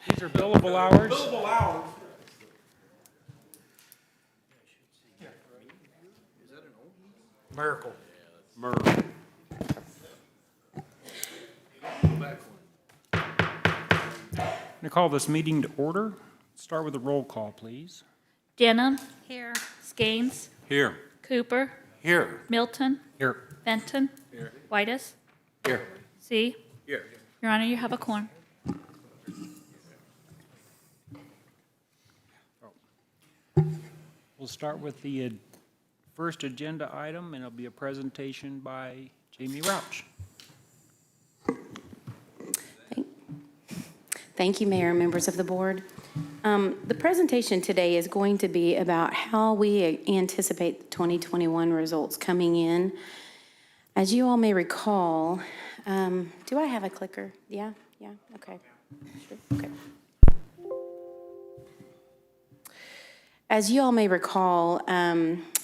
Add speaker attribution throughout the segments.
Speaker 1: These are billable hours.
Speaker 2: Billable hours.
Speaker 1: Miracle. I'm going to call this meeting to order. Start with a roll call, please.
Speaker 3: Denham. Here. Skanes.
Speaker 2: Here.
Speaker 3: Cooper.
Speaker 2: Here.
Speaker 3: Milton.
Speaker 1: Here.
Speaker 3: Benton.
Speaker 2: Here.
Speaker 3: Whitus.
Speaker 2: Here.
Speaker 3: C.
Speaker 2: Here.
Speaker 3: Your Honor, you have a quorum.
Speaker 1: We'll start with the first agenda item, and it'll be a presentation by Jamie Rauch.
Speaker 4: Thank you, Mayor and members of the board. The presentation today is going to be about how we anticipate the 2021 results coming in. As you all may recall, do I have a clicker? Yeah, okay. Sure. Okay. As you all may recall,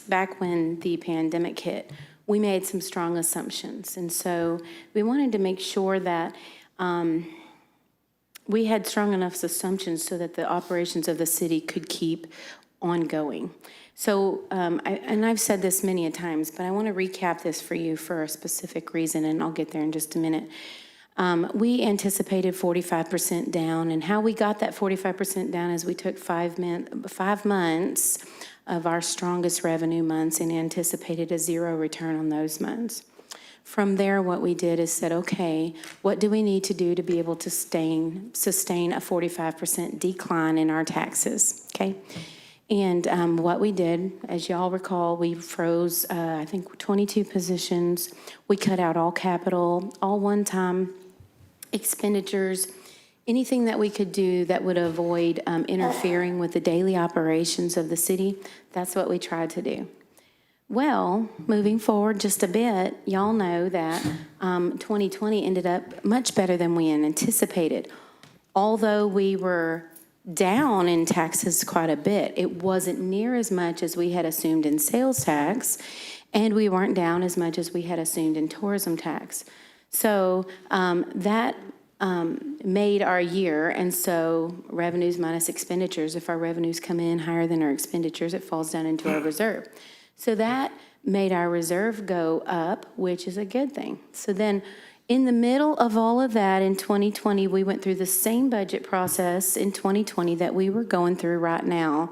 Speaker 4: back when the pandemic hit, we made some strong assumptions. And so we wanted to make sure that we had strong enough assumptions so that the operations of the city could keep ongoing. So, I've said this many a times, but I want to recap this for you for a specific reason, and I'll get there in just a minute. We anticipated 45% down, and how we got that 45% down is we took 5 months of our strongest revenue months and anticipated a 0 return on those months. From there, what we did is said, okay, what do we need to do to be able to sustain a 45% decline in our taxes, okay? And what we did, as y'all recall, we froze, I think, 22 positions. We cut out all capital, all one-time expenditures, anything that we could do that would avoid interfering with the daily operations of the city. That's what we tried to do. Well, moving forward just a bit, y'all know that 2020 ended up much better than we anticipated. Although we were down in taxes quite a bit, it wasn't near as much as we had assumed in sales tax, and we weren't down as much as we had assumed in tourism tax. So that made our year, and so revenues minus expenditures, if our revenues come in higher than our expenditures, it falls down into our reserve. So that made our reserve go up, which is a good thing. So then in the middle of all of that in 2020, we went through the same budget process in 2020 that we were going through right now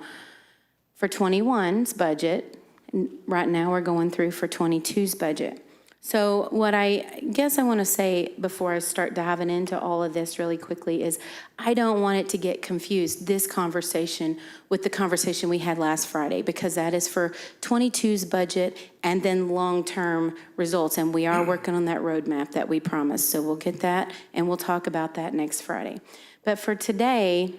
Speaker 4: for 21's budget. And right now we're going through for 22's budget. So what I guess I want to say before I start diving into all of this really quickly is I don't want it to get confused, this conversation, with the conversation we had last Friday, because that is for 22's budget and then long-term results. And we are working on that roadmap that we promised. So we'll get that and we'll talk about that next Friday. But for today,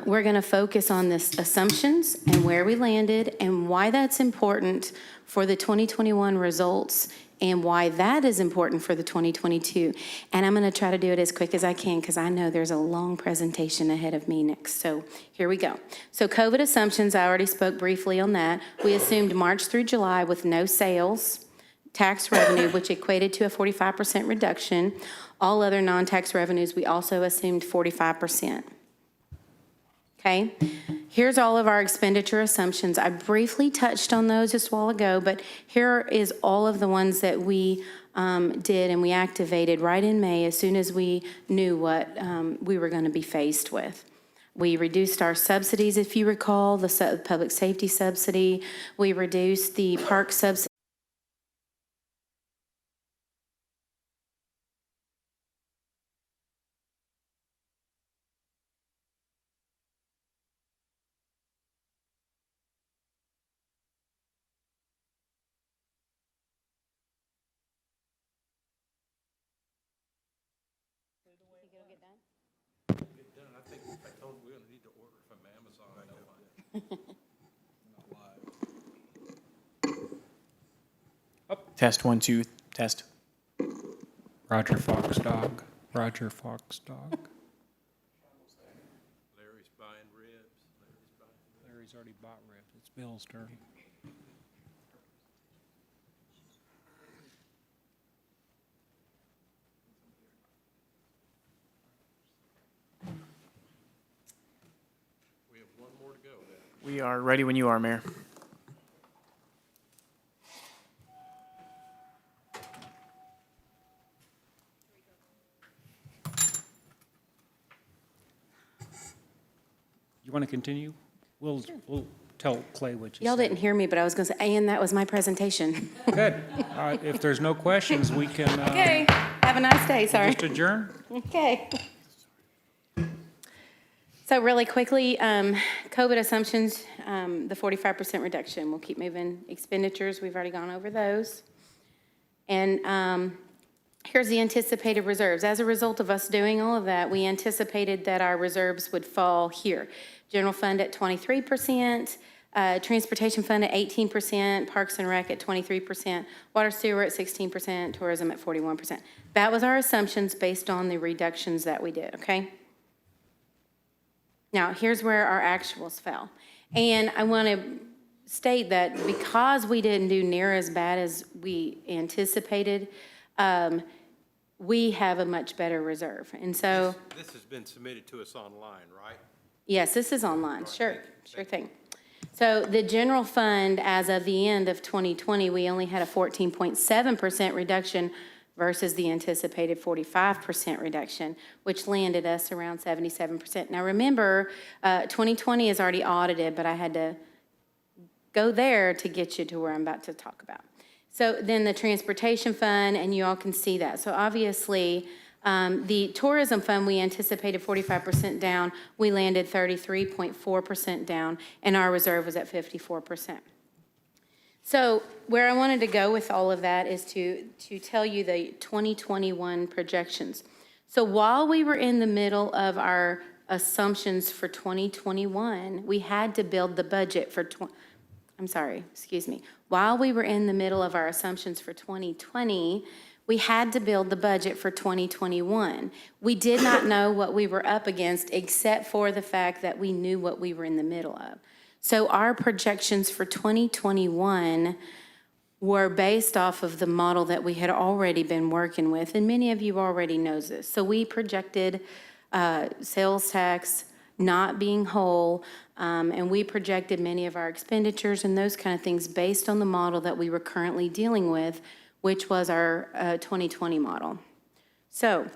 Speaker 4: we're going to focus on this assumptions and where we landed and why that's important for the 2021 results and why that is important for the 2022. And I'm going to try to do it as quick as I can because I know there's a long presentation ahead of me next. So here we go. So COVID assumptions, I already spoke briefly on that. We assumed March through July with no sales, tax revenue, which equated to a 45% reduction. All other non-tax revenues, we also assumed 45%. Okay, here's all of our expenditure assumptions. I briefly touched on those just a while ago, but here is all of the ones that we did and we activated right in May as soon as we knew what we were going to be faced with. We reduced our subsidies, if you recall, the public safety subsidy. We reduced the park subsidy.
Speaker 2: I think I told him we're gonna need to order from Amazon.
Speaker 5: Test 1, 2, test.
Speaker 1: Roger Fox Dog. Roger Fox Dog.
Speaker 2: Larry's buying ribs.
Speaker 1: Larry's already bought ribs. It's Bill's turn.
Speaker 2: One more to go then.
Speaker 5: We are ready when you are, Mayor.
Speaker 1: You want to continue? We'll tell Clay what you
Speaker 4: Y'all
Speaker 1: said.
Speaker 4: didn't hear me, but I was going to say, and that was my presentation.
Speaker 1: Good. If there's no questions, we can
Speaker 4: Okay, have a nice day, sorry.
Speaker 1: just adjourn.
Speaker 4: Okay. So really quickly, COVID assumptions, the 45% reduction. We'll keep moving. Expenditures, we've already gone over those. And here's the anticipated reserves. As a result of us doing all of that, we anticipated that our reserves would fall here. General fund at 23%, transportation fund at 18%, parks and rec at 23%, water sewer at 16%, tourism at 41%. That was our assumptions based on the reductions that we did, okay? Now, here's where our actuals fell. And I want to state that because we didn't do near as bad as we anticipated, we have a much better reserve. And so,
Speaker 2: This has been submitted to us online, right?
Speaker 4: yes, this is online, sure, sure thing. So the general fund, as of the end of 2020, we only had a 14.7% reduction versus the anticipated 45% reduction, which landed us around 77%. Now remember, 2020 is already audited, but I had to go there to get you to where I'm about to talk about. So then the transportation fund, and you all can see that. So obviously, the tourism fund, we anticipated 45% down. We landed 33.4% down, and our reserve was at 54%. So where I wanted to go with all of that is to tell you the 2021 projections. So while we were in the middle of our assumptions for 2021, we had to build the budget for While we were in the middle of our assumptions for 2020, we had to build the budget for 2021. We did not know what we were up against except for the fact that we knew what we were in the middle of. So our projections for 2021 were based off of the model that we had already been working with, and many of you already know this. So we projected sales tax not being whole, and we projected many of our expenditures and those kind of things based on the model that we were currently dealing with, which was our 2020 model. So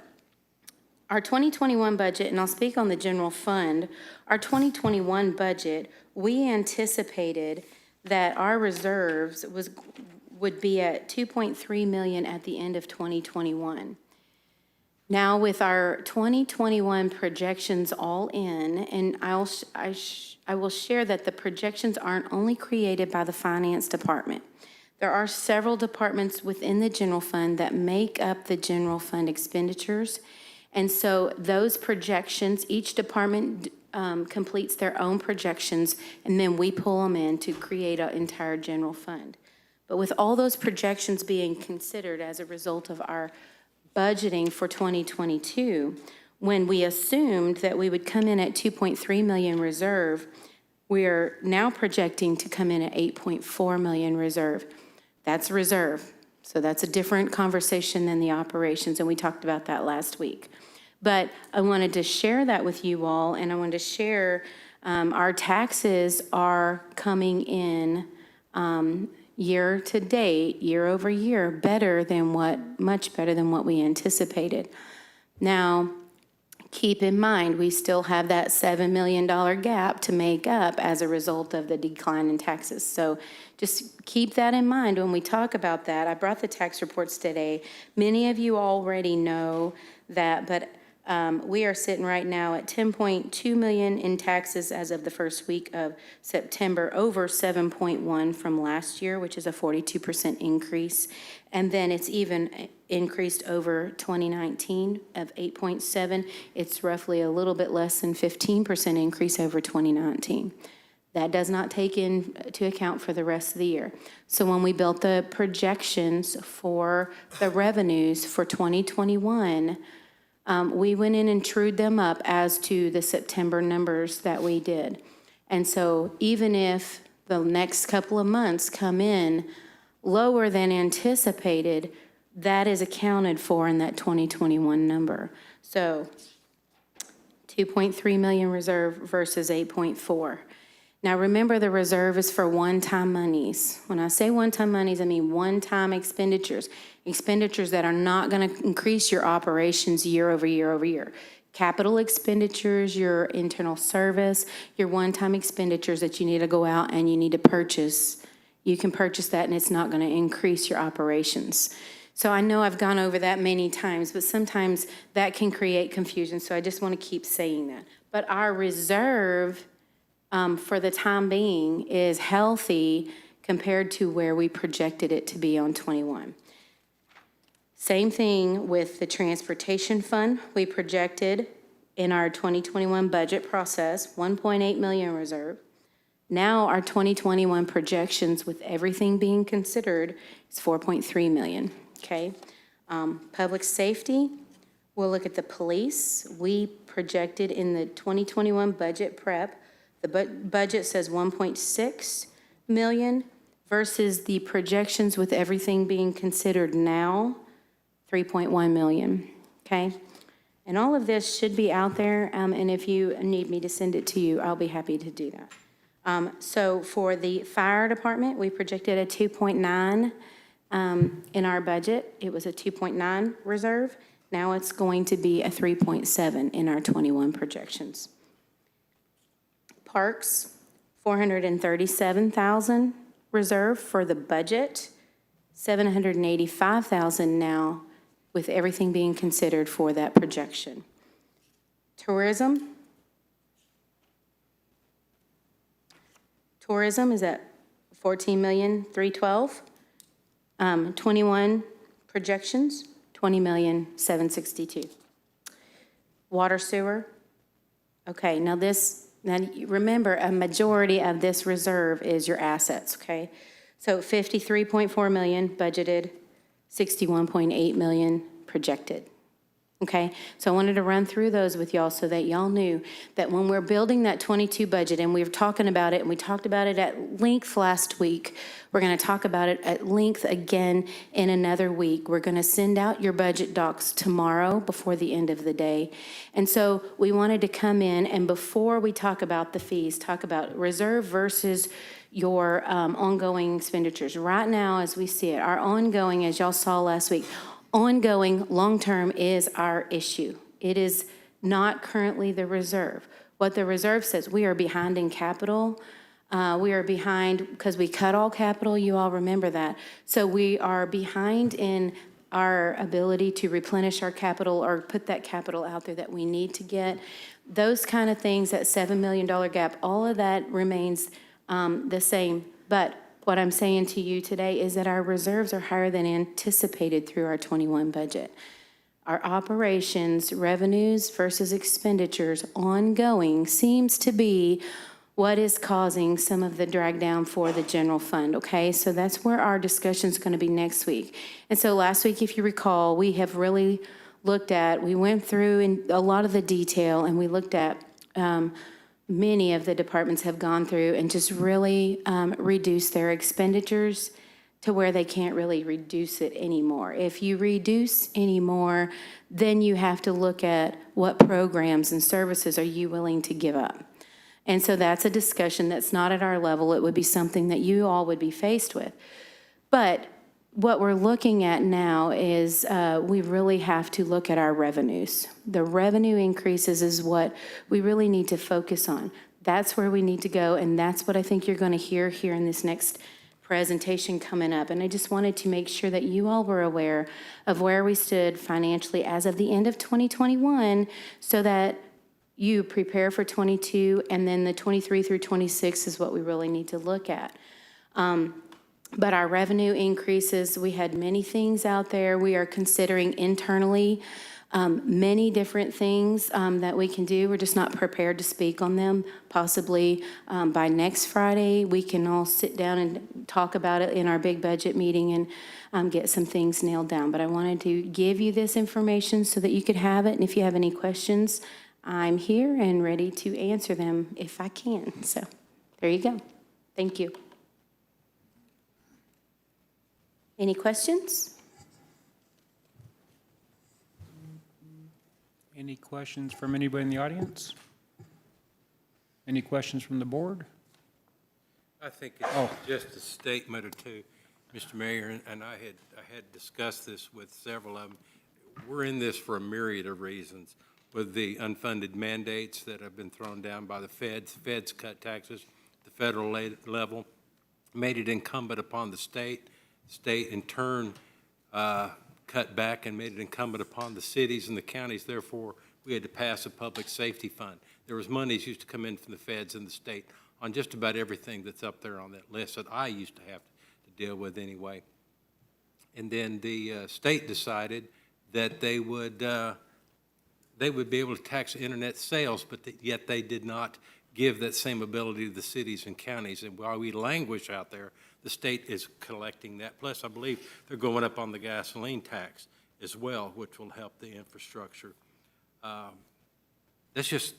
Speaker 4: our 2021 budget, and I'll speak on the general fund, our 2021 budget, we anticipated that our reserves would be at $2.3 million at the end of 2021. Now with our 2021 projections all in, and I will share that the projections aren't only created by the finance department. There are several departments within the general fund that make up the general fund expenditures. And so those projections, each department completes their own projections, and then we pull them in to create an entire general fund. But with all those projections being considered as a result of our budgeting for 2022, when we assumed that we would come in at 2.3 million reserve, we're now projecting to come in at 8.4 million reserve. That's reserve. So that's a different conversation than the operations, and we talked about that last week. But I wanted to share that with you all, and I wanted to share our taxes are coming in year to date, year over year, much better than what we anticipated. Now, keep in mind, we still have that $7 million gap to make up as a result of the decline in taxes. So just keep that in mind when we talk about that. I brought the tax reports today. Many of you already know that, but we are sitting right now at $10.2 million in taxes as of the first week of September, over 7.1 from last year, which is a 42% increase. And then it's even increased over 2019 of 8.7. It's roughly a little bit less than 15% increase over 2019. That does not take into account for the rest of the year. So when we built the projections for the revenues for 2021, we went in and trued them up as to the September numbers that we did. And so even if the next couple of months come in lower than anticipated, that is accounted for in that 2021 number. So 2.3 million reserve versus 8.4. Now, remember, the reserve is for one-time monies. When I say one-time monies, I mean one-time expenditures, expenditures that are not going to increase your operations year over year over year. Capital expenditures, your internal service, your one-time expenditures that you need to go out and you need to purchase. You can purchase that and it's not going to increase your operations. So I know I've gone over that many times, but sometimes that can create confusion. So I just want to keep saying that. But our reserve for the time being is healthy compared to where we projected it to be on 21. Same thing with the transportation fund. We projected in our 2021 budget process, 1.8 million reserve. Now our 2021 projections with everything being considered is 4.3 million, okay? Public safety, we'll look at the police. We projected in the 2021 budget prep, the budget says 1.6 million versus the projections with everything being considered now, 3.1 million, okay? And all of this should be out there, and if you need me to send it to you, I'll be happy to do that. So for the fire department, we projected a 2.9 in our budget. It was a 2.9 reserve. Now it's going to be a 3.7 in our 21 projections. Parks, 437,000 reserve for the budget, 785,000 now with everything being considered for that projection. Tourism is at 14,312,000. 21 projections, 20,762,000. Water sewer. Okay, now remember, a majority of this reserve is your assets, okay? So 53.4 million budgeted, 61.8 million projected. Okay, so I wanted to run through those with y'all so that y'all knew that when we're building that 22 budget, and we were talking about it, and we talked about it at length last week, we're going to talk about it at length again in another week. We're going to send out your budget docs tomorrow before the end of the day. And so we wanted to come in, and before we talk about the fees, talk about reserve versus your ongoing expenditures. Right now, as we see it, our ongoing, as y'all saw last week, ongoing long-term is our issue. It is not currently the reserve. What the reserve says, we are behind in capital. We are behind because we cut all capital. You all remember that. So we are behind in our ability to replenish our capital or put that capital out there that we need to get. Those kind of things, that $7 million gap, all of that remains the same. But what I'm saying to you today is that our reserves are higher than anticipated through our 21 budget. Our operations, revenues versus expenditures ongoing seems to be what is causing some of the drag down for the general fund, okay? So that's where our discussion is going to be next week. And so last week, if you recall, we have really we went through in a lot of the detail, and we looked at many of the departments have gone through and just really reduced their expenditures to where they can't really reduce it anymore. If you reduce anymore, then you have to look at what programs and services are you willing to give up. And so that's a discussion that's not at our level. It would be something that you all would be faced with. But what we're looking at now is we really have to look at our revenues. The revenue increases is what we really need to focus on. That's where we need to go, and that's what I think you're going to hear here in this next presentation coming up. And I just wanted to make sure that you all were aware of where we stood financially as of the end of 2021 so that you prepare for 22, and then the 23 through 26 is what we really need to look at. But our revenue increases, we had many things out there. We are considering internally many different things that we can do. We're just not prepared to speak on them. Possibly by next Friday, we can all sit down and talk about it in our big budget meeting and get some things nailed down. But I wanted to give you this information so that you could have it. And if you have any questions, I'm here and ready to answer them if I can. So there you go. Thank you. Any questions?
Speaker 1: Any questions from anybody in the audience? Any questions from the board?
Speaker 2: I think it's
Speaker 1: Oh.
Speaker 2: just a statement or two, Mr. Mayor, and I had discussed this with several of them. We're in this for a myriad of reasons, with the unfunded mandates that have been thrown down by the feds. Feds cut taxes at the federal level, made it incumbent upon the state. State, in turn, cut back and made it incumbent upon the cities and the counties. Therefore, we had to pass a public safety fund. There was monies used to come in from the feds and the state on just about everything that's up there on that list that I used to have to deal with anyway. And then the state decided that they would be able to tax internet sales, but yet they did not give that same ability to the cities and counties. And while we languish out there, the state is collecting that. Plus, I believe they're going up on the gasoline tax as well, which will help the infrastructure. That's just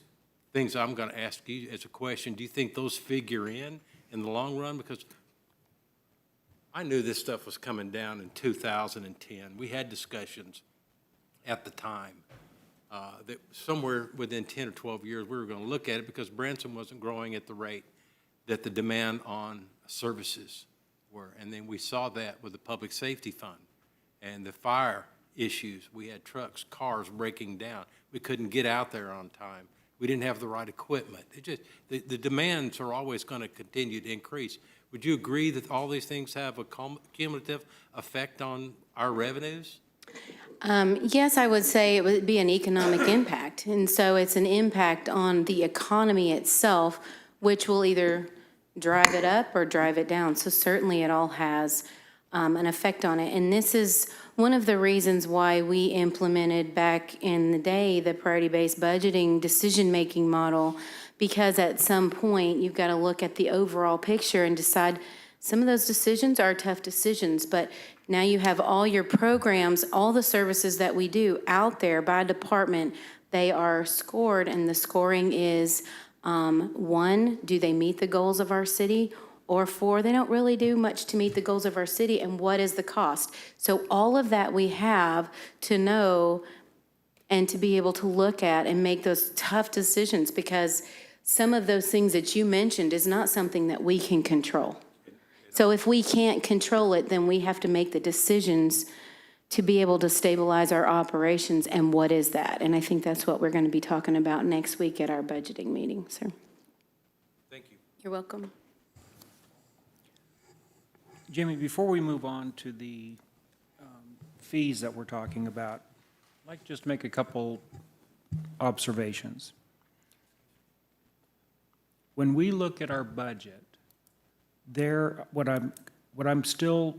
Speaker 2: things I'm going to ask you as a question. Do you think those figure in the long run? Because I knew this stuff was coming down in 2010. We had discussions at the time that somewhere within 10 or 12 years we were going to look at it, because Branson wasn't growing at the rate that the demand on services were. And then we saw that with the public safety fund and the fire issues. We had trucks, cars breaking down. We couldn't get out there on time. We didn't have the right equipment. It just, the demands are always going to continue to increase. Would you agree that all these things have a cumulative effect on our revenues?
Speaker 4: Yes, I would say it would be an economic impact. And so it's an impact on the economy itself, which will either drive it up or drive it down. So certainly it all has an effect on it. And this is one of the reasons why we implemented back in the day the priority-based budgeting decision-making model, because at some point you've got to look at the overall picture and decide some of those decisions are tough decisions, but now you have all your programs, all the services that we do out there by department, they are scored, and the scoring is, 1, do they meet the goals of our city? Or 4, they don't really do much to meet the goals of our city, and what is the cost? So all of that we have to know and to be able to look at and make those tough decisions, because some of those things that you mentioned is not something that we can control. So if we can't control it, then we have to make the decisions to be able to stabilize our operations, and what is that? And I think that's what we're going to be talking about next week at our budgeting meeting, sir.
Speaker 2: Thank you.
Speaker 4: You're welcome.
Speaker 1: Jimmy, before we move on to the fees that we're talking about, I'd like to just make a couple observations. When we look at our budget, what I'm still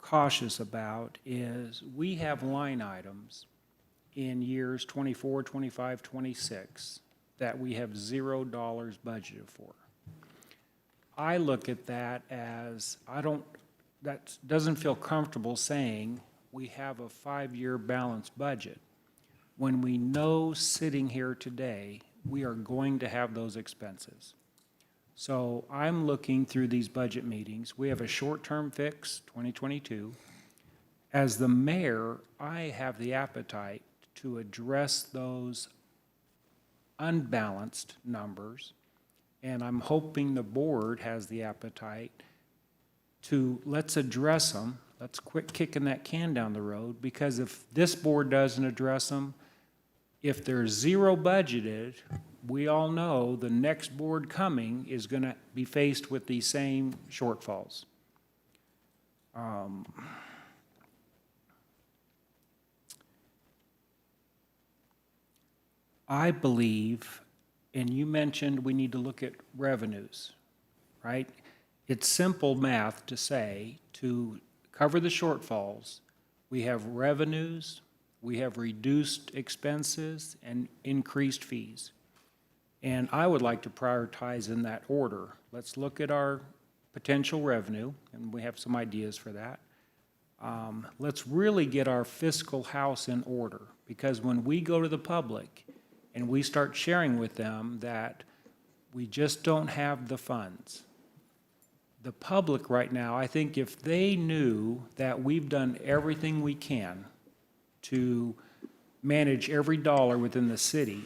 Speaker 1: cautious about is we have line items in years 24, 25, 26 that we have $0 budgeted for. I look at that as, that doesn't feel comfortable saying we have a 5-year balanced budget when we know sitting here today, we are going to have those expenses. So I'm looking through these budget meetings. We have a short-term fix, 2022. As the mayor, I have the appetite to address those unbalanced numbers, and I'm hoping the board has the appetite to let's address them. Let's quit kicking that can down the road, because if this board doesn't address them, if there's 0 budgeted, we all know the next board coming is going to be faced with these same shortfalls. I believe, and you mentioned we need to look at revenues, right? It's simple math to say, to cover the shortfalls, we have revenues, we have reduced expenses, and increased fees. And I would like to prioritize in that order. Let's look at our potential revenue, and we have some ideas for that. Let's really get our fiscal house in order, because when we go to the public and we start sharing with them that we just don't have the funds, the public right now, I think if they knew that we've done everything we can to manage every dollar within the city,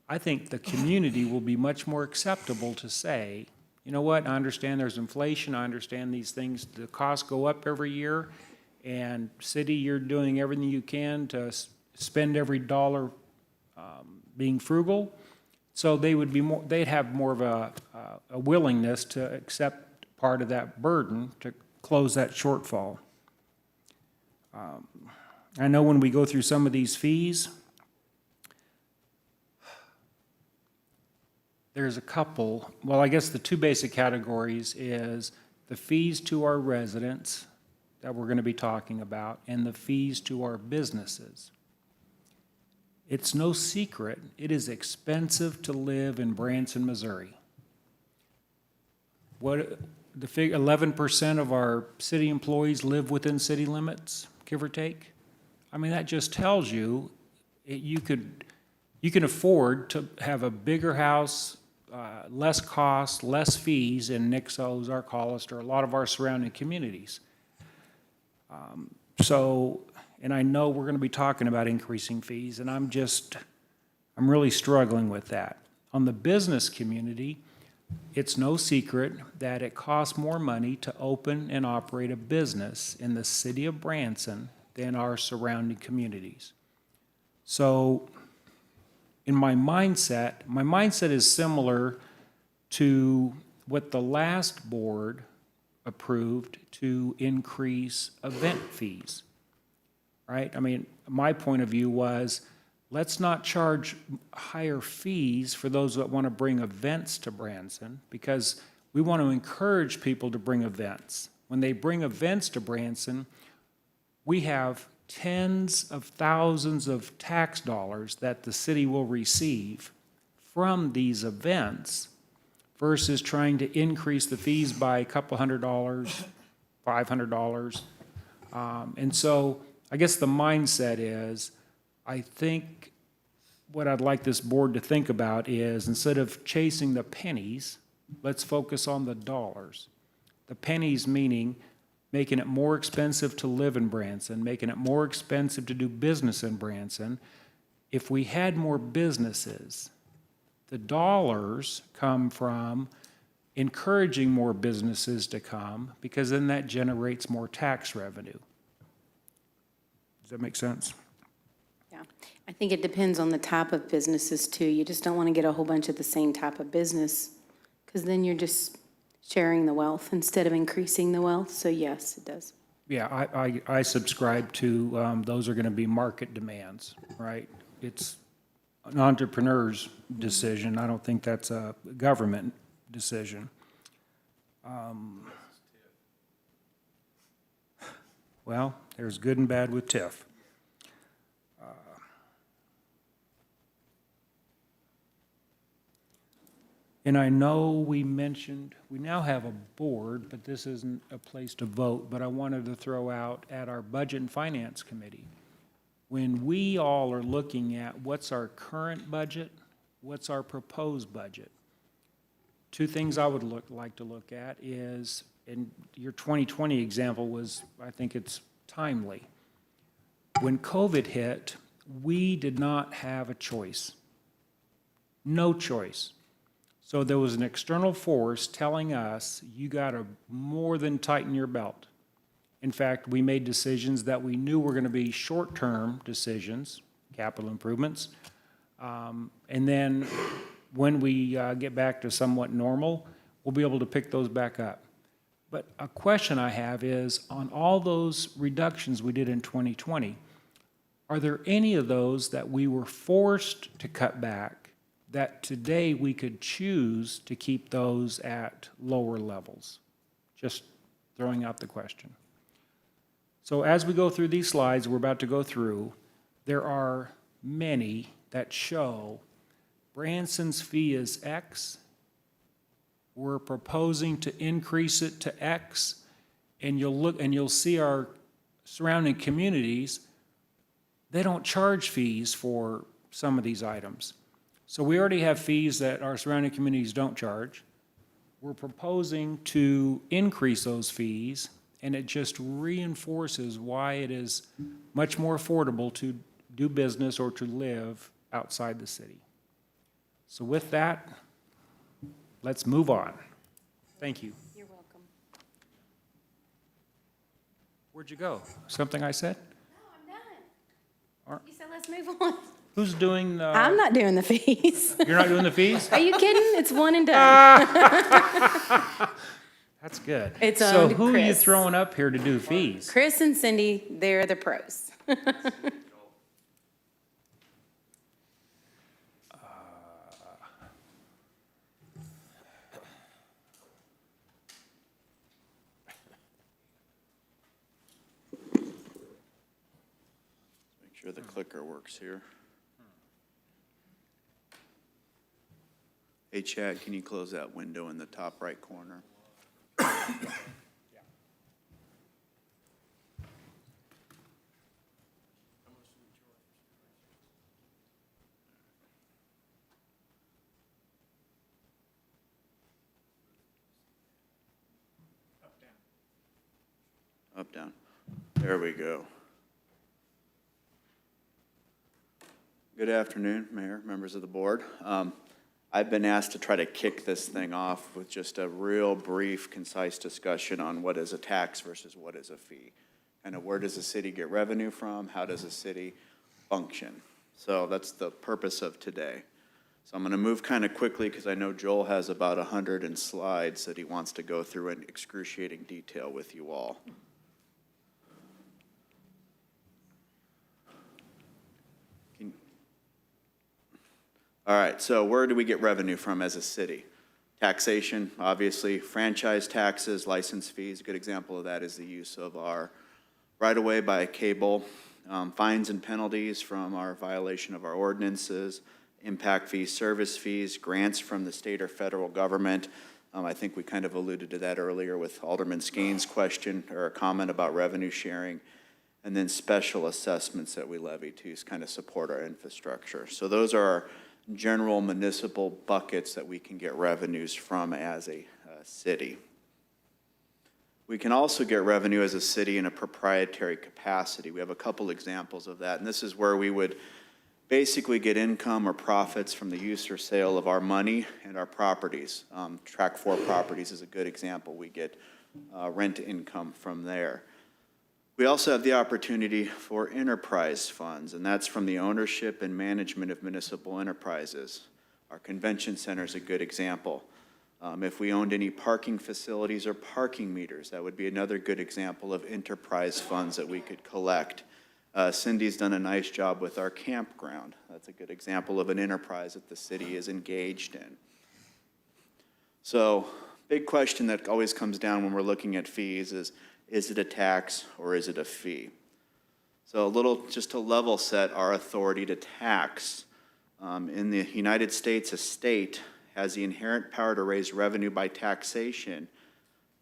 Speaker 1: I think the community will be much more acceptable to say, you know what, I understand there's inflation, I understand these things, the costs go up every year, and city, you're doing everything you can to spend every dollar being frugal. So they would be more, they'd have more of a willingness to accept part of that burden to close that shortfall. I know when we go through some of these fees, there's a couple, well, I guess the two basic categories is the fees to our residents that we're going to be talking about and the fees to our businesses. It's no secret, it is expensive to live in Branson, Missouri. What, the figure, 11% of our city employees live within city limits, give or take? I mean, that just tells you, you can afford to have a bigger house, less cost, less fees in Nixa, Ozark, Hollister, a lot of our surrounding communities. And I know we're going to be talking about increasing fees, and I'm really struggling with that. On the business community, it's no secret that it costs more money to open and operate a business in the city of Branson than our surrounding communities. So in my mindset is similar to what the last board approved to increase event fees, right? I mean, my point of view was, let's not charge higher fees for those that want to bring events to Branson, because we want to encourage people to bring events. When they bring events to Branson, we have tens of thousands of tax dollars that the city will receive from these events versus trying to increase the fees by a couple $100, $500. And so I guess the mindset is, I think what I'd like this board to think about is, instead of chasing the pennies, let's focus on the dollars. The pennies meaning making it more expensive to live in Branson, making it more expensive to do business in Branson. If we had more businesses, the dollars come from encouraging more businesses to come, because then that generates more tax revenue. Does that make sense?
Speaker 4: Yeah, I think it depends on the type of businesses too. You just don't want to get a whole bunch of the same type of business, because then you're just sharing the wealth instead of increasing the wealth. So yes, it does.
Speaker 1: Yeah, I subscribe to those are going to be market demands, right? It's an entrepreneur's decision. I don't think that's a government decision. Well, there's good and bad with TIF. And I know we mentioned, we now have a board, but this isn't a place to vote, but I wanted to throw out at our Budget and Finance Committee, when we all are looking at what's our current budget, what's our proposed budget, two things I would like to look at is, and your 2020 example was, I think it's timely. When COVID hit, we did not have a choice. No choice. So there was an external force telling us, you got to more than tighten your belt. In fact, we made decisions that we knew were going to be short-term decisions, capital improvements. And then when we get back to somewhat normal, we'll be able to pick those back up. But a question I have is, on all those reductions we did in 2020, are there any of those that we were forced to cut back that today we could choose to keep those at lower levels? Just throwing out the question. So as we go through these slides we're about to go through, there are many that show Branson's fee is X. We're proposing to increase it to X, and you'll see our surrounding communities, they don't charge fees for some of these items. So we already have fees that our surrounding communities don't charge. We're proposing to increase those fees, and it just reinforces why it is much more affordable to do business or to live outside the city. So with that, let's move on. Thank you.
Speaker 4: You're welcome.
Speaker 1: Where'd you go? Something I said?
Speaker 4: No, I'm
Speaker 1: Are-
Speaker 4: done. You said let's move on.
Speaker 1: Who's doing the?
Speaker 4: I'm not doing the fees.
Speaker 1: You're not doing the fees?
Speaker 4: Are you kidding? It's one and done.
Speaker 1: That's good.
Speaker 4: It's
Speaker 1: So
Speaker 4: on
Speaker 1: who are you
Speaker 4: Chris.
Speaker 1: throwing up here to do fees?
Speaker 4: Chris and Cindy, they're the pros.
Speaker 5: Make sure the clicker works here. Hey Chad, can you close that window in the top right corner? Up, down. There we go. Good afternoon, Mayor, members of the board. I've been asked to try to kick this thing off with just a real brief, concise discussion on what is a tax versus what is a fee. Kind of where does the city get revenue from? How does the city function? So that's the purpose of today. So I'm going to move kind of quickly because I know Joel has about 100 slides that he wants to go through in excruciating detail with you all. All right, so where do we get revenue from as a city? Taxation, obviously, franchise taxes, license fees. A good example of that is the use of our right-of-way by cable, fines and penalties from our violation of our ordinances, impact fees, service fees, grants from the state or federal government. I think we kind of alluded to that earlier with Alderman Skane's question or a comment about revenue sharing, and then special assessments that we levy to kind of support our infrastructure. So those are our general municipal buckets that we can get revenues from as a city. We can also get revenue as a city in a proprietary capacity. We have a couple examples of that, and this is where we would basically get income or profits from the use or sale of our money and our properties. Track 4 properties is a good example. We get rent income from there. We also have the opportunity for enterprise funds, and that's from the ownership and management of municipal enterprises. Our convention center is a good example. If we owned any parking facilities or parking meters, that would be another good example of enterprise funds that we could collect. Cindy's done a nice job with our campground. That's a good example of an enterprise that the city is engaged in. So, big question that always comes down when we're looking at fees is it a tax or is it a fee? So a little, just to level set our authority to tax. In the United States, a state has the inherent power to raise revenue by taxation.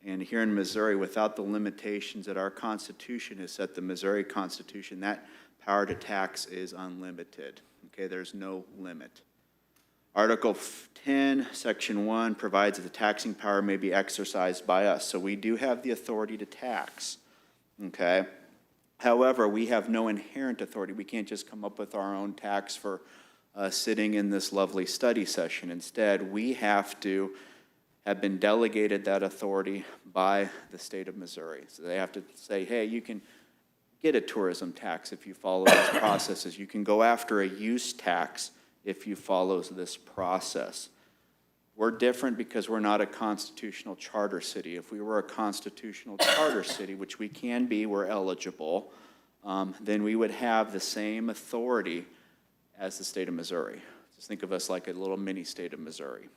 Speaker 5: And here in Missouri, without the limitations that our Constitution has set, the Missouri Constitution, that power to tax is unlimited. Okay, there's no limit. Article 10, Section 1 provides that the taxing power may be exercised by us. So we do have the authority to tax, okay? However, we have no inherent authority. We can't just come up with our own tax for sitting in this lovely study session. Instead, we have to have been delegated that authority by the state of Missouri. So they have to say, hey, you can get a tourism tax if you follow these processes. You can go after a use tax if you follow this process. We're different because we're not a constitutional charter city. If we were a constitutional charter city, which we can be, we're eligible, then we would have the same authority as the state of Missouri. Just think of us like a little mini state of Missouri.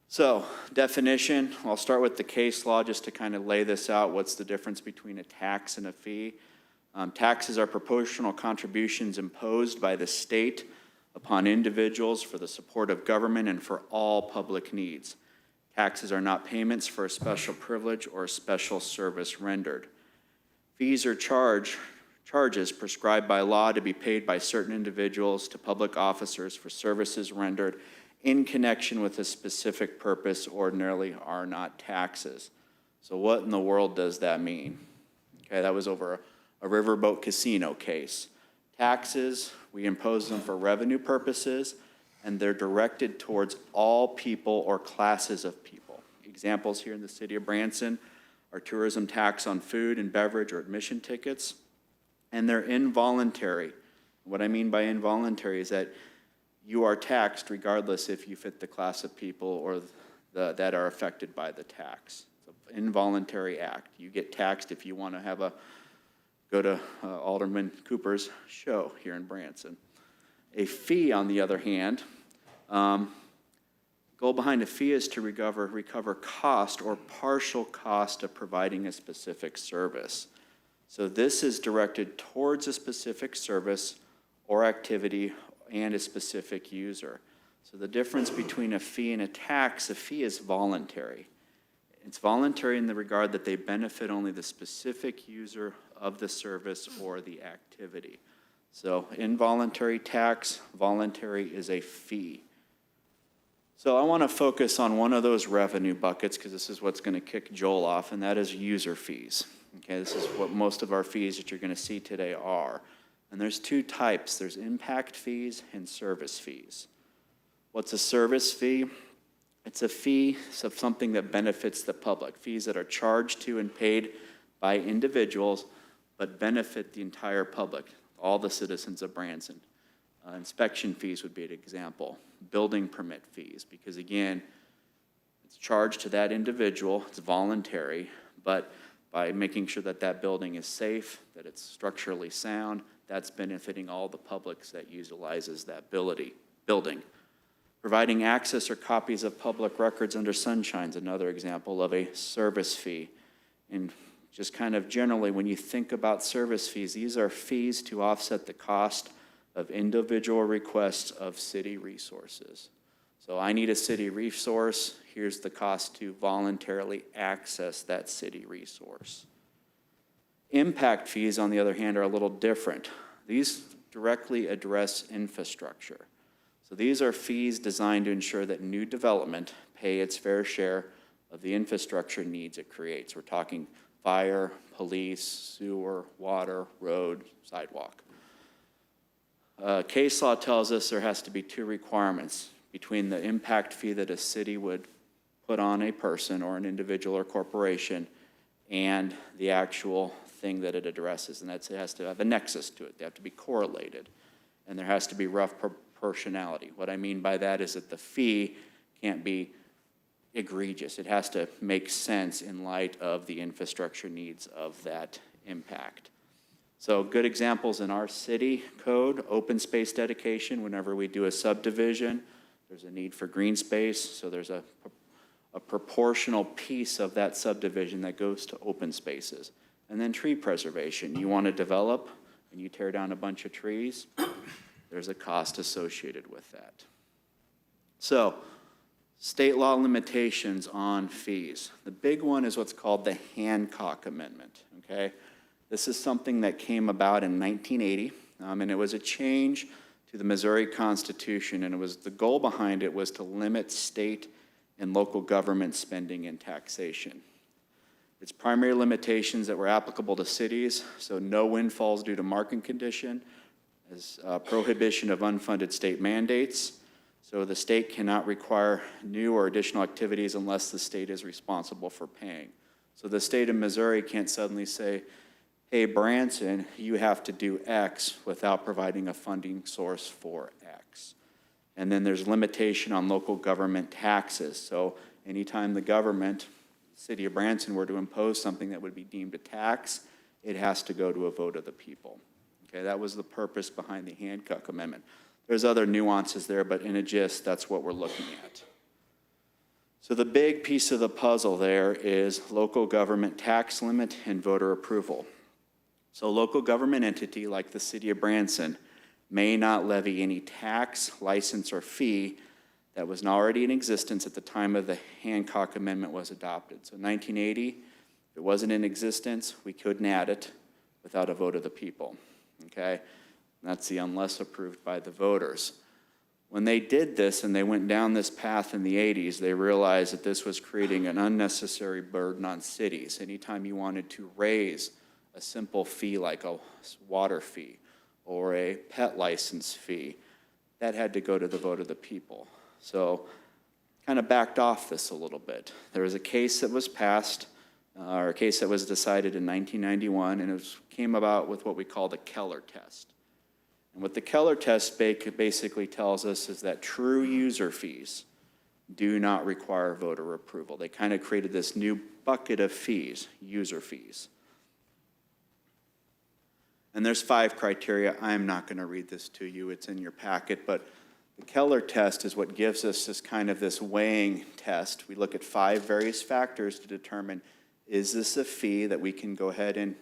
Speaker 5: So, definition, I'll start with the case law just to kind of lay this out. What's the difference between a tax and a fee? Taxes are proportional contributions imposed by the state upon individuals for the support of government and for all public needs. Taxes are not payments for a special privilege or a special service rendered. Fees are charges prescribed by law to be paid by certain individuals to public officers for services rendered in connection with a specific purpose, ordinarily are not taxes. So what in the world does that mean? Okay, that was over a riverboat casino case. Taxes, we impose them for revenue purposes, and they're directed towards all people or classes of people. Examples here in the city of Branson are tourism tax on food and beverage or admission tickets, and they're involuntary. What I mean by involuntary is that you are taxed regardless if you fit the class of people or that are affected by the tax. It's an involuntary act. You get taxed if you want to go to Alderman Cooper's show here in Branson. A fee, on the other hand, goal behind a fee is to recover cost or partial cost of providing a specific service. So this is directed towards a specific service or activity and a specific user. So the difference between a fee and a tax, a fee is voluntary. It's voluntary in the regard that they benefit only the specific user of the service or the activity. So involuntary tax, voluntary is a fee. So I want to focus on one of those revenue buckets because this is what's going to kick Joel off, and that is user fees. Okay, this is what most of our fees that you're going to see today are. And there's two types. There's impact fees and service fees. What's a service fee? It's a fee of something that benefits the public, fees that are charged to and paid by individuals but benefit the entire public, all the citizens of Branson. Inspection fees would be an example. Building permit fees, because again, it's charged to that individual, it's voluntary, but by making sure that that building is safe, that it's structurally sound, that's benefiting all the publics that utilizes that building. Providing access or copies of public records under sunshine is another example of a service fee. And just kind of generally, when you think about service fees, these are fees to offset the cost of individual requests of city resources. So I need a city resource, here's the cost to voluntarily access that city resource. Impact fees, on the other hand, are a little different. These directly address infrastructure. So these are fees designed to ensure that new development pay its fair share of the infrastructure needs it creates. We're talking fire, police, sewer, water, road, sidewalk. Case law tells us there has to be two requirements between the impact fee that a city would put on a person or an individual or corporation and the actual thing that it addresses, and that's it has to have a nexus to it. They have to be correlated, and there has to be rough proportionality. What I mean by that is that the fee can't be egregious. It has to make sense in light of the infrastructure needs of that impact. So good examples in our city code, open space dedication. Whenever we do a subdivision, there's a need for green space, so there's a proportional piece of that subdivision that goes to open spaces. And then tree preservation. You want to develop and you tear down a bunch of trees, there's a cost associated with that. So, state law limitations on fees. The big one is what's called the Hancock Amendment, okay? This is something that came about in 1980, and it was a change to the Missouri Constitution, and the goal behind it was to limit state and local government spending and taxation. Its primary limitations that were applicable to cities, so no windfalls due to market condition, as prohibition of unfunded state mandates, so the state cannot require new or additional activities unless the state is responsible for paying. So the state of Missouri can't suddenly say, hey, Branson, you have to do X without providing a funding source for X. And then there's limitation on local government taxes. So anytime the government, city of Branson, were to impose something that would be deemed a tax, it has to go to a vote of the people. Okay, that was the purpose behind the Hancock Amendment. There's other nuances there, but in a gist, that's what we're looking at. So the big piece of the puzzle there is local government tax limit and voter approval. So a local government entity like the city of Branson may not levy any tax, license, or fee that was already in existence at the time of the Hancock Amendment was adopted. So 1980, if it wasn't in existence, we couldn't add it without a vote of the people, okay? That's the unless approved by the voters. When they did this and they went down this path in the 80s, they realized that this was creating an unnecessary burden on cities. Anytime you wanted to raise a simple fee like a water fee or a pet license fee, that had to go to the vote of the people. So kind of backed off this a little bit. There was a case that was passed, or a case that was decided in 1991, and it came about with what we call the Keller test. And what the Keller test basically tells us is that true user fees do not require voter approval. They kind of created this new bucket of fees, user fees. And there's 5 criteria. I'm not going to read this to you. It's in your packet, but the Keller test is what gives us this weighing test. We look at 5 various factors to determine, is this a fee that we can go ahead and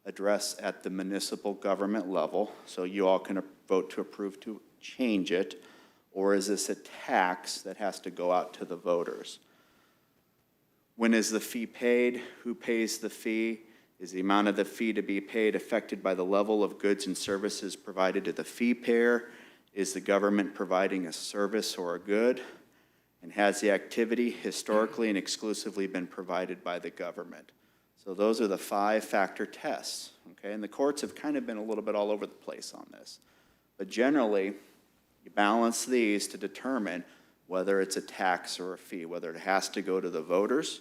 Speaker 5: address at the municipal government level, so you all can vote to approve to change it, or is this a tax that has to go out to the voters? When is the fee paid? Who pays the fee? Is the amount of the fee to be paid affected by the level of goods and services provided to the fee payer? Is the government providing a service or a good? And has the activity historically and exclusively been provided by the government? So those are the 5-factor tests, okay? And the courts have kind of been a little bit all over the place on this. But generally, you balance these to determine whether it's a tax or a fee, whether it has to go to the voters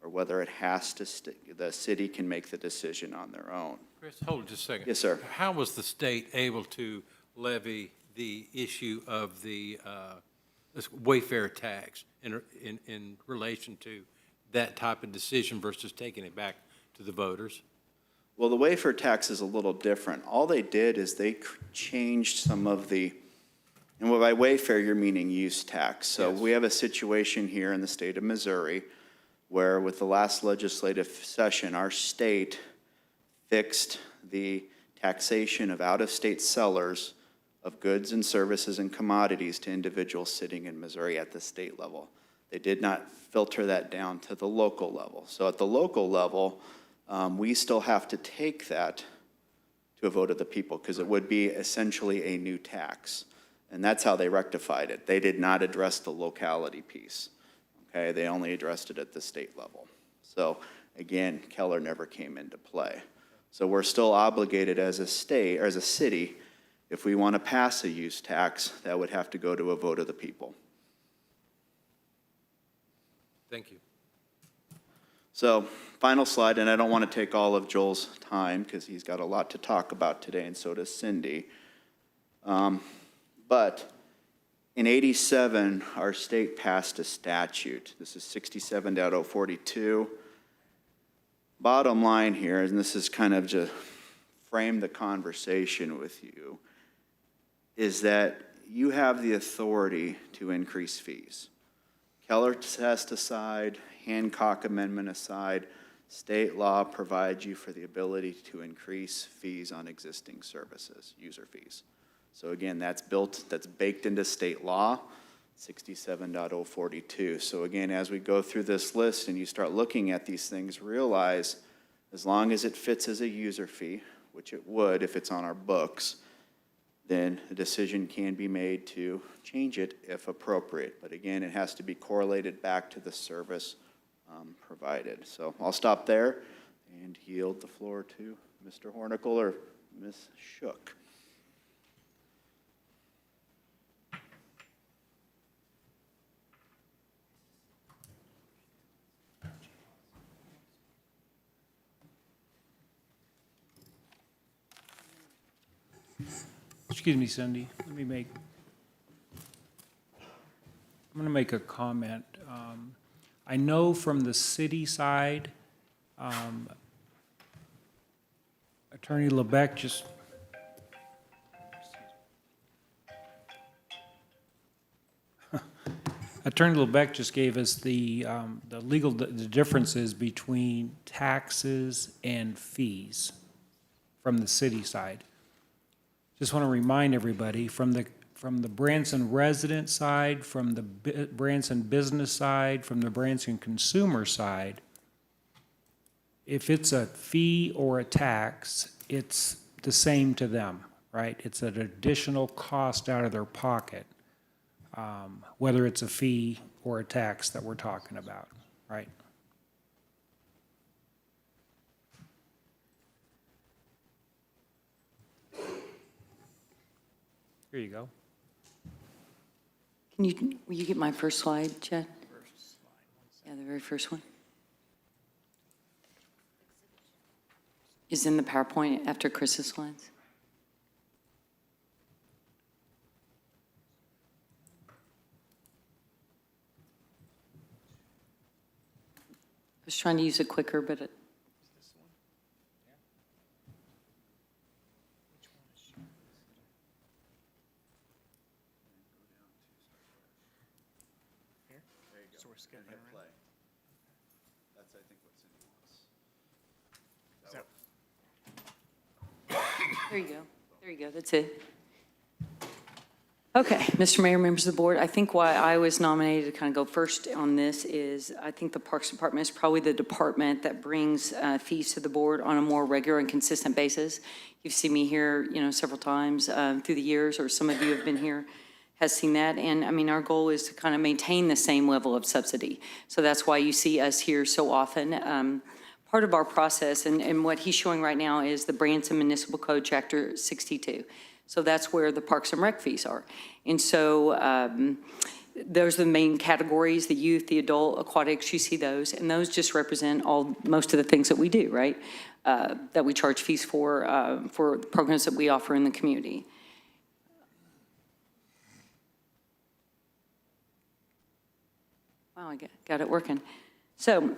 Speaker 5: or whether it has to, the city can make the decision on their own.
Speaker 2: Chris, hold it just a second.
Speaker 5: Yes, sir.
Speaker 2: How was the state able to levy the issue of the this Wayfair tax in relation to that type of decision versus taking it back to the voters?
Speaker 5: Well, the Wayfair tax is a little different. All they did is they changed some of the, and by Wayfair, you're meaning use tax. So
Speaker 2: Yes.
Speaker 5: we have a situation here in the state of Missouri where with the last legislative session, our state fixed the taxation of out-of-state sellers of goods and services and commodities to individuals sitting in Missouri at the state level. They did not filter that down to the local level. So at the local level, we still have to take that to a vote of the people because it would be essentially a new tax. And that's how they rectified it. They did not address the locality piece. Okay, they only addressed it at the state level. So again, Keller never came into play. So we're still obligated as a state, or as a city, if we want to pass a use tax, that would have to go to a vote of the people.
Speaker 2: Thank you.
Speaker 5: So final slide, and I don't want to take all of Joel's time because he's got a lot to talk about today, and so does Cindy. But in '87, our state passed a statute. This is 67.042. Bottom line here, and this is kind of to frame the conversation with you, is that you have the authority to increase fees. Keller test aside, Hancock Amendment aside, state law provides you for the ability to increase fees on existing services, user fees. So again, that's baked into state law, 67.042. So again, as we go through this list and you start looking at these things, realize as long as it fits as a user fee, which it would if it's on our books, then a decision can be made to change it if appropriate. But again, it has to be correlated back to the service provided. So I'll stop there and yield the floor to Mr. Hornicle or Ms. Shook.
Speaker 1: Excuse me, Cindy, I'm going to make a comment. I know from the city side, Attorney LeBeck just, Attorney LeBeck just gave us the differences between taxes and fees from the city side. Just want to remind everybody, from the Branson resident side, from the Branson business side, from the Branson consumer side, if it's a fee or a tax, it's the same to them, right? It's an additional cost out of their pocket, whether it's a fee or a tax that we're talking about, right? Here you go.
Speaker 6: Will you get my first slide, Chad? Yeah, the very first one. Is in the PowerPoint after Chris's slides. I was trying to use it quicker, but it.
Speaker 5: And hit play. That's, I think, what's in
Speaker 6: There you go. There you go. That's it. Okay, Mr. Mayor, members of the board, I think why I was nominated to kind of go first on this is I think the Parks Department is probably the department that brings fees to the board on a more regular and consistent basis. You've seen me here, several times through the years, or some of you have been here, has seen that. And I mean, our goal is to kind of maintain the same level of subsidy. So that's why you see us here so often. Part of our process, and what he's showing right now is the Branson Municipal Code, Chapter 62. So that's where the Parks and Rec fees are. And so those are the main categories, the youth, the adult, aquatics, you see those. And those just represent most of the things that we do, right? That we charge fees for programs that we offer in the community. Wow, I got it working. So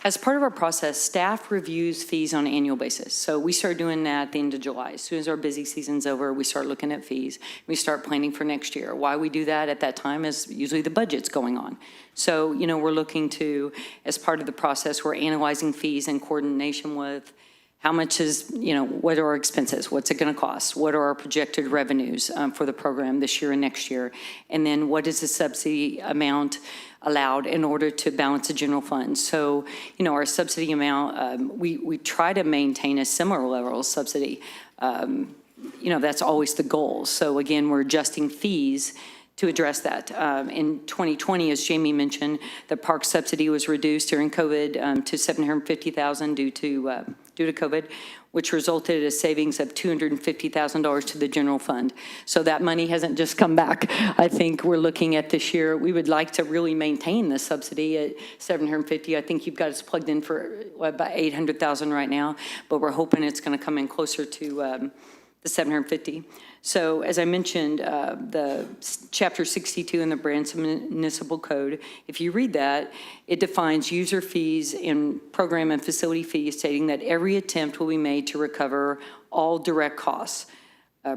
Speaker 6: as part of our process, staff reviews fees on an annual basis. So we start doing that at the end of July. As soon as our busy season's over, we start looking at fees. We start planning for next year. Why we do that at that time is usually the budget's going on. So, we're looking to, as part of the process, we're analyzing fees in coordination with how much is, what are our expenses? What's it going to cost? What are our projected revenues for the program this year and next year? And then what is the subsidy amount allowed in order to balance the general fund? So, our subsidy amount, we try to maintain a similar level of subsidy. That's always the goal. So again, we're adjusting fees to address that. In 2020, as Jamie mentioned, the park subsidy was reduced during COVID to $750,000 due to COVID, which resulted in a savings of $250,000 to the general fund. So that money hasn't just come back. I think we're looking at this year, we would like to really maintain the subsidy at $750,000. I think you've got us plugged in for about $800,000 right now, but we're hoping it's going to come in closer to the $750,000. So as I mentioned, the Chapter 62 in the Branson Municipal Code, if you read that, it defines user fees and program and facility fees, stating that every attempt will be made to recover all direct costs,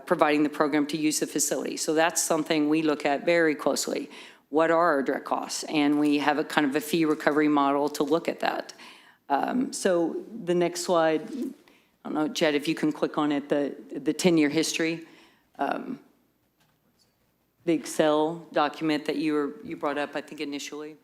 Speaker 6: providing the program to use the facility. So that's something we look at very closely. What are our direct costs? And we have a kind of a fee recovery model to look at that. So the next slide, I don't know, Jed, if you can click on it, the 10-year history. The Excel document that you brought up, I think, initially.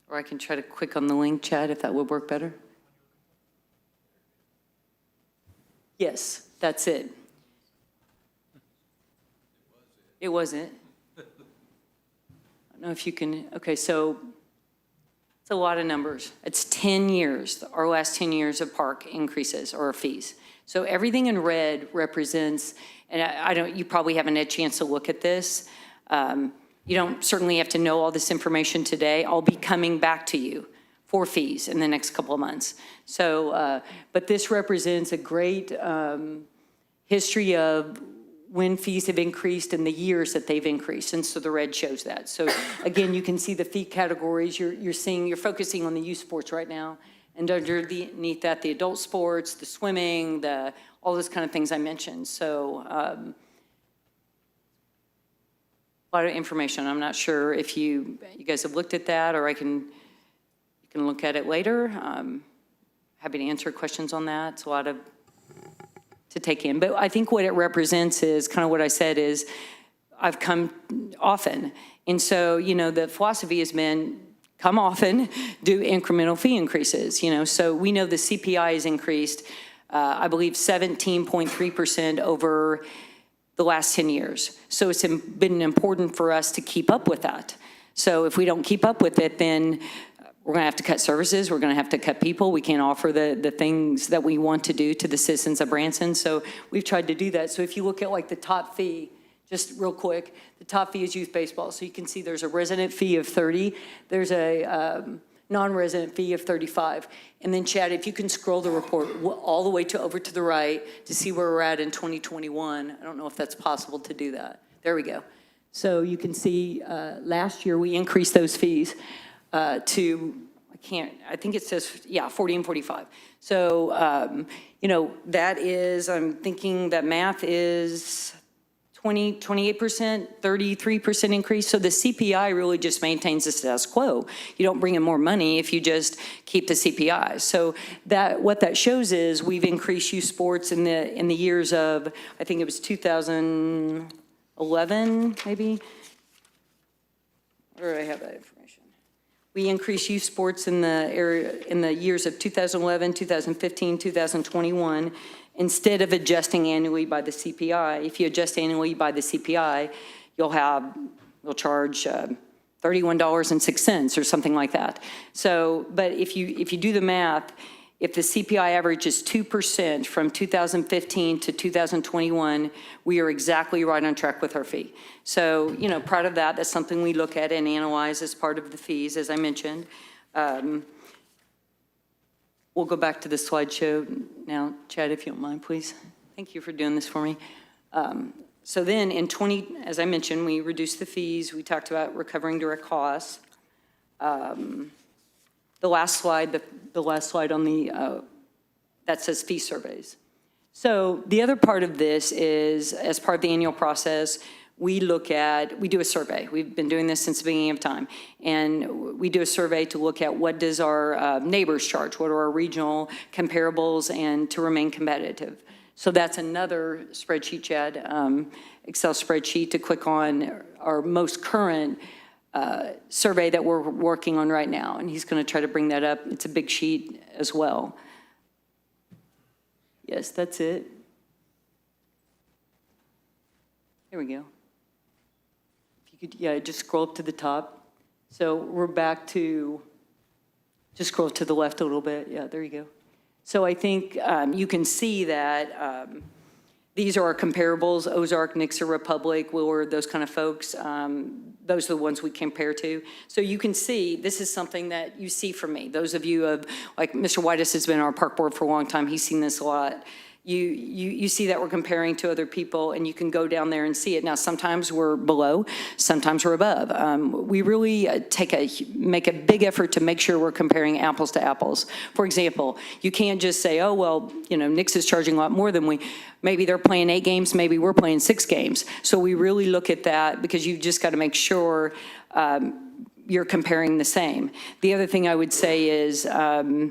Speaker 6: Or I can try to click on the link, Chad, if that would work better. Yes, that's it. It wasn't. I don't know if you can, okay, so it's a lot of numbers. It's 10 years, our last 10 years of park increases or fees. So everything in red represents, and you probably haven't had a chance to look at this. You don't certainly have to know all this information today. I'll be coming back to you for fees in the next couple of months. So, but this represents a great history of when fees have increased and the years that they've increased. And so the red shows that. So again, you can see the fee categories. You're focusing on the youth sports right now. And underneath that, the adult sports, the swimming, all those kind of things I mentioned. So a lot of information. I'm not sure if you guys have looked at that, or you can look at it later. Happy to answer questions on that. It's a lot to take in. But I think what it represents is kind of what I said is I've come often. And so, the philosophy has been come often, do incremental fee increases, So we know the CPI has increased, I believe 17.3% over the last 10 years. So it's been important for us to keep up with that. So if we don't keep up with it, then we're going to have to cut services, we're going to have to cut people, we can't offer the things that we want to do to the citizens of Branson. So we've tried to do that. So if you look at like the top fee, just real quick, the top fee is youth baseball. So you can see there's a resident fee of 30, there's a non-resident fee of 35. And then Chad, if you can scroll the report all the way over to the right to see where we're at in 2021. I don't know if that's possible to do that. There we go. So you can see last year we increased those fees to, I think it says, yeah, 40 and 45. So, you know, that is, I'm thinking that math is 28%, 33% increase. So the CPI really just maintains the status quo. You don't bring in more money if you just keep the CPI. So what that shows is we've increased youth sports in the years of, I think it was 2011, maybe. Where do I have that information? We increased youth sports in the years of 2011, 2015, 2021. Instead of adjusting annually by the CPI, if you adjust annually by the CPI, you'll charge $31.06 or something like that. So, but if you do the math, if the CPI average is 2% from 2015 to 2021, we are exactly right on track with our fee. So, you know, part of that, that's something we look at and analyze as part of the fees, as I mentioned. We'll go back to the slideshow now. Chad, if you don't mind, please. Thank you for doing this for me. So then as I mentioned, we reduced the fees. We talked about recovering direct costs. The last slide on that says fee surveys. So the other part of this is, as part of the annual process, we do a survey. We've been doing this since the beginning of time. And we do a survey to look at what does our neighbors charge, what are our regional comparables, and to remain competitive. So that's another spreadsheet, Chad, Excel spreadsheet to click on our most current survey that we're working on right now. And he's going to try to bring that up. It's a big sheet as well. Yes, that's it. Here we go. Yeah, just scroll up to the top. So we're back to, just scroll to the left a little bit. Yeah, there you go. So I think you can see that these are our comparables, Ozark, Nixa, Republic, Willard, those kind of folks. Those are the ones we compare to. So you can see, this is something that you see from me. Those of you like Mr. Whitus has been on our park board for a long time. He's seen this a lot. You see that we're comparing to other people, and you can go down there and see it. Now, sometimes we're below, sometimes we're above. We really make a big effort to make sure we're comparing apples to apples. For example, you can't just say, oh, well, you know, Nix is charging a lot more than we. Maybe they're playing 8 games, maybe we're playing 6 games. So we really look at that because you've just got to make sure you're comparing the same. The other thing I would say is our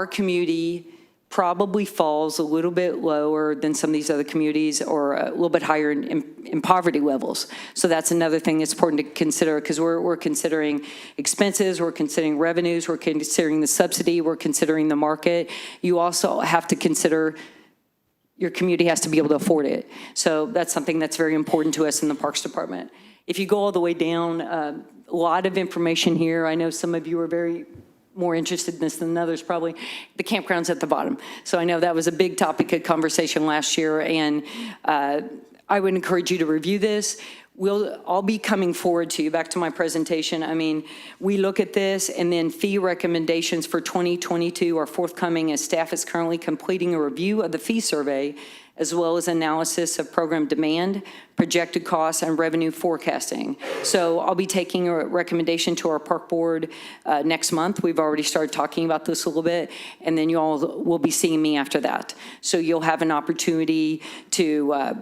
Speaker 6: community probably falls a little bit lower than some of these other communities, or a little bit higher in poverty levels. So that's another thing that's important to consider, because we're considering expenses, we're considering revenues, we're considering the subsidy, we're considering the market. You also have to consider your community has to be able to afford it. So that's something that's very important to us in the Parks Department. If you go all the way down, a lot of information here. I know some of you are very more interested in this than others, probably. The campground's at the bottom. So I know that was a big topic of conversation last year, and I would encourage you to review this. I'll be coming forward to you, back to my presentation. I mean, we look at this, and then fee recommendations for 2022 are forthcoming as staff is currently completing a review of the fee survey, as well as analysis of program demand, projected costs, and revenue forecasting. So I'll be taking a recommendation to our park board next month. We've already started talking about this a little bit, and then you all will be seeing me after that. So you'll have an opportunity to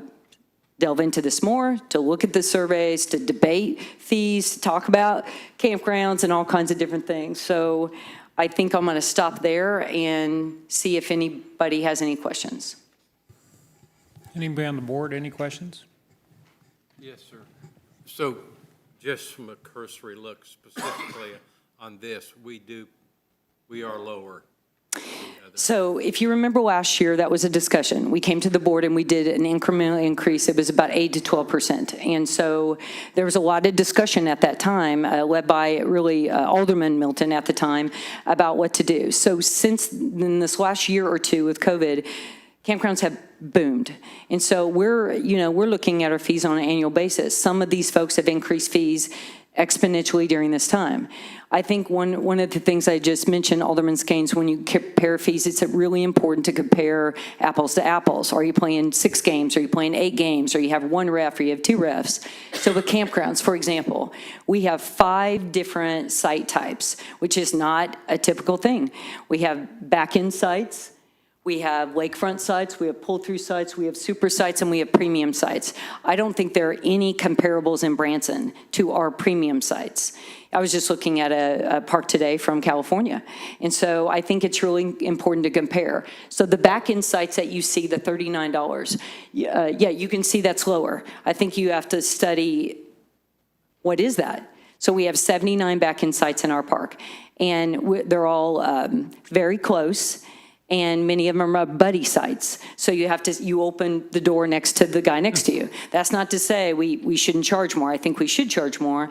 Speaker 6: delve into this more, to look at the surveys, to debate fees, to talk about campgrounds and all kinds of different things. So I think I'm going to stop there and see if anybody has any questions.
Speaker 1: Anybody on the board, any questions?
Speaker 2: Yes, sir. So just from a cursory look specifically on this, we are lower than
Speaker 6: So if you remember last year, that was a discussion. We came to the board and we did an incremental increase. It was about 8 to 12%. And so there was a lot of discussion at that time, led by really Alderman Milton at the time, about what to do. So since in this last year or two with COVID, campgrounds have boomed. And so we're looking at our fees on an annual basis. Some of these folks have increased fees exponentially during this time. I think one of the things I just mentioned, Alderman Skanes, when you compare fees, it's really important to compare apples to apples. Are you playing 6 games? Are you playing 8 games? Or you have 1 ref or you have 2 refs? So with campgrounds, for example, we have 5 different site types, which is not a typical thing. We have back-end sites, we have lakefront sites, we have pull-through sites, we have super sites, and we have premium sites. I don't think there are any comparables in Branson to our premium sites. I was just looking at a park today from California. And so I think it's really important to compare. So the back-end sites that you see, the $39, yeah, you can see that's lower. I think you have to study, what is that? So we have 79 back-end sites in our park, and they're all very close. And many of them are buddy sites. So you open the door next to the guy next to you. That's not to say we shouldn't charge more. I think we should charge more.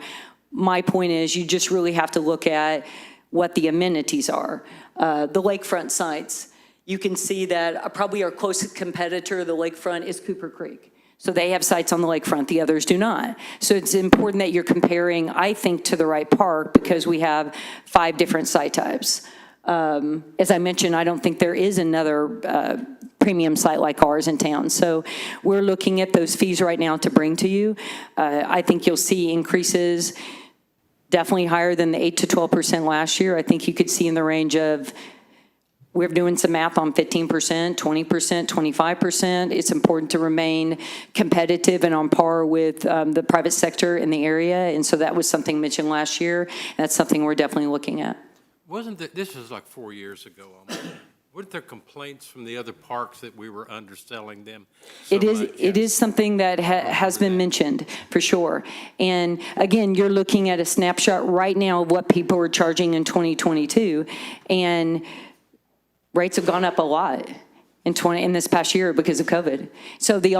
Speaker 6: My point is you just really have to look at what the amenities are. The lakefront sites, you can see that probably our closest competitor, the lakefront, is Cooper Creek. So they have sites on the lakefront, the others do not. So it's important that you're comparing, I think, to the right park because we have 5 different site types. As I mentioned, I don't think there is another premium site like ours in town. So we're looking at those fees right now to bring to you. I think you'll see increases definitely higher than the 8 to 12% last year. I think you could see in the range of, we're doing some math on 15%, 20%, 25%. It's important to remain competitive and on par with the private sector in the area. And so that was something mentioned last year. And that's something we're definitely looking at.
Speaker 2: This was like 4 years ago almost. Weren't there complaints from the other parks that we were underselling them so much?
Speaker 6: It is something that has been mentioned, for sure. And again, you're looking at a snapshot right now of what people are charging in 2022, and rates have gone up a lot in this past year because of COVID. So the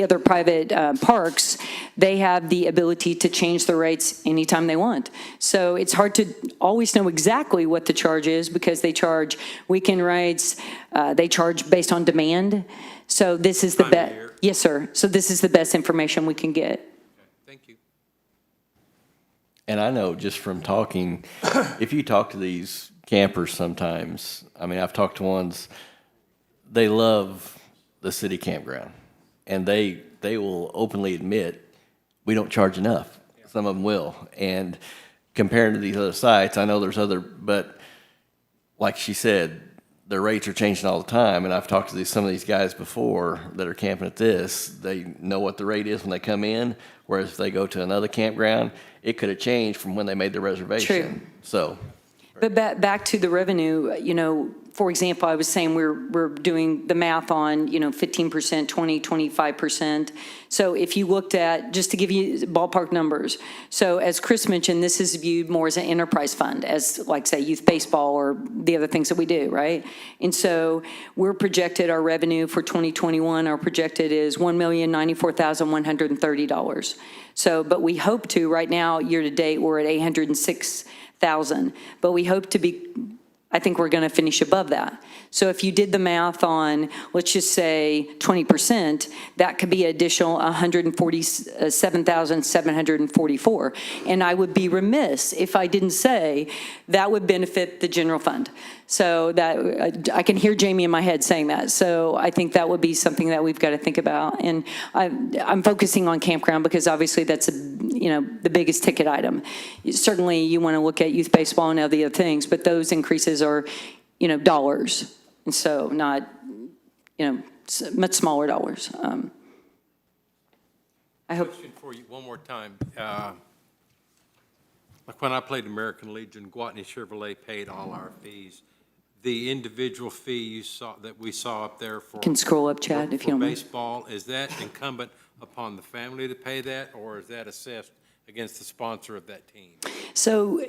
Speaker 6: other private parks, they have the ability to change the rates anytime they want. So it's hard to always know exactly what the charge is because they charge weekend rates, they charge based on demand. So this is the best. Yes, sir. So this is the best information we can get.
Speaker 2: Okay, thank you.
Speaker 7: And I know just from talking, if you talk to these campers sometimes, I mean, I've talked to ones, they love the city campground, and they will openly admit we don't charge enough. Some of them will. And comparing to these other sites, I know there's other, but like she said, their rates are changing all the time. And I've talked to some of these guys before that are camping at this. They know what the rate is when they come in, whereas if they go to another campground, it could have changed from when they made the reservation.
Speaker 6: True.
Speaker 7: So.
Speaker 6: But back to the revenue, for example, I was saying we're doing the math on, 15%, 20, 25%. So if you looked at, just to give you ballpark numbers, so as Chris mentioned, this is viewed more as an enterprise fund, as like, say, youth baseball or the other things that we do, right? And so we're projected, our revenue for 2021, our projected is $1,094,130. So, but we hope to, right now, year to date, we're at $806,000, but we hope to be, I think we're going to finish above that. So if you did the math on, let's just say 20%, that could be additional $147,744. And I would be remiss if I didn't say that would benefit the general fund. So that I can hear Jamie in my head saying that. So I think that would be something that we've got to think about. And I'm focusing on campground because obviously that's the biggest ticket item. Certainly you want to look at youth baseball and all the other things, but those increases are, dollars. And so not, much smaller dollars. I hope.
Speaker 2: Question for you one more time. Like when I played American Legion, Guatney Chevrolet paid all our fees. The individual fee that we saw up there for.
Speaker 6: Can scroll up, Chad, if you don't mind.
Speaker 2: Baseball, is that incumbent upon the family to pay that, or is that assessed against the sponsor of that team?
Speaker 6: So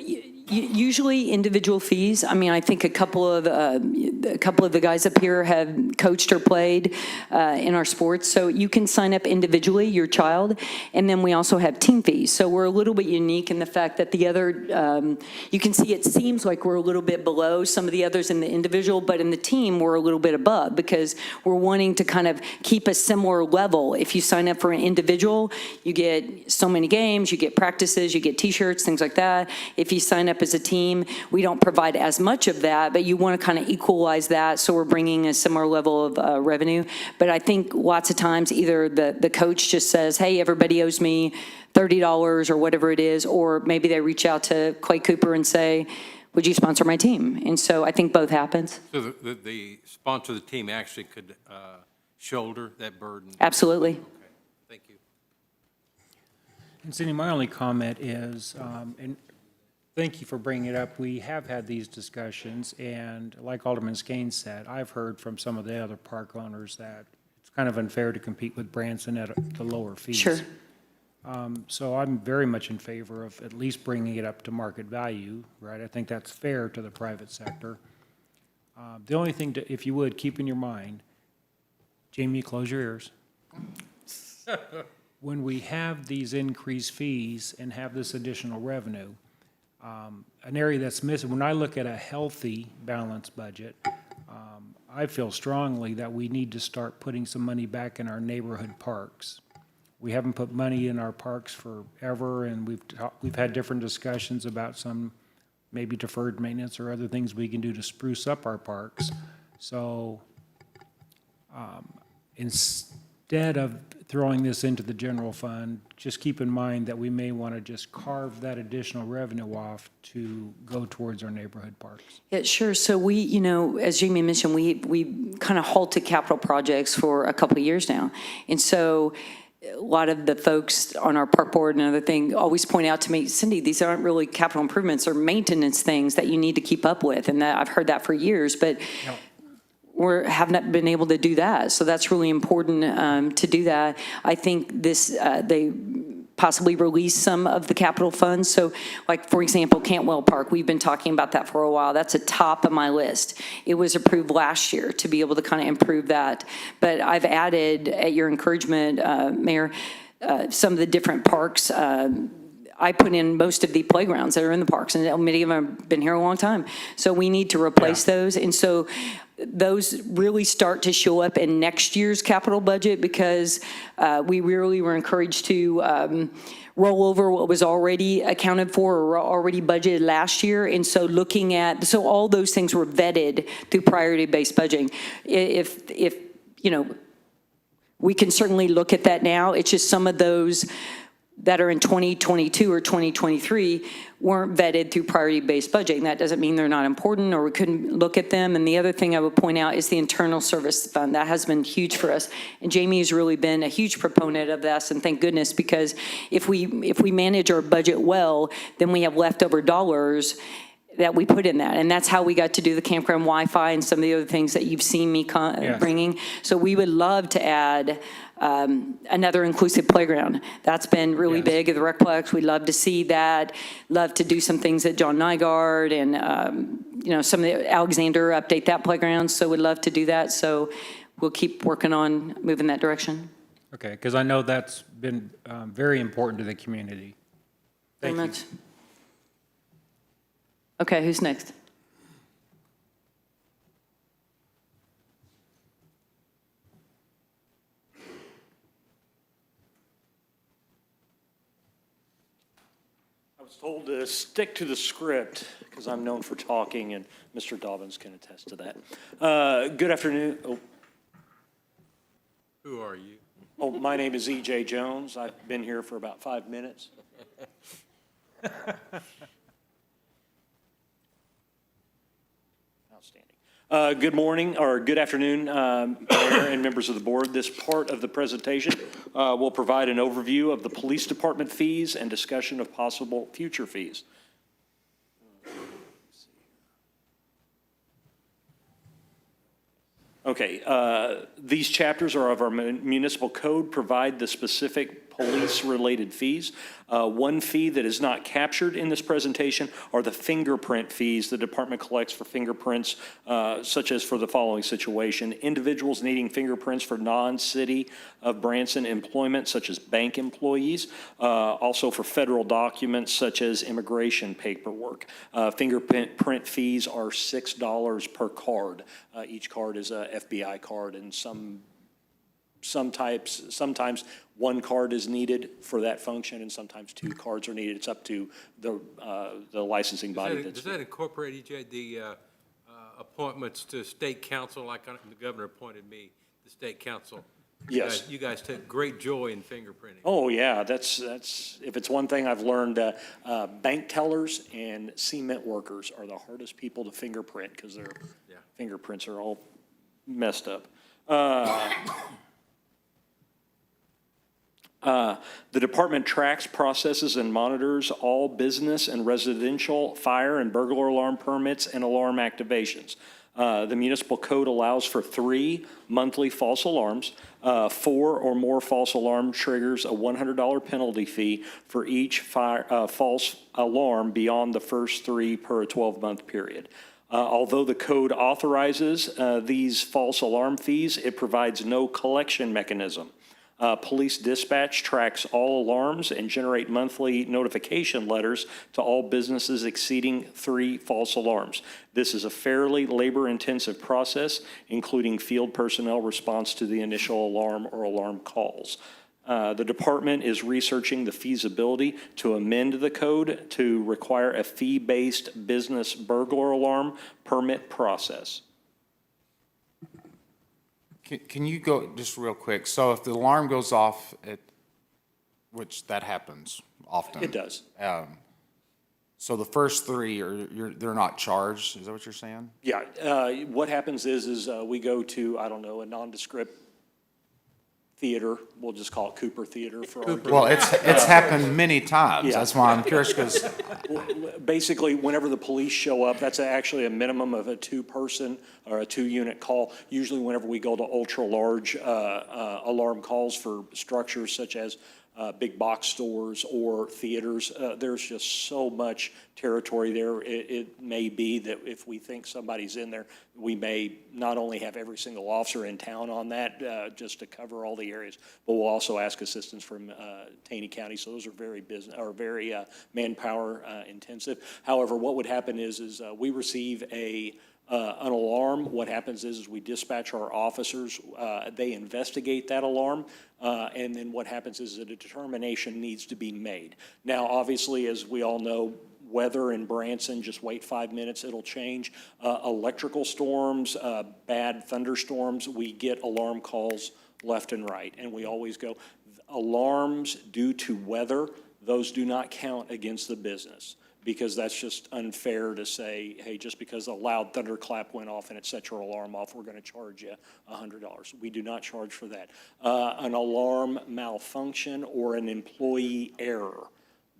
Speaker 6: usually individual fees, I mean, I think a couple of the guys up here have coached or played in our sports. So you can sign up individually, your child, and then we also have team fees. So we're a little bit unique in the fact that the other, you can see it seems like we're a little bit below some of the others in the individual, but in the team, we're a little bit above because we're wanting to kind of keep a similar level. If you sign up for an individual, you get so many games, you get practices, you get t-shirts, things like that. If you sign up as a team, we don't provide as much of that, but you want to kind of equalize that, so we're bringing a similar level of revenue. But I think lots of times either the coach just says, hey, everybody owes me $30 or whatever it is, or maybe they reach out to Clay Cooper and say, would you sponsor my team? And so I think both happens.
Speaker 2: So the sponsor of the team actually could shoulder that burden?
Speaker 6: Absolutely.
Speaker 2: Okay, thank you.
Speaker 1: And Cindy, my only comment is, and thank you for bringing it up, we have had these discussions, and like Alderman Skanes said, I've heard from some of the other park owners that it's kind of unfair to compete with Branson at the lower fees.
Speaker 6: Sure.
Speaker 1: So I'm very much in favor of at least bringing it up to market value, right? I think that's fair to the private sector. The only thing, if you would, keep in your mind, Jamie, close your ears. When we have these increased fees and have this additional revenue, an area that's missing, when I look at a healthy, balanced budget, I feel strongly that we need to start putting some money back in our neighborhood parks. We haven't put money in our parks forever, and we've had different discussions about some maybe deferred maintenance or other things we can do to spruce up our parks. So instead of throwing this into the general fund, just keep in mind that we may want to just carve that additional revenue off to go towards our neighborhood parks.
Speaker 6: Yeah, sure. So we, you know, as Jamie mentioned, we kind of halted capital projects for a couple of years now. And so a lot of the folks on our park board and other thing always point out to me, Cindy, these aren't really capital improvements or maintenance things that you need to keep up with. And that I've heard that for years, but
Speaker 1: No.
Speaker 6: we have not been able to do that. So that's really important to do that. I think this, they possibly release some of the capital funds. So like, for example, Cantwell Park, we've been talking about that for a while. That's a top of my list. It was approved last year to be able to kind of improve that. But I've added, at your encouragement, Mayor, some of the different parks. I put in most of the playgrounds that are in the parks, and many of them have been here a long time. So we need to replace those. And so those really start to show up in next year's capital budget because we really were encouraged to roll over what was already accounted for or already budgeted last year. And so looking at, so all those things were vetted through priority-based budgeting. If you know, we can certainly look at that now. It's just some of those that are in 2022 or 2023 weren't vetted through priority-based budgeting. That doesn't mean they're not important or we couldn't look at them. And the other thing I would point out is the internal service fund. That has been huge for us. And Jamie has really been a huge proponent of this, and thank goodness, because if we manage our budget well, then we have leftover dollars that we put in that. And that's how we got to do the campground Wi-Fi and some of the other things that you've seen me bringing. So we would love to add another inclusive playground. That's been really big at the Recplex. We'd love to see that. Love to do some things at John Nygaard and, you know, some of the Alexander, update that playground. So we'd love to do that. So we'll keep working on moving that direction.
Speaker 1: Okay, because I know that's been very important to the community. Thank
Speaker 6: Very
Speaker 1: you.
Speaker 6: much. Okay, who's next?
Speaker 8: I was told to stick to the script because I'm known for talking, and Mr. Dobbins can attest to that. Good afternoon.
Speaker 2: Who are you?
Speaker 8: Oh, my name is E.J. Jones. I've been here for about 5 minutes. Outstanding. Good morning, or good afternoon, Mayor and members of the board. This part of the presentation will provide an overview of the police department fees and discussion of possible future fees. Okay, these chapters are of our municipal code, provide the specific police-related fees. One fee that is not captured in this presentation are the fingerprint fees the department collects for fingerprints, such as for the following situation: individuals needing fingerprints for non-city of Branson employment, such as bank employees, also for federal documents such as immigration paperwork. Fingerprint fees are $6 per card. Each card is a FBI card, and sometimes one card is needed for that function, and sometimes two cards are needed. It's up to the licensing body.
Speaker 2: Does that incorporate, EJ, the appointments to state council, like the governor appointed me, the state council?
Speaker 8: Yes.
Speaker 2: You guys take great joy in fingerprinting.
Speaker 8: Oh, yeah, that's, if it's one thing I've learned, bank tellers and cement workers are the hardest people to fingerprint because their fingerprints are all messed up. The department tracks, processes, and monitors all business and residential fire and burglar alarm permits and alarm activations. The municipal code allows for 3 monthly false alarms. 4 or more false alarm triggers a $100 penalty fee for each false alarm beyond the first 3 per 12-month period. Although the code authorizes these false alarm fees, it provides no collection mechanism. Police dispatch tracks all alarms and generate monthly notification letters to all businesses exceeding 3 false alarms. This is a fairly labor-intensive process, including field personnel response to the initial alarm or alarm calls. The department is researching the feasibility to amend the code to require a fee-based business burglar alarm permit process.
Speaker 9: Can you go, just real quick, so if the alarm goes off, which that happens often.
Speaker 8: It does.
Speaker 9: So the first 3, they're not charged, is that what you're saying?
Speaker 8: Yeah, what happens is we go to, I don't know, a nondescript theater, we'll just call it Cooper Theater for our.
Speaker 9: Well, it's happened many times,
Speaker 8: Yeah.
Speaker 9: that's why I'm curious, because,
Speaker 8: Basically, whenever the police show up, that's actually a minimum of a 2-person or a 2-unit call. Usually whenever we go to ultra-large alarm calls for structures such as big box stores or theaters, there's just so much territory there. It may be that if we think somebody's in there, we may not only have every single officer in town on that just to cover all the areas, but we'll also ask assistance from Taney County. So those are very manpower intensive. However, what would happen is we receive an alarm. What happens is we dispatch our officers. They investigate that alarm, and then what happens is a determination needs to be made. Now, obviously, as we all know, weather in Branson, just wait 5 minutes, it'll change. Electrical storms, bad thunderstorms, we get alarm calls left and right, and we always go, alarms due to weather, those do not count against the business, because that's just unfair to say, hey, just because a loud thunderclap went off and it set your alarm off, we're going to charge you $100. We do not charge for that. An alarm malfunction or an employee error,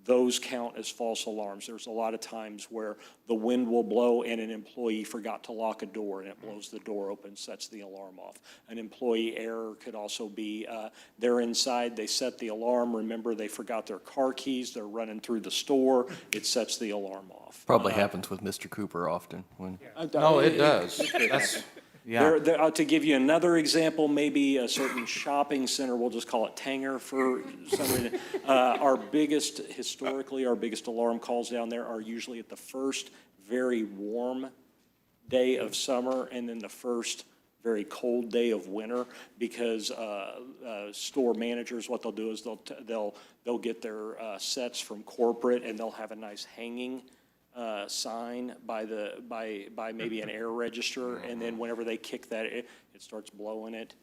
Speaker 8: those count as false alarms. There's a lot of times where the wind will blow and an employee forgot to lock a door and it blows the door open, sets the alarm off. An employee error could also be they're inside, they set the alarm, remember they forgot their car keys, they're running through the store, it sets the alarm off.
Speaker 7: Probably happens with Mr. Cooper often when.
Speaker 9: no, it does. That's, yeah.
Speaker 8: To give you another example, maybe a certain shopping center, we'll just call it Tanger for some reason. Historically, our biggest alarm calls down there are usually at the first very warm day of summer and then the first very cold day of winter, because store managers, what they'll do is they'll get their sets from corporate and they'll have a nice hanging sign by maybe an air register, and then whenever they kick that, it starts blowing it.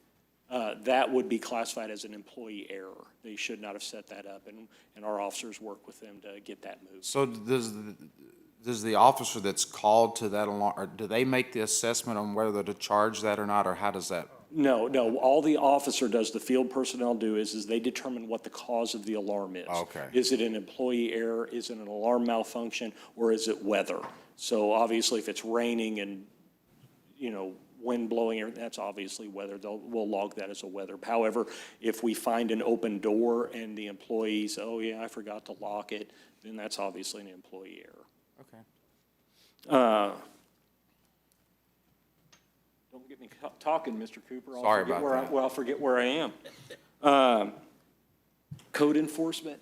Speaker 8: That would be classified as an employee error. They should not have set that up, and our officers work with them to get that moved.
Speaker 9: So does the officer that's called to that alarm, or do they make the assessment on whether to charge that or not, or how does that?
Speaker 8: No, all the officer does, the field personnel do, is they determine what the cause of the alarm is.
Speaker 9: Okay.
Speaker 8: Is it an employee error, is it an alarm malfunction, or is it weather? So obviously, if it's raining and, wind blowing, that's obviously weather. We'll log that as a weather. However, if we find an open door and the employee says, oh yeah, I forgot to lock it, then that's obviously an employee error.
Speaker 9: Okay.
Speaker 8: Don't get me talking, Mr. Cooper.
Speaker 9: Sorry about that.
Speaker 8: Well, I'll forget where I am. Code enforcement.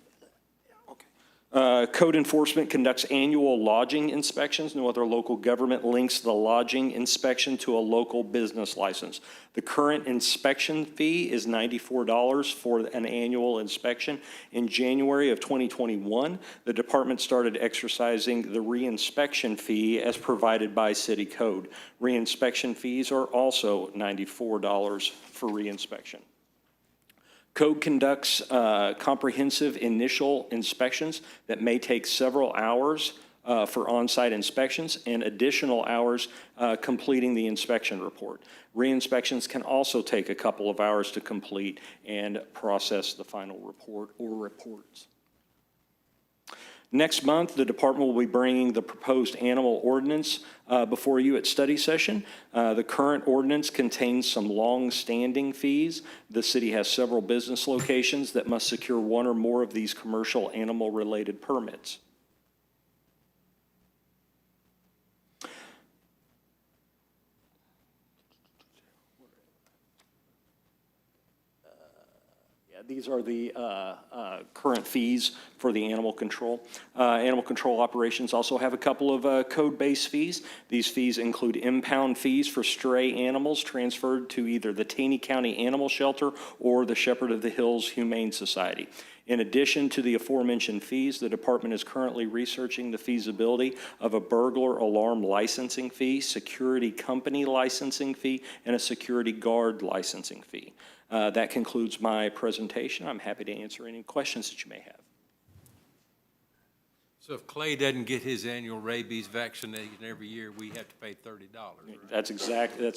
Speaker 8: Code enforcement conducts annual lodging inspections. No other local government links the lodging inspection to a local business license. The current inspection fee is $94 for an annual inspection. In January of 2021, the department started exercising the reinspection fee as provided by city code. Reinspection fees are also $94 for reinspection. Code conducts comprehensive initial inspections that may take several hours for on-site inspections and additional hours completing the inspection report. Re-inspections can also take a couple of hours to complete and process the final report or reports. Next month, the department will be bringing the proposed animal ordinance before you at study session. The current ordinance contains some long-standing fees. The city has several business locations that must secure one or more of these commercial animal-related permits. These are the current fees for the animal control. Animal control operations also have a couple of code-based fees. These fees include impound fees for stray animals transferred to either the Taney County Animal Shelter or the Shepherd of the Hills Humane Society. In addition to the aforementioned fees, the department is currently researching the feasibility of a burglar alarm licensing fee, security company licensing fee, and a security guard licensing fee. That concludes my presentation. I'm happy to answer any questions that you may have.
Speaker 2: So if Clay doesn't get his annual rabies vaccination every year, we have to pay $30, right?
Speaker 8: That's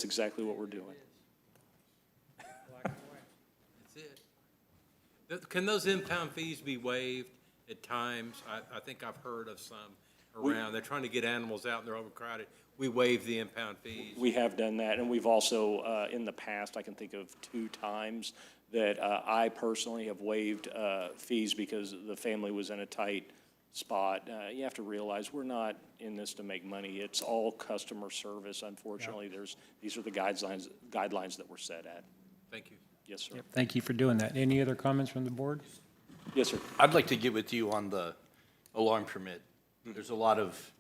Speaker 8: exactly what we're doing.
Speaker 2: That's it. Can those impound fees be waived at times? I think I've heard of some around. They're trying to get animals out and they're overcrowded. We waive the impound fees.
Speaker 8: We have done that, and we've also, in the past, I can think of 2 times that I personally have waived fees because the family was in a tight spot. You have to realize we're not in this to make money. It's all customer service. Unfortunately, these are the guidelines that were set at.
Speaker 2: Thank you.
Speaker 8: Yes, sir.
Speaker 1: Yep, thank you for doing that. Any other comments from the board?
Speaker 8: Yes, sir.
Speaker 7: I'd like to get with you on the alarm permit. There's a lot of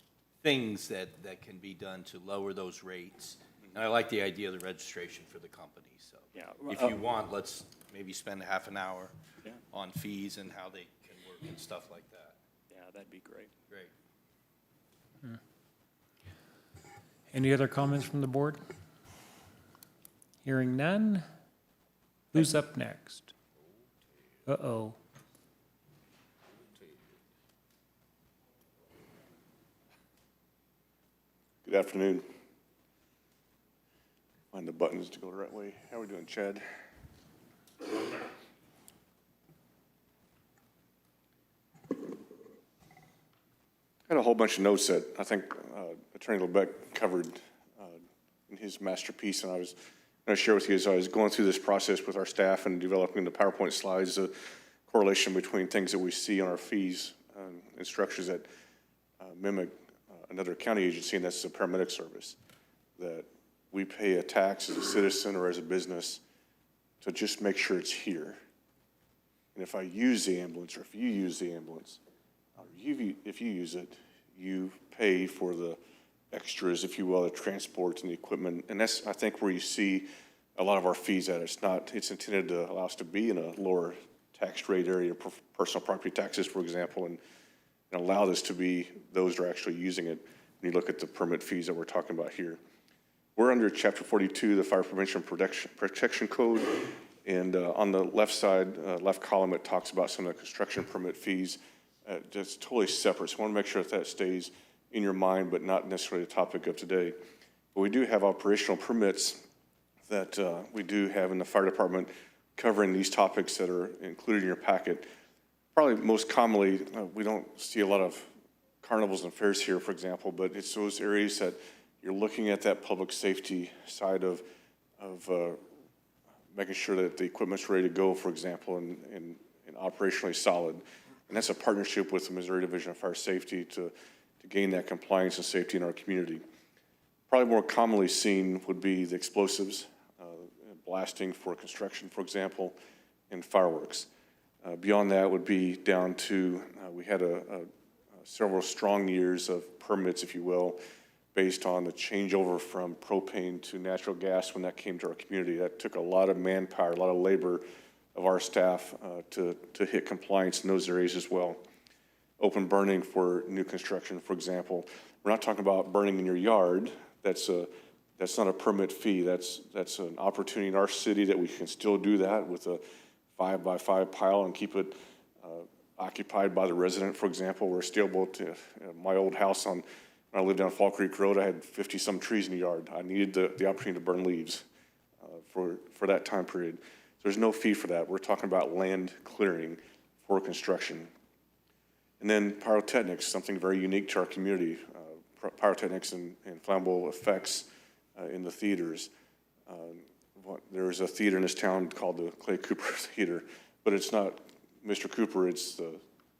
Speaker 7: things that can be done to lower those rates. And I like the idea of the registration for the company, so.
Speaker 8: Yeah.
Speaker 7: If you want, let's maybe spend a half an hour
Speaker 8: Yeah.
Speaker 7: on fees and how they can work and stuff like that.
Speaker 8: Yeah, that'd be great.
Speaker 7: Great.
Speaker 1: Any other comments from the board? Hearing none. Who's up next? Uh-oh.
Speaker 10: Good afternoon. Find the buttons to go the right way. How are we doing, Chad? I had a whole bunch of notes that I think Attorney LeBeck covered in his masterpiece, and I was going to share with you as I was going through this process with our staff and developing the PowerPoint slides, the correlation between things that we see on our fees and structures that mimic another county agency, and that's the paramedic service, that we pay a tax as a citizen or as a business to just make sure it's here. And if I use the ambulance, or if you use the ambulance, or if you use it, you pay for the extras, if you will, the transport and the equipment. And that's, I think, where you see a lot of our fees at. It's intended to allow us to be in a lower tax rate area, personal property taxes, for example, and allow this to be those that are actually using it when you look at the permit fees that we're talking about here. We're under Chapter 42, the Fire Prevention Protection Code, and on the left side, left column, it talks about some of the construction permit fees, just totally separate. So I want to make sure that stays in your mind, but not necessarily the topic of today. But we do have operational permits that we do have in the fire department covering these topics that are included in your packet. Probably most commonly, we don't see a lot of carnivals and fairs here, for example, but it's those areas that you're looking at that public safety side of making sure that the equipment's ready to go, for example, and operationally solid. And that's a partnership with the Missouri Division of Fire Safety to gain that compliance and safety in our community. Probably more commonly seen would be the explosives, blasting for construction, for example, and fireworks. Beyond that would be down to, we had several strong years of permits, if you will, based on the changeover from propane to natural gas when that came to our community. That took a lot of manpower, a lot of labor of our staff to hit compliance in those areas as well. Open burning for new construction, for example. We're not talking about burning in your yard. That's not a permit fee. That's an opportunity in our city that we can still do that with a 5x5 pile and keep it occupied by the resident, for example. We're still able to, my old house when I lived down Fall Creek Road, I had 50-some trees in the yard. I needed the opportunity to burn leaves for that time period. There's no fee for that. We're talking about land clearing for construction. And then pyrotechnics, something very unique to our community. Pyrotechnics and flammable effects in the theaters. There's a theater in this town called the Clay Cooper Theater, but it's not Mr. Cooper, it's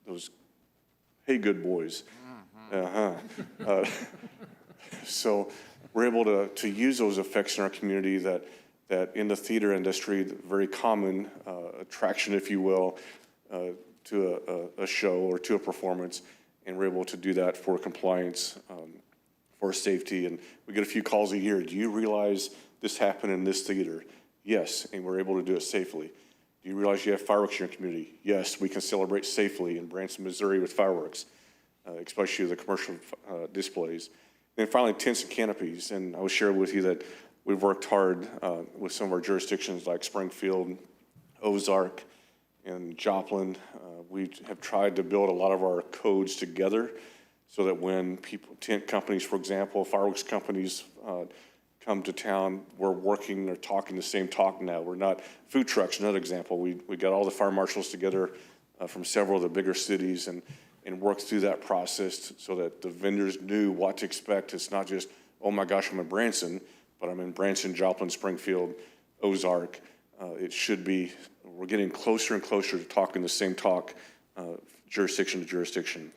Speaker 10: those Hey Good Boys. So we're able to use those effects in our community that in the theater industry, very common attraction, if you will, to a show or to a performance, and we're able to do that for compliance, for safety. And we get a few calls a year. Do you realize this happened in this theater? Yes, and we're able to do it safely. Do you realize you have fireworks in your community? Yes, we can celebrate safely in Branson, Missouri with fireworks, especially the commercial displays. And finally, tents and canopies. And I will share with you that we've worked hard with some of our jurisdictions like Springfield, Ozark, and Joplin. We have tried to build a lot of our codes together so that when tent companies, for example, fireworks companies come to town, we're working or talking the same talk now. We're not, food trucks, another example. We got all the fire marshals together from several of the bigger cities and worked through that process so that the vendors knew what to expect. It's not just, oh my gosh, I'm in Branson, but I'm in Branson, Joplin, Springfield, Ozark. It should be, we're getting closer and closer to talking the same talk, jurisdiction to jurisdiction.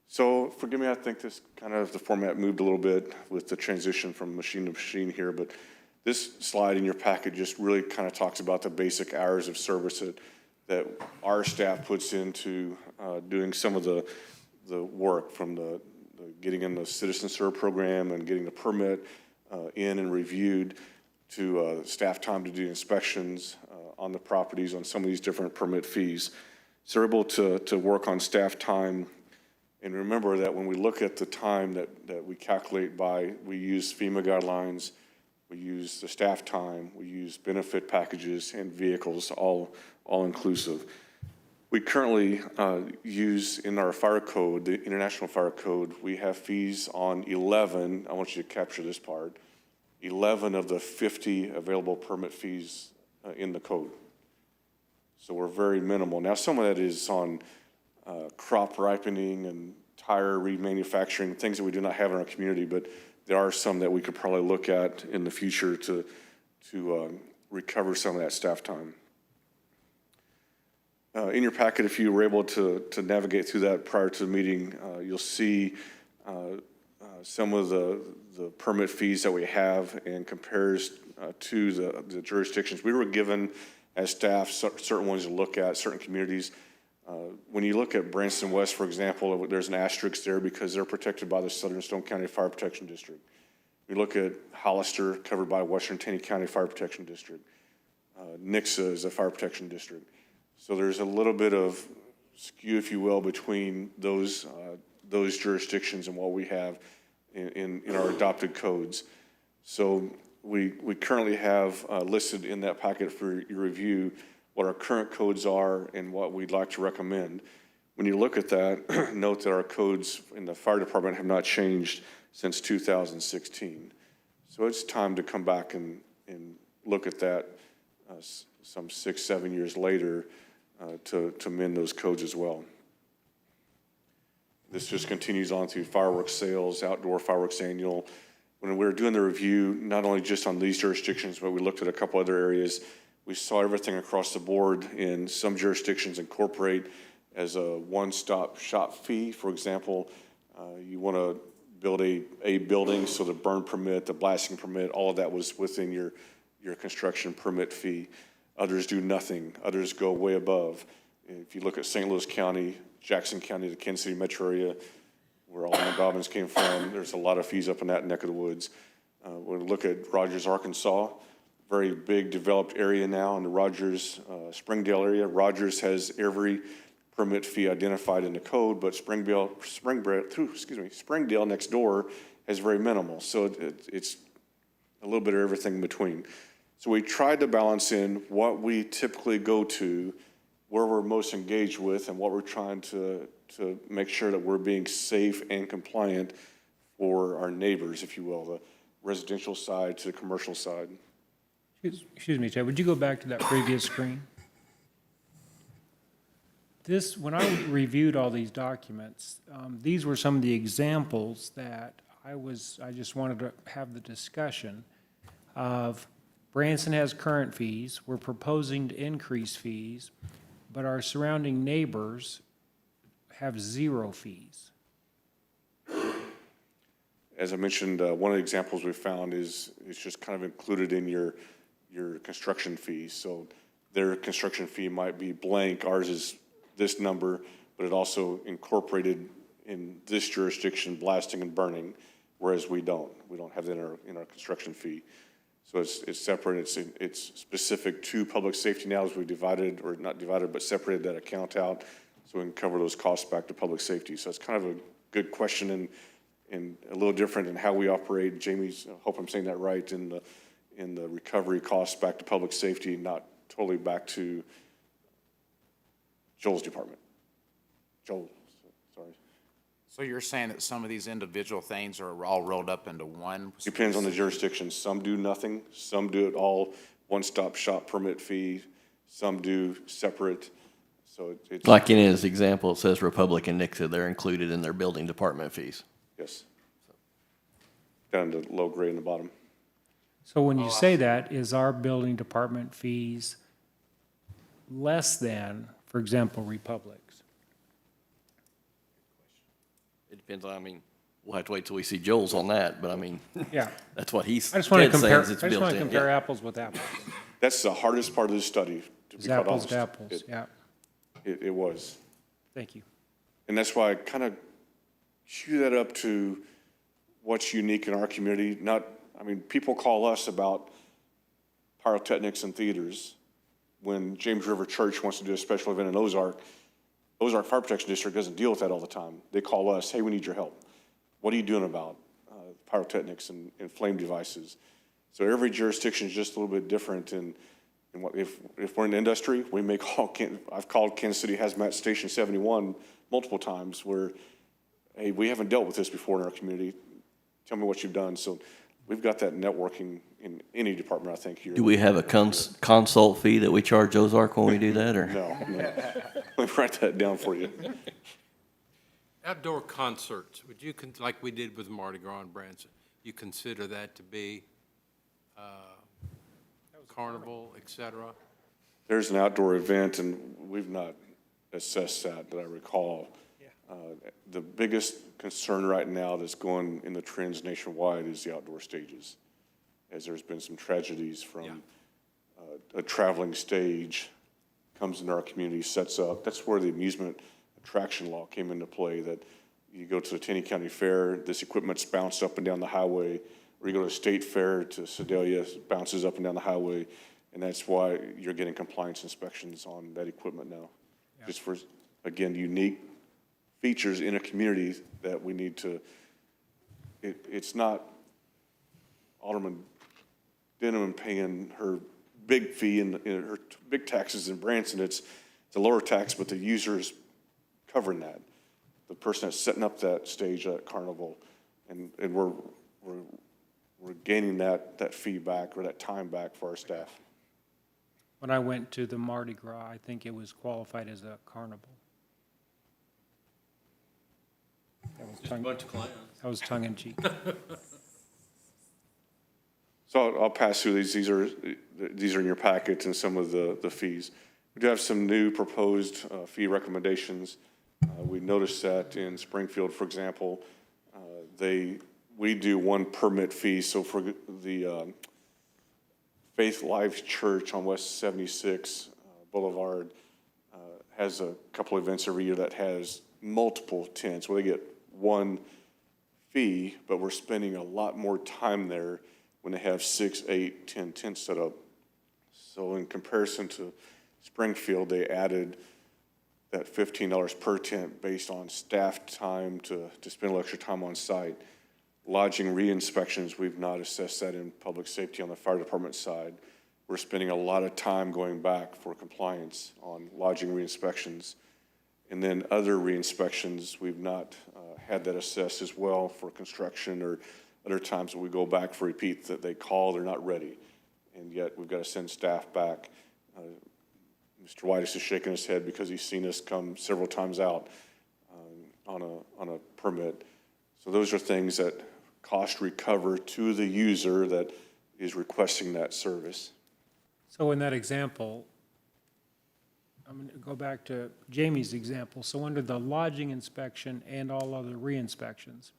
Speaker 10: So forgive me, I think this kind of the format moved a little bit with the transition from machine to machine here, but this slide in your packet just really kind of talks about the basic hours of service that our staff puts into doing some of the work, from the getting in the citizen serve program and getting the permit in and reviewed, to staff time to do inspections on the properties on some of these different permit fees. So we're able to work on staff time. And remember that when we look at the time that we calculate by, we use FEMA guidelines, we use the staff time, we use benefit packages and vehicles, all inclusive. We currently use in our fire code, the International Fire Code, we have fees on 11, I want you to capture this part, 11 of the 50 available permit fees in the code. So we're very minimal. Now some of that is on crop ripening and tire remanufacturing, things that we do not have in our community, but there are some that we could probably look at in the future to recover some of that staff time. In your packet, if you were able to navigate through that prior to the meeting, you'll see some of the permit fees that we have and compares to the jurisdictions. We were given as staff certain ones to look at, certain communities. When you look at Branson West, for example, there's an asterisk there because they're protected by the Southern Stone County Fire Protection District. You look at Hollister, covered by Western Taney County Fire Protection District. Nixa is a fire protection district. So there's a little bit of skew, if you will, between those jurisdictions and what we have in our adopted codes. So we currently have listed in that packet for your review what our current codes are and what we'd like to recommend. When you look at that, note that our codes in the fire department have not changed since 2016. So it's time to come back and look at that some 6-7 years later to amend those codes as well. This just continues on through fireworks sales, outdoor fireworks annual. When we were doing the review, not only just on these jurisdictions, but we looked at a couple other areas, we saw everything across the board. In some jurisdictions incorporate as a one-stop shop fee. For example, you want to build a building, so the burn permit, the blasting permit, all of that was within your construction permit fee. Others do nothing. Others go way above. If you look at St. Louis County, Jackson County, the Kansas City metro area, where Alderman Dobbins came from, there's a lot of fees up in that neck of the woods. When we look at Rogers, Arkansas, very big developed area now in the Rogers, Springdale area. Rogers has every permit fee identified in the code, but Springdale next door has very minimal. So it's a little bit of everything in between. So we tried to balance in what we typically go to, where we're most engaged with, and what we're trying to make sure that we're being safe and compliant for our neighbors, if you will, the residential side to the commercial side.
Speaker 1: Excuse me, Chad, would you go back to that previous screen? When I reviewed all these documents, these were some of the examples that I just wanted to have the discussion of. Branson has current fees, we're proposing to increase fees, but our surrounding neighbors have 0 fees.
Speaker 10: As I mentioned, one of the examples we found is just kind of included in your construction fees. So their construction fee might be blank, ours is this number, but it also incorporated in this jurisdiction blasting and burning, whereas we don't. We don't have that in our construction fee. So it's separate, it's specific to public safety now as we divided, or not divided, but separated that account out so we can cover those costs back to public safety. So it's kind of a good question and a little different in how we operate. Jamie's, I hope I'm saying that right, in the recovery costs back to public safety, not totally back to Joel's department. Joel, sorry.
Speaker 9: So you're saying that some of these individual things are all rolled up into one?
Speaker 10: Depends on the jurisdiction. Some do nothing, some do it all one-stop shop permit fee, some do separate. So it's.
Speaker 7: Like in his example, it says Republic and Nixa, they're included in their building department fees.
Speaker 10: Yes. Down to low grade in the bottom.
Speaker 1: So when you say that, is our building department fees less than, for example, Republic's?
Speaker 7: It depends on, we'll have to wait till we see Joel's on that, but
Speaker 1: Yeah.
Speaker 7: that's what he's
Speaker 1: I just want to
Speaker 7: Ted
Speaker 1: compare,
Speaker 7: says
Speaker 1: I
Speaker 7: it's
Speaker 1: just
Speaker 7: built
Speaker 1: want to
Speaker 7: in,
Speaker 1: compare
Speaker 7: yeah.
Speaker 1: apples with apples.
Speaker 10: That's the hardest part of this study, to be
Speaker 1: It's
Speaker 10: quite
Speaker 1: apples
Speaker 10: honest.
Speaker 1: to apples, yeah.
Speaker 10: It was.
Speaker 1: Thank you.
Speaker 10: And that's why I kind of hew that up to what's unique in our community. People call us about pyrotechnics and theaters. When James River Church wants to do a special event in Ozark Fire Protection District doesn't deal with that all the time. They call us, hey, we need your help. What are you doing about pyrotechnics and flame devices? So every jurisdiction is just a little bit different. And if we're in the industry, we may call, I've called Kansas City Hazmat Station 71 multiple times where, hey, we haven't dealt with this before in our community. Tell me what you've done. So we've got that networking in any department, I think, here.
Speaker 7: Do we have a consult fee that we charge Ozark when we do that, or?
Speaker 10: No. Let me write that down for you.
Speaker 2: Outdoor concerts, would you, like we did with Mardi Gras in Branson, you consider that to be carnival, et cetera?
Speaker 10: There's an outdoor event, and we've not assessed that I recall. The biggest concern right now that's going in the trends nationwide is the outdoor stages, as there's been some tragedies from a traveling stage comes into our community, sets up. That's where the amusement attraction law came into play, that you go to the Tenney County Fair, this equipment's bounced up and down the highway, or you go to State Fair to Sedalia, it bounces up and down the highway, and that's why you're getting compliance inspections on that equipment now. Just for, again, unique features in a community that we need to, it's not Alderman Denham paying her big fee and her big taxes in Branson. It's a lower tax, but the user's covering that. The person that's setting up that stage at Carnival, and we're gaining that feedback or that time back for our staff.
Speaker 1: When I went to the Mardi Gras, I think it was qualified as a carnival.
Speaker 2: Just a bunch of clowns.
Speaker 1: That was tongue in cheek.
Speaker 10: So I'll pass through these. These are in your packet and some of the fees. We do have some new proposed fee recommendations. We noticed that in Springfield, for example, we do one permit fee. So for the Faith Life Church on West 76 Boulevard has a couple events every year that has multiple tents where they get one fee, but we're spending a lot more time there when they have 6, 8, 10 tents set up. So in comparison to Springfield, they added that $15 per tent based on staff time to spend a little extra time on site. Lodging re-inspections, we've not assessed that in public safety on the fire department side. We're spending a lot of time going back for compliance on lodging re-inspections. And then other re-inspections, we've not had that assessed as well for construction or other times that we go back for repeat that they call, they're not ready. And yet we've got to send staff back. Mr. Whitus is shaking his head because he's seen us come several times out on a permit. So those are things that cost recover to the user that is requesting that service.
Speaker 1: So in that example, I'm going to go back to Jamie's example. So under the lodging inspection and all other re-inspections,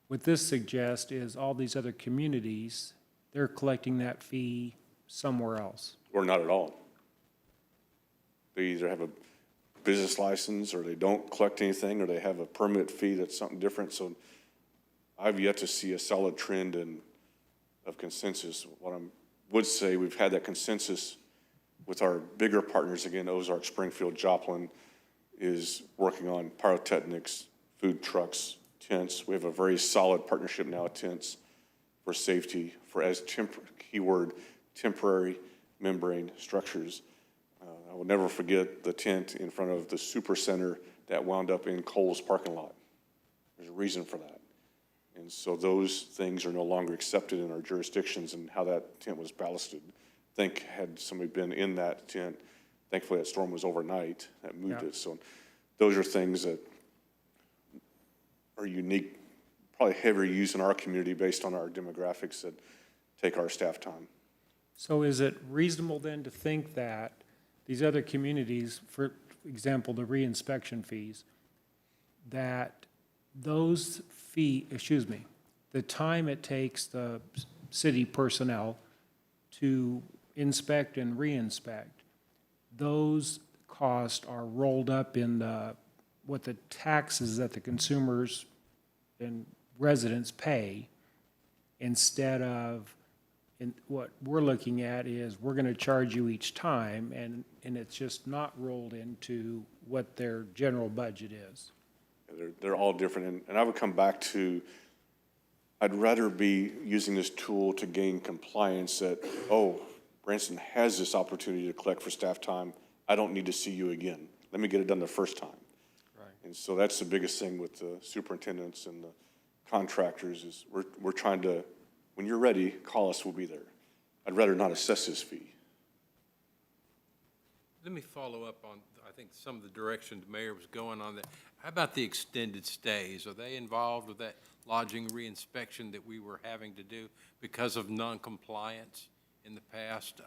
Speaker 1: what this suggests is all these other communities, they're collecting that fee somewhere else.
Speaker 10: Or not at all. They either have a business license or they don't collect anything or they have a permit fee that's something different. So I've yet to see a solid trend of consensus. What I would say, we've had that consensus with our bigger partners, again, Ozark, Springfield, Joplin, is working on pyrotechnics, food trucks, tents. We have a very solid partnership now at tents for safety, for keyword, temporary membrane structures. I will never forget the tent in front of the Super Center that wound up in Kohl's parking lot. There's a reason for that. And so those things are no longer accepted in our jurisdictions and how that tent was ballasted. I think had somebody been in that tent, thankfully that storm was overnight, that moved it. So those are things that are unique, probably heavier use in our community based on our demographics that take our staff time.
Speaker 1: So is it reasonable then to think that these other communities, for example, the re-inspection fees, that those the time it takes the city personnel to inspect and re-inspect, those costs are rolled up in what the taxes that the consumers and residents pay, instead of, what we're looking at is we're going to charge you each time, and it's just not rolled into what their general budget is.
Speaker 10: They're all different, and I would come back to, I'd rather be using this tool to gain compliance that, oh, Branson has this opportunity to collect for staff time. I don't need to see you again. Let me get it done the first time. Right. And so that's the biggest thing with the superintendents and the contractors is we're trying to, when you're ready, call us, we'll be there. I'd rather not assess this fee.
Speaker 2: Let me follow up on, I think, some of the direction the mayor was going on that. How about the extended stays? Are they involved with that lodging reinspection that we were having to do because of non-compliance in the past?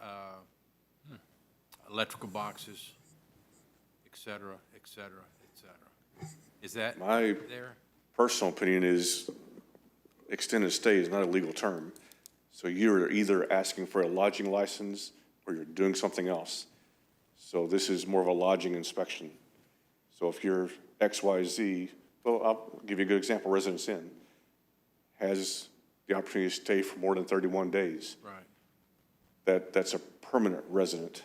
Speaker 2: Electrical boxes, et cetera, et cetera, et cetera. Is that
Speaker 10: My
Speaker 2: there?
Speaker 10: personal opinion is extended stay is not a legal term. So you're either asking for a lodging license or you're doing something else. So this is more of a lodging inspection. So if you're XYZ, well, I'll give you a good example. Residence Inn has the opportunity to stay for more than 31 days.
Speaker 2: Right.
Speaker 10: That's a permanent resident.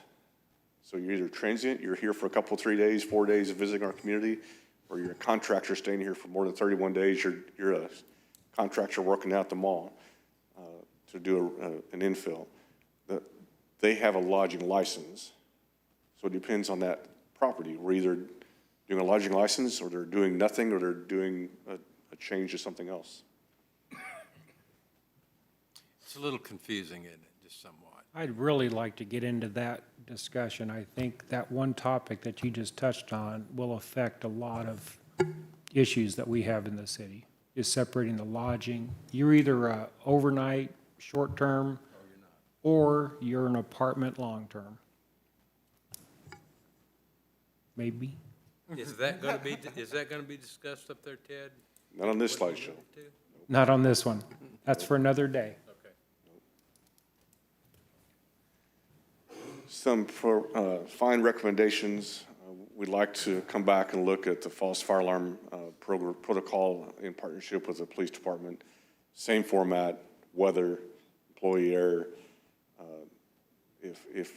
Speaker 10: So you're either transient, you're here for a couple, 3 days, 4 days of visiting our community, or you're a contractor staying here for more than 31 days. You're a contractor working out the mall to do an infill. They have a lodging license. So it depends on that property. We're either doing a lodging license, or they're doing nothing, or they're doing a change to something else.
Speaker 2: It's a little confusing, isn't it, just somewhat?
Speaker 1: I'd really like to get into that discussion. I think that one topic that you just touched on will affect a lot of issues that we have in the city, is separating the lodging. You're either a overnight, short-term, or you're an apartment long-term. Maybe.
Speaker 2: Is that going to be discussed up there, Ted?
Speaker 10: Not on this slideshow.
Speaker 1: Not on this one. That's for another day.
Speaker 2: Okay.
Speaker 10: Some fine recommendations. We'd like to come back and look at the false fire alarm protocol in partnership with the police department. Same format, weather, employee error. If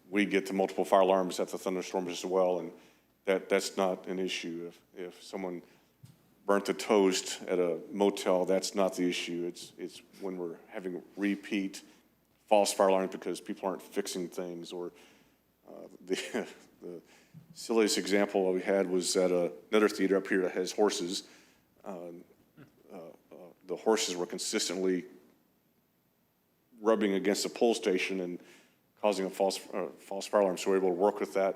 Speaker 10: we get to multiple fire alarms at the thunderstorms as well, and that's not an issue. If someone burnt the toast at a motel, that's not the issue. It's when we're having repeat false fire alarms because people aren't fixing things, or the silliest example we had was at another theater up here that has horses. The horses were consistently rubbing against the pole station and causing a false fire alarm. So we're able to work with that,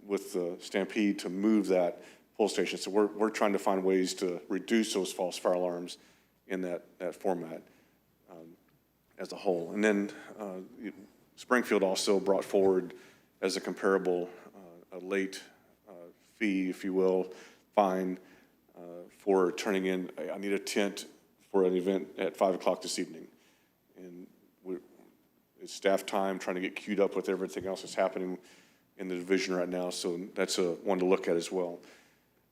Speaker 10: with the Stampede to move that pole station. So we're trying to find ways to reduce those false fire alarms in that format as a whole. And then Springfield also brought forward as a comparable, a late fee, if you will, fine for turning in, I need a tent for an event at 5 o'clock this evening. And it's staff time trying to get queued up with everything else that's happening in the division right now. So that's one to look at as well.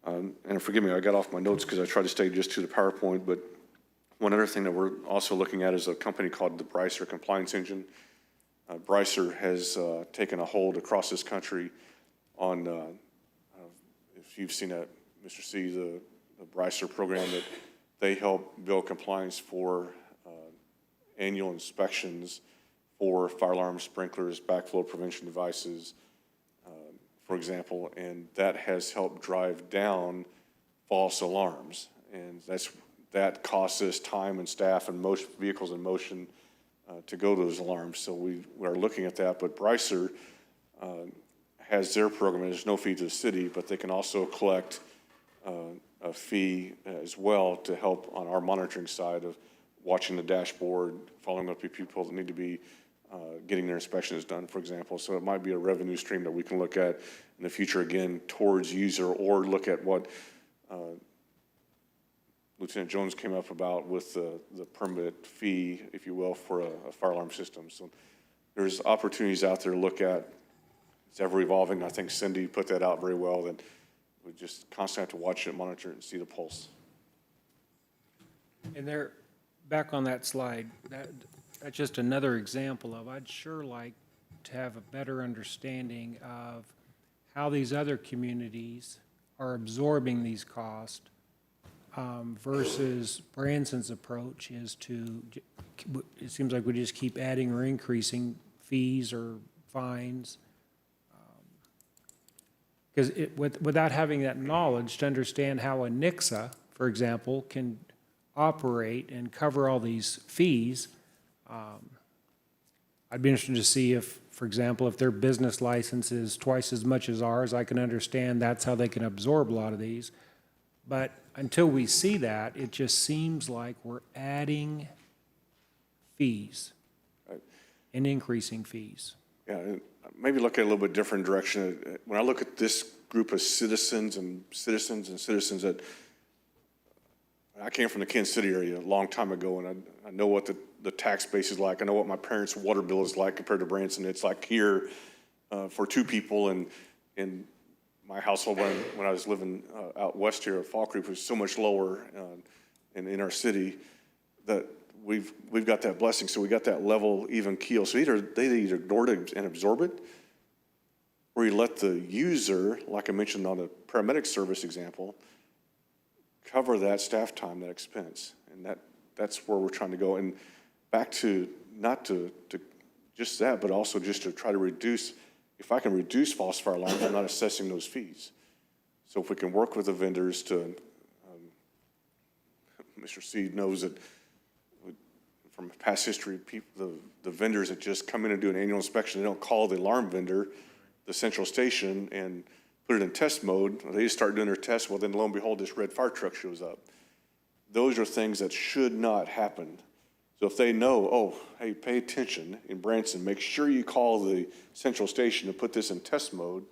Speaker 10: And forgive me, I got off my notes because I tried to stay just to the PowerPoint, but one other thing that we're also looking at is a company called the Brycer Compliance Engine. Brycer has taken a hold across this country on, if you've seen that, Mr. C, the Brycer program, that they help build compliance for annual inspections for fire alarms, sprinklers, backflow prevention devices, for example, and that has helped drive down false alarms. And that costs us time and staff and most vehicles in motion to go to those alarms. So we are looking at that, but Brycer has their program, and there's no fee to the city, but they can also collect a fee as well to help on our monitoring side of watching the dashboard, following up with people that need to be getting their inspections done, for example. So it might be a revenue stream that we can look at in the future, again, towards user, or look at what Lieutenant Jones came up about with the permit fee, if you will, for a fire alarm system. So there's opportunities out there to look at. It's ever evolving. I think Cindy put that out very well, that we just constantly have to watch it, monitor it, and see the pulse.
Speaker 1: And there, back on that slide, that's just another example of, I'd sure like to have a better understanding of how these other communities are absorbing these costs versus Branson's approach is to, it seems like we just keep adding or increasing fees or fines. Because without having that knowledge to understand how a NICSA, for example, can operate and cover all these fees, I'd be interested to see if, for example, if their business license is twice as much as ours, I can understand that's how they can absorb a lot of these. But until we see that, it just seems like we're adding fees and increasing fees.
Speaker 10: Yeah, maybe look at a little bit different direction. When I look at this group of citizens that, I came from the Kansas City area a long time ago, and I know what the tax base is like. I know what my parents' water bill is like compared to Branson. It's like here for two people, and in my household when I was living out west here at Fall Creek was so much lower in our city that we've got that blessing. So we got that level, even keel. So they either ignore it and absorb it, or you let the user, like I mentioned on the paramedic service example, cover that staff time, that expense. And that's where we're trying to go. And back to, not to just that, but also just to try to reduce, if I can reduce false fire alarms, I'm not assessing those fees. So if we can work with the vendors to, Mr. C knows that from past history, people, the vendors that just come in and do an annual inspection, they don't call the alarm vendor, the central station, and put it in test mode, they just start doing their tests, well, then lo and behold, this red fire truck shows up. Those are things that should not happen. So if they know, oh, hey, pay attention in Branson, make sure you call the central station to put this in test mode,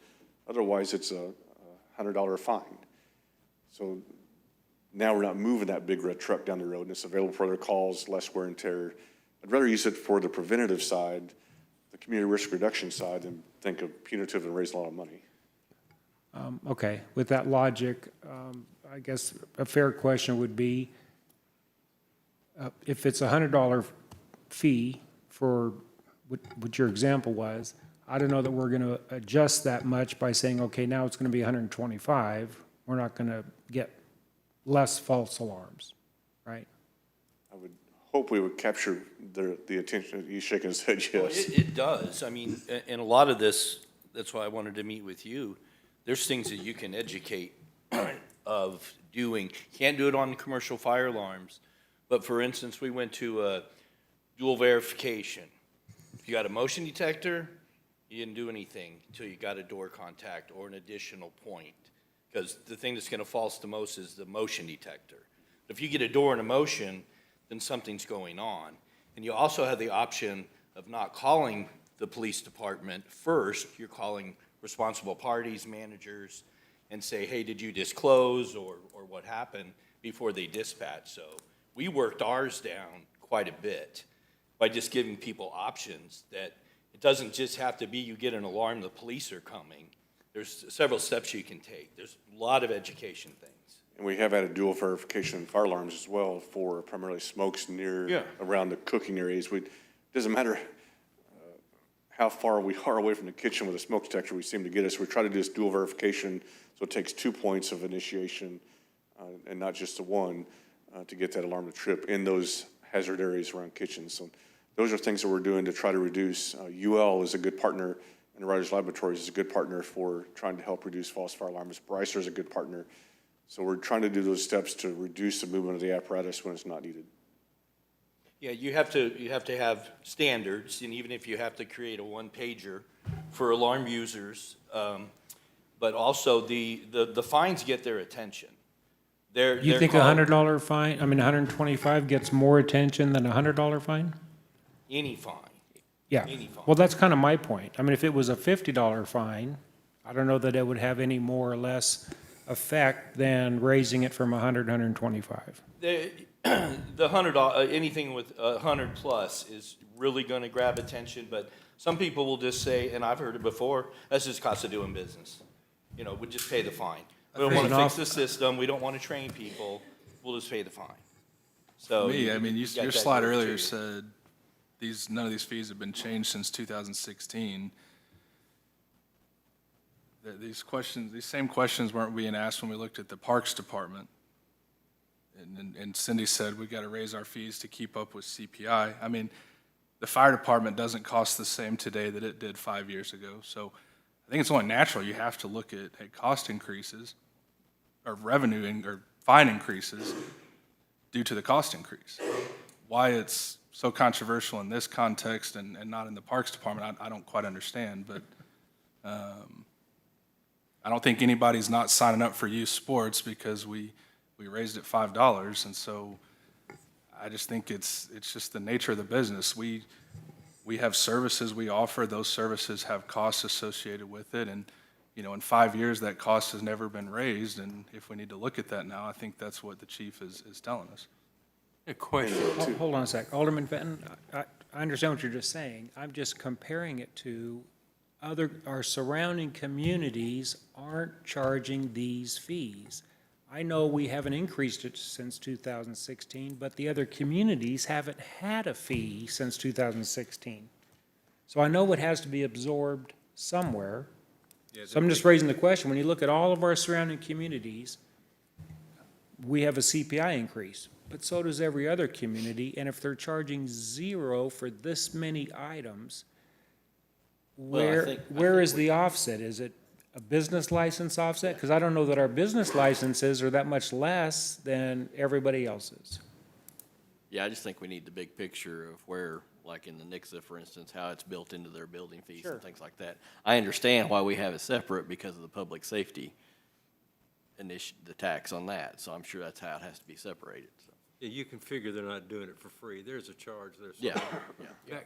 Speaker 10: otherwise it's a $100 fine. So now we're not moving that big red truck down the road, and it's available for other calls, less wear and tear. I'd rather use it for the preventative side, the community risk reduction side, than think of punitive and raise a lot of money.
Speaker 1: Okay, with that logic, I guess a fair question would be, if it's a $100 fee for what your example was, I don't know that we're gonna adjust that much by saying, okay, now it's gonna be 125. We're not gonna get less false alarms, right?
Speaker 10: I would hope we would capture the attention. He's shaking his head
Speaker 11: Well,
Speaker 10: yes.
Speaker 11: it does. I mean, and a lot of this, that's why I wanted to meet with you. There's things that you can educate of doing. Can't do it on commercial fire alarms. But for instance, we went to a dual verification. If you got a motion detector, you didn't do anything until you got a door contact or an additional point. Because the thing that's gonna false the most is the motion detector. If you get a door and a motion, then something's going on. And you also have the option of not calling the police department first. You're calling responsible parties, managers, and say, hey, did you disclose or what happened before they dispatch? So we worked ours down quite a bit by just giving people options that it doesn't just have to be you get an alarm, the police are coming. There's several steps you can take. There's a lot of education things.
Speaker 10: And we have added dual verification in fire alarms as well for primarily smokes around the cooking areas. It doesn't matter how far we are away from the kitchen with a smoke detector, we seem to get us. We try to do this dual verification, so it takes 2 points of initiation and not just the one to get that alarm to trip in those hazard areas around kitchens. So those are things that we're doing to try to reduce. UL is a good partner, and Riders Laboratories is a good partner for trying to help reduce false fire alarms. Brycer is a good partner. So we're trying to do those steps to reduce the movement of the apparatus when it's not needed.
Speaker 11: Yeah, you have to have standards, and even if you have to create a one-pager for alarm users, but also the fines get their attention.
Speaker 1: You think a $100 fine, I mean, 125 gets more attention than a $100 fine?
Speaker 11: Any fine.
Speaker 1: Yeah,
Speaker 11: Any fine.
Speaker 1: well, that's kind of my point. I mean, if it was a $50 fine, I don't know that it would have any more or less effect than raising it from 100 to 125.
Speaker 11: The $100, anything with 100 plus is really going to grab attention, but some people will just say, and I've heard it before, that's just cost of doing business. You know, we just pay the fine. We don't want to fix the system, we don't want to train people, we'll just pay the fine. So.
Speaker 12: Me, I mean,
Speaker 11: you got
Speaker 12: your
Speaker 11: that
Speaker 12: slide
Speaker 11: there,
Speaker 12: earlier
Speaker 11: too.
Speaker 12: said none of these fees have been changed since 2016. These same questions weren't being asked when we looked at the Parks Department. And Cindy said, we got to raise our fees to keep up with CPI. I mean, the fire department doesn't cost the same today that it did 5 years ago. So I think it's only natural you have to look at cost increases or revenue or fine increases due to the cost increase. Why it's so controversial in this context and not in the Parks Department, I don't quite understand. But I don't think anybody's not signing up for youth sports because we raised it $5, and so I just think it's just the nature of the business. We have services we offer. Those services have costs associated with it, and you know, in 5 years that cost has never been raised. And if we need to look at that now, I think that's what the chief is telling us.
Speaker 2: A question.
Speaker 1: Hold on a sec. Alderman Fenton, I understand what you're just saying. I'm just comparing it to our surrounding communities aren't charging these fees. I know we haven't increased it since 2016, but the other communities haven't had a fee since 2016. So I know it has to be absorbed somewhere. So I'm just raising the question, when you look at all of our surrounding communities, we have a CPI increase, but so does every other community, and if they're charging zero for this many items, where is the offset? Is it a business license offset? Because I don't know that our business licenses are that much less than everybody else's.
Speaker 7: Yeah, I just think we need the big picture of where like in the Nixa, for instance, how it's built into their building fees and things like that. I understand why we have it separate because of the public safety the tax on that, so I'm sure that's how it has to be separated, so.
Speaker 2: Yeah, you can figure they're not doing it for free. There's a charge there.
Speaker 7: Yeah,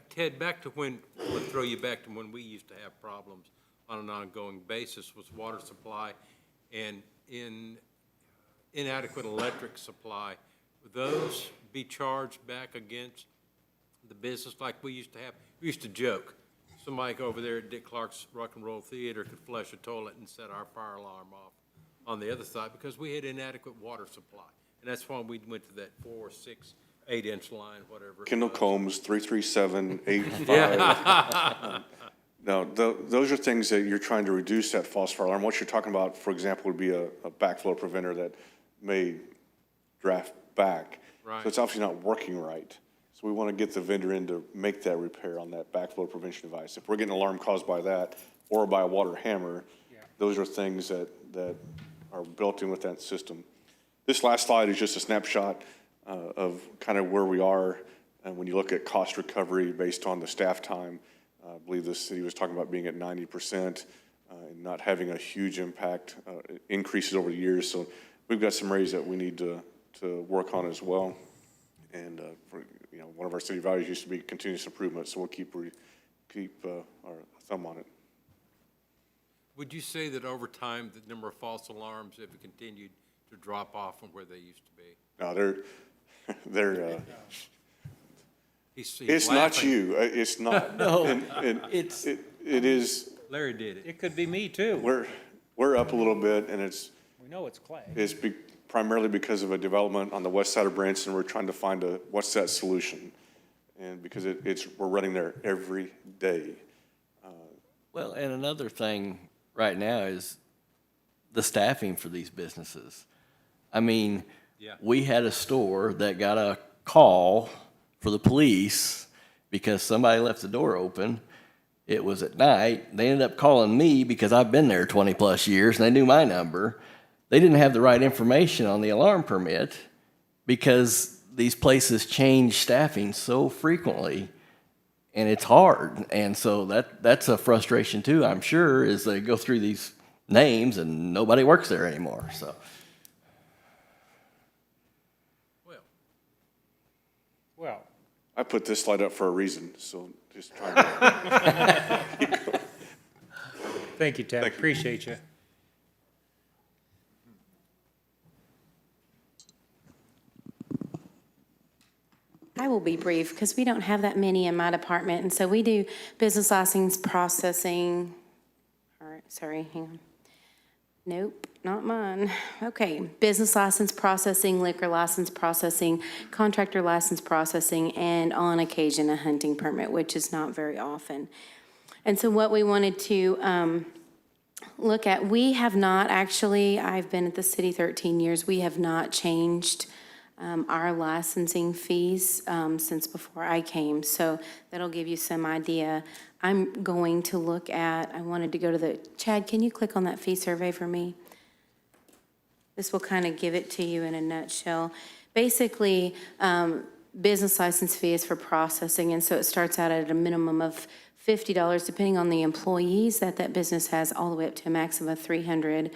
Speaker 2: Ted, back to when, we'll throw you back to when we used to have problems on an ongoing basis was water supply and inadequate electric supply. Would those be charged back against the business like we used to have? We used to joke, somebody over there at Dick Clark's Rock and Roll Theater could flush a toilet and set our fire alarm off on the other side because we had inadequate water supply. And that's why we went to that 4, 6, 8-inch line, whatever.
Speaker 10: Kendall Combs, 33785. No, those are things that you're trying to reduce that false fire alarm. What you're talking about, for example, would be a backflow preventer that may draft back.
Speaker 2: Right.
Speaker 10: So it's obviously not working right. So we want to get the vendor in to make that repair on that backflow prevention device. If we're getting an alarm caused by that or by a water hammer, those are things that are built in with that system. This last slide is just a snapshot of kind of where we are. And when you look at cost recovery based on the staff time, I believe the city was talking about being at 90% and not having a huge impact, increases over the years. So we've got some areas that we need to work on as well. And one of our city values used to be continuous improvement, so we'll keep our thumb on it.
Speaker 2: Would you say that over time, the number of false alarms have continued to drop off from where they used to be?
Speaker 10: No, they're
Speaker 2: He's
Speaker 10: it's
Speaker 2: laughing.
Speaker 10: not you. It's not.
Speaker 7: No,
Speaker 10: and it is.
Speaker 2: Larry did it.
Speaker 1: It could be me too.
Speaker 10: We're up a little bit, and
Speaker 1: We know it's clay.
Speaker 10: it's primarily because of a development on the west side of Branson. We're trying to find what's that solution, and because we're running there every day.
Speaker 7: well, and another thing right now is the staffing for these businesses. I mean, we had a store that got a call for the police because somebody left the door open. It was at night. They ended up calling me because I've been there 20 plus years and they knew my number. They didn't have the right information on the alarm permit because these places change staffing so frequently and it's hard. And so that's a frustration too, I'm sure, is they go through these names and nobody works there anymore, so.
Speaker 1: Well,
Speaker 10: I put this slide up for a reason, so just trying to.
Speaker 1: thank you, Ted.
Speaker 10: Thank you.
Speaker 1: Appreciate you.
Speaker 4: I will be brief because we don't have that many in my department. And so we do business license processing. All right, sorry, hang on. Nope, not mine. Okay, business license processing, liquor license processing, contractor license processing, and on occasion, a hunting permit, which is not very often. And so what we wanted to look at, we have not actually, I've been at the city 13 years, we have not changed our licensing fees since before I came, so that'll give you some idea. I'm going to look at, I wanted to go to Chad, can you click on that fee survey for me? This will kind of give it to you in a nutshell. Basically, business license fee is for processing, and so it starts out at a minimum of $50, depending on the employees that business has, all the way up to a maximum of $300.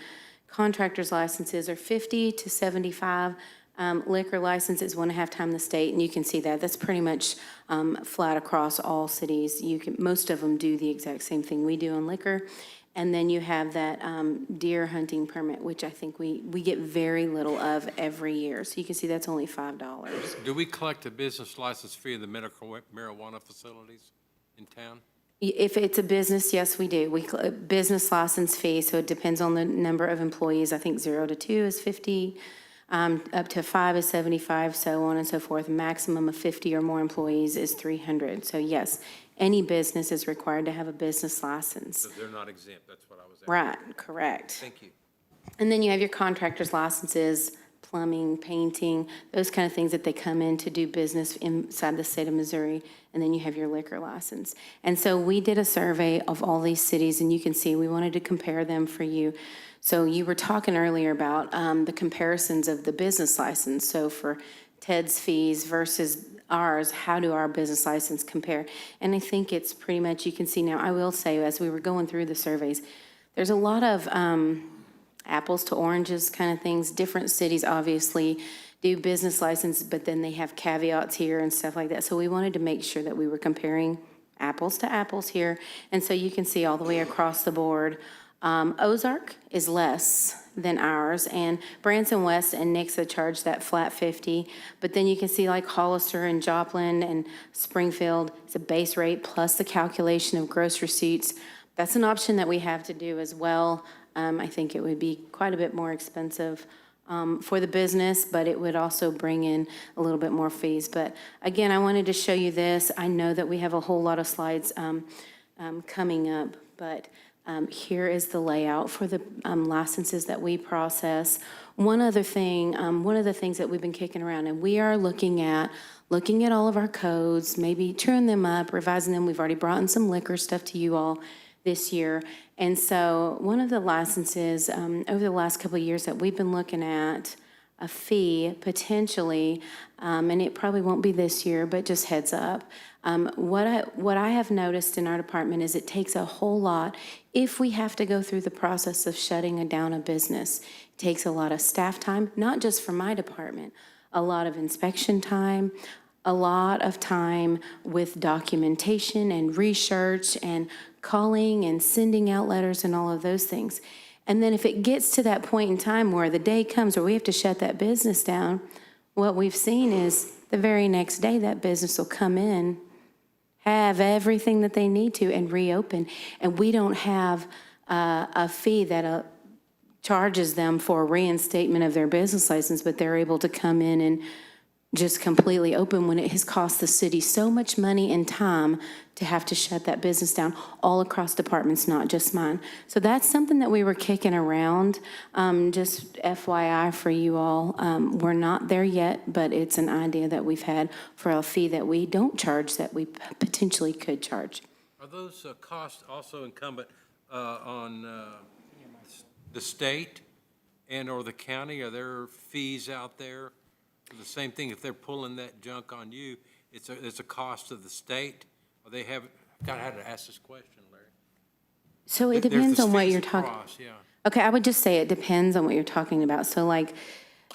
Speaker 4: Contractors' licenses are $50 to $75. Liquor license is 1.5 times the state, and you can see that. That's pretty much flat across all cities. Most of them do the exact same thing we do on liquor. And then you have that deer hunting permit, which I think we get very little of every year. So you can see that's only $5.
Speaker 2: Do we collect a business license fee in the medical marijuana facilities in town?
Speaker 4: If it's a business, yes, we do. Business license fee, so it depends on the number of employees. I think 0 to 2 is 50. Up to 5 is 75, so on and so forth. Maximum of 50 or more employees is 300. So yes, any business is required to have a business license.
Speaker 2: So they're not exempt, that's what I was asking.
Speaker 4: Right, correct.
Speaker 2: Thank you.
Speaker 4: And then you have your contractor's licenses, plumbing, painting, those kind of things that they come in to do business inside the state of Missouri. And then you have your liquor license. And so we did a survey of all these cities, and you can see we wanted to compare them for you. So you were talking earlier about the comparisons of the business license. So for Ted's fees versus ours, how do our business license compare? And I think it's pretty much, you can see now, I will say, as we were going through the surveys, there's a lot of apples to oranges kind of things. Different cities obviously do business license, but then they have caveats here and stuff like that. So we wanted to make sure that we were comparing apples to apples here. And so you can see all the way across the board. Ozark is less than ours, and Branson West and Nixa charge that flat 50. But then you can see like Hollister and Joplin and Springfield, it's a base rate plus the calculation of gross receipts. That's an option that we have to do as well. I think it would be quite a bit more expensive for the business, but it would also bring in a little bit more fees. But again, I wanted to show you this. I know that we have a whole lot of slides coming up, but here is the layout for the licenses that we process. One of the things that we've been kicking around, and we are looking at all of our codes, maybe truing them up, revising them. We've already brought in some liquor stuff to you all this year. And so one of the licenses over the last couple of years that we've been looking at a fee potentially, and it probably won't be this year, but just heads up. What I have noticed in our department is it takes a whole lot. If we have to go through the process of shutting down a business, it takes a lot of staff time, not just for my department, a lot of inspection time, a lot of time with documentation and research and calling and sending out letters and all of those things. And then if it gets to that point in time where the day comes where we have to shut that business down, what we've seen is the very next day that business will come in, have everything that they need to, and reopen. And we don't have a fee that charges them for reinstatement of their business license, but they're able to come in and just completely open when it has cost the city so much money and time to have to shut that business down all across departments, not just mine. So that's something that we were kicking around, just FYI for you all. We're not there yet, but it's an idea that we've had for a fee that we don't charge that we potentially could charge.
Speaker 2: Are those costs also incumbent on the state and/or the county? Are there fees out there? The same thing, if they're pulling that junk on you, it's a cost of the state? Or they have, God, I had to ask this question, Larry.
Speaker 4: So it depends on what you're talking.
Speaker 2: Yeah.
Speaker 4: Okay, I would just say it depends on what you're talking about. So like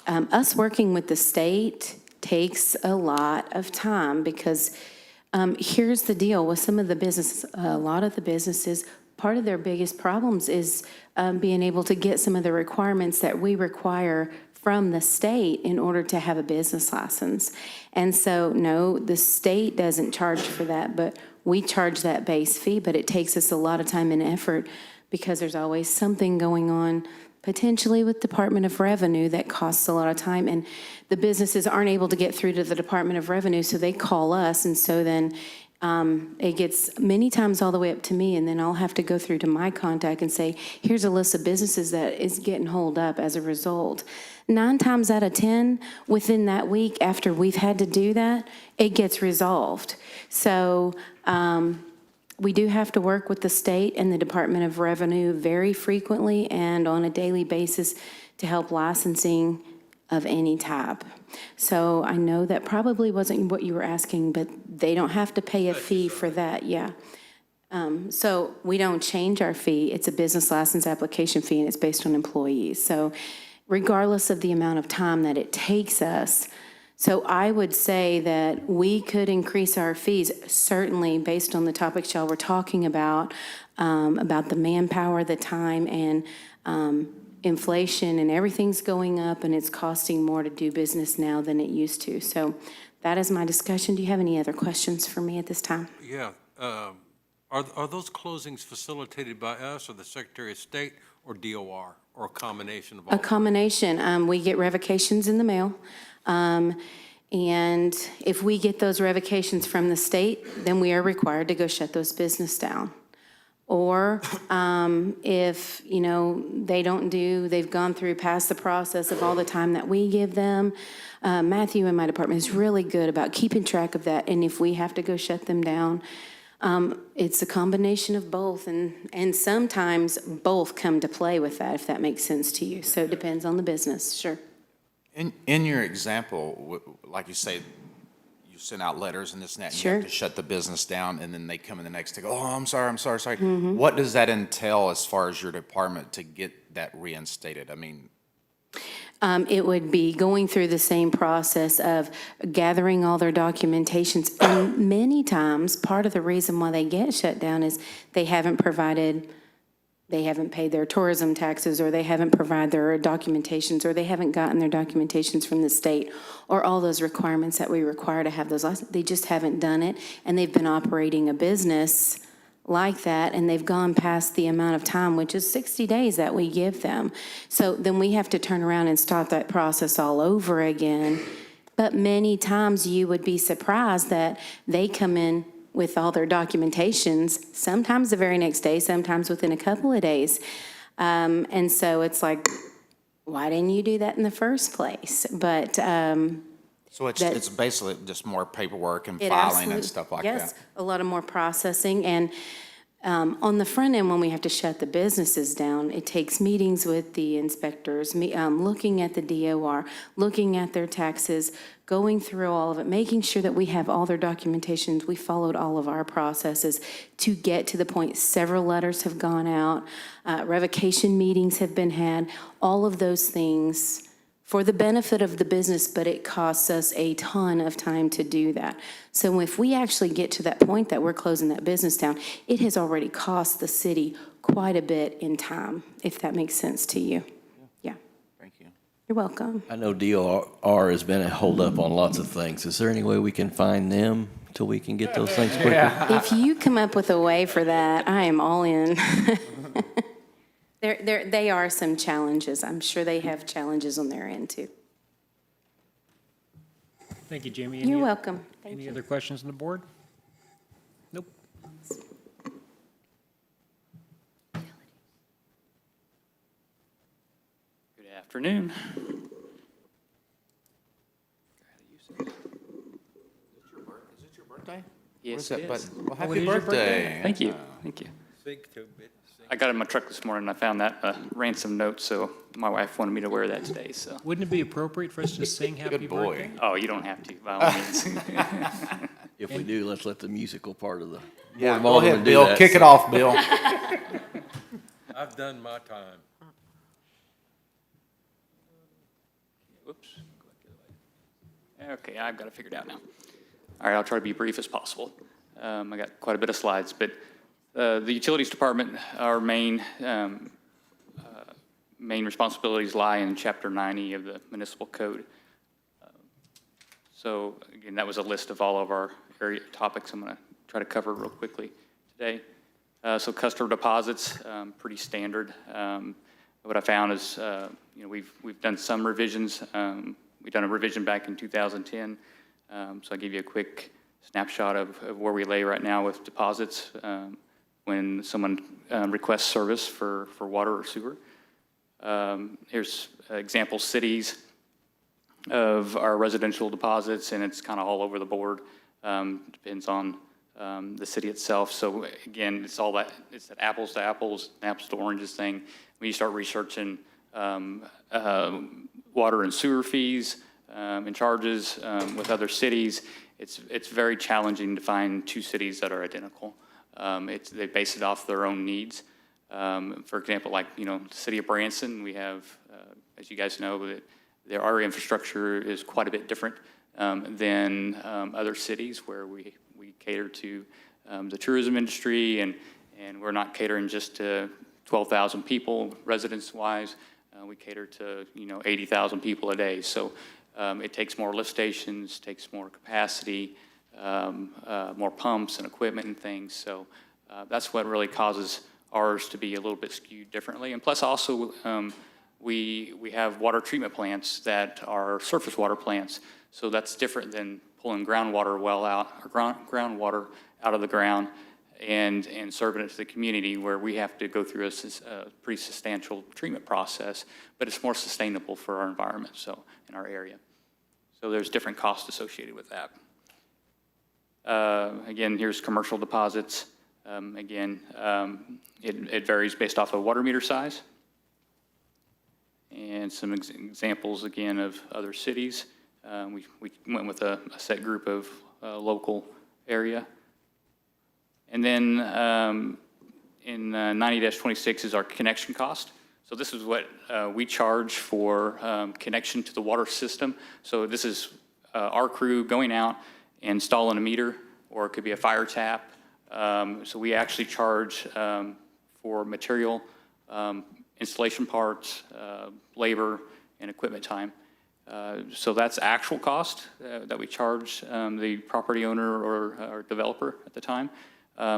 Speaker 4: us working with the state takes a lot of time because here's the deal with some of the businesses, a lot of the businesses, part of their biggest problems is being able to get some of the requirements that we require from the state in order to have a business license. And so, no, the state doesn't charge for that, but we charge that base fee, but it takes us a lot of time and effort because there's always something going on potentially with Department of Revenue that costs a lot of time, and the businesses aren't able to get through to the Department of Revenue, so they call us, and so then it gets many times all the way up to me, and then I'll have to go through to my contact and say, here's a list of businesses that is getting holed up as a result. 9 times out of 10, within that week after we've had to do that, it gets resolved. So we do have to work with the state and the Department of Revenue very frequently and on a daily basis to help licensing of any type. So I know that probably wasn't what you were asking, but they don't have to pay a fee for that, yeah. So we don't change our fee. It's a business license application fee, and it's based on employees. So regardless of the amount of time that it takes us, so I would say that we could increase our fees, certainly based on the topics y'all were talking about the manpower, the time, and inflation, and everything's going up, and it's costing more to do business now than it used to. So that is my discussion. Do you have any other questions for me at this time?
Speaker 2: Yeah. Are those closings facilitated by us or the Secretary of State or DOR, or a combination of all?
Speaker 4: A combination. We get revocations in the mail. And if we get those revocations from the state, then we are required to go shut those businesses down. Or if, they've gone through past the process of all the time that we give them. Matthew in my department is really good about keeping track of that. And if we have to go shut them down, it's a combination of both. And sometimes both come to play with that, if that makes sense to you. So it depends on the business, sure.
Speaker 9: In your example, like you say, you send out letters and this and that, and you have
Speaker 4: Sure.
Speaker 9: to shut the business down, and then they come in the next day, go, oh, I'm sorry. What does that entail as far as your department to get that reinstated? I mean,
Speaker 4: It would be going through the same process of gathering all their documentations. And many times, part of the reason why they get shut down is they haven't paid their tourism taxes, or they haven't provided their documentations, or they haven't gotten their documentations from the state, or all those requirements that we require to have those licenses. They just haven't done it, and they've been operating a business like that, and they've gone past the amount of time, which is 60 days that we give them. So then we have to turn around and start that process all over again. But many times you would be surprised that they come in with all their documentations, sometimes the very next day, sometimes within a couple of days. And so it's like, why didn't you do that in the first place? But
Speaker 9: so it's basically just more paperwork and
Speaker 4: it
Speaker 9: filing
Speaker 4: absolutely-
Speaker 9: and stuff like
Speaker 4: Yes,
Speaker 9: that.
Speaker 4: a lot of more processing. And on the front end, when we have to shut the businesses down, it takes meetings with the inspectors, looking at the DOR, looking at their taxes, going through all of it, making sure that we have all their documentations. We followed all of our processes to get to the point. Several letters have gone out, revocation meetings have been had, all of those things for the benefit of the business, but it costs us a ton of time to do that. So if we actually get to that point that we're closing that business down, it has already cost the city quite a bit in time, if that makes sense to you. Yeah,
Speaker 9: Thank you.
Speaker 4: you're welcome.
Speaker 7: I know DOR has been a holdup on lots of things. Is there any way we can find them till we can get those things quicker?
Speaker 4: If you come up with a way for that, I am all in. They are some challenges. I'm sure they have challenges on their end, too.
Speaker 1: Thank you, Jamie.
Speaker 4: You're welcome. Thank
Speaker 1: Any
Speaker 4: you.
Speaker 1: other questions on the board? Nope.
Speaker 13: Good afternoon.
Speaker 9: Is it your birthday?
Speaker 13: Yes,
Speaker 9: Where's
Speaker 13: it
Speaker 9: that
Speaker 13: is.
Speaker 9: button? Well,
Speaker 1: Oh,
Speaker 9: happy
Speaker 1: it is your
Speaker 9: birthday.
Speaker 13: Thank you, thank you.
Speaker 2: Speak to it.
Speaker 13: I got it in my truck this morning, and I found that ransom note, so my wife wanted me to wear that today, so.
Speaker 1: Wouldn't it be appropriate for us to sing happy
Speaker 9: Good boy.
Speaker 1: birthday?
Speaker 13: Oh, you don't have to, by all means.
Speaker 7: If we do, let's let the musical part of the
Speaker 9: Yeah,
Speaker 7: Board of
Speaker 9: go
Speaker 7: Aldermen
Speaker 9: ahead,
Speaker 7: do
Speaker 9: Bill.
Speaker 7: that,
Speaker 9: Kick it
Speaker 7: so-
Speaker 9: off, Bill.
Speaker 2: I've done my time.
Speaker 13: Whoops. Okay, I've got it figured out now. All right, I'll try to be brief as possible. I got quite a bit of slides, but the Utilities Department, our main responsibilities lie in Chapter 90 of the Municipal Code. So again, that was a list of all of our area topics I'm going to try to cover real quickly today. So customer deposits, pretty standard. What I found is, we've done some revisions. We've done a revision back in 2010. So I'll give you a quick snapshot of where we lay right now with deposits when someone requests service for water or sewer. Here's example cities of our residential deposits, and it's kind of all over the board. Depends on the city itself. So again, it's all that, it's that apples to apples, apples to oranges thing. When you start researching water and sewer fees and charges with other cities, it's very challenging to find two cities that are identical. They base it off their own needs. For example, like, the city of Branson, we have, as you guys know, our infrastructure is quite a bit different than other cities where we cater to the tourism industry, and we're not catering just to 12,000 people residence-wise. We cater to, 80,000 people a day. So it takes more lift stations, takes more capacity, more pumps and equipment and things. So that's what really causes ours to be a little bit skewed differently. And plus also, we have water treatment plants that are surface water plants. So that's different than pulling groundwater well out, or groundwater out of the ground and serving it to the community, where we have to go through a pretty substantial treatment process, but it's more sustainable for our environment, so in our area. So there's different costs associated with that. Again, here's commercial deposits. It varies based off of water meter size. and some examples again of other cities. We went with a set group of local area. And then in 90-26 is our connection cost. So this is what we charge for connection to the water system. So this is our crew going out and installing a meter, or it could be a fire tap. So we actually charge for material, installation parts, labor, and equipment time. So that's actual cost that we charge the property owner or developer at the time.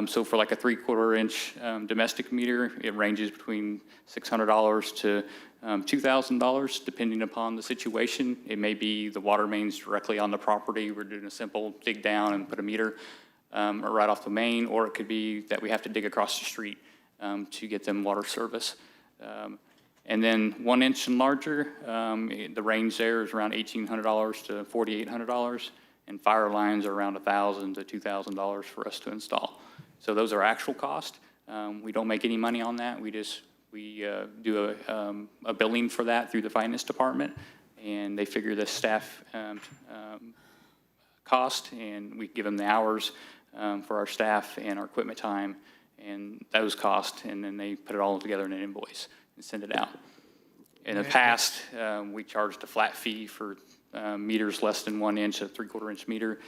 Speaker 13: So for like a 3/4 inch domestic meter, it ranges between $600 to $2,000, depending upon the situation. It may be the water mains directly on the property. We're doing a simple dig down and put a meter right off the main, or it could be that we have to dig across the street to get them water service. And then 1 inch and larger, the range there is around $1,800 to $4,800, and fire lines are around $1,000 to $2,000 for us to install. So those are actual cost. We don't make any money on that. We do a billing for that through the finance department, and they figure the staff cost, and we give them the hours for our staff and our equipment time and those costs, and then they put it all together in an invoice and send it out. In the past, we charged a flat fee for meters less than 1 inch, a 3/4 inch meter.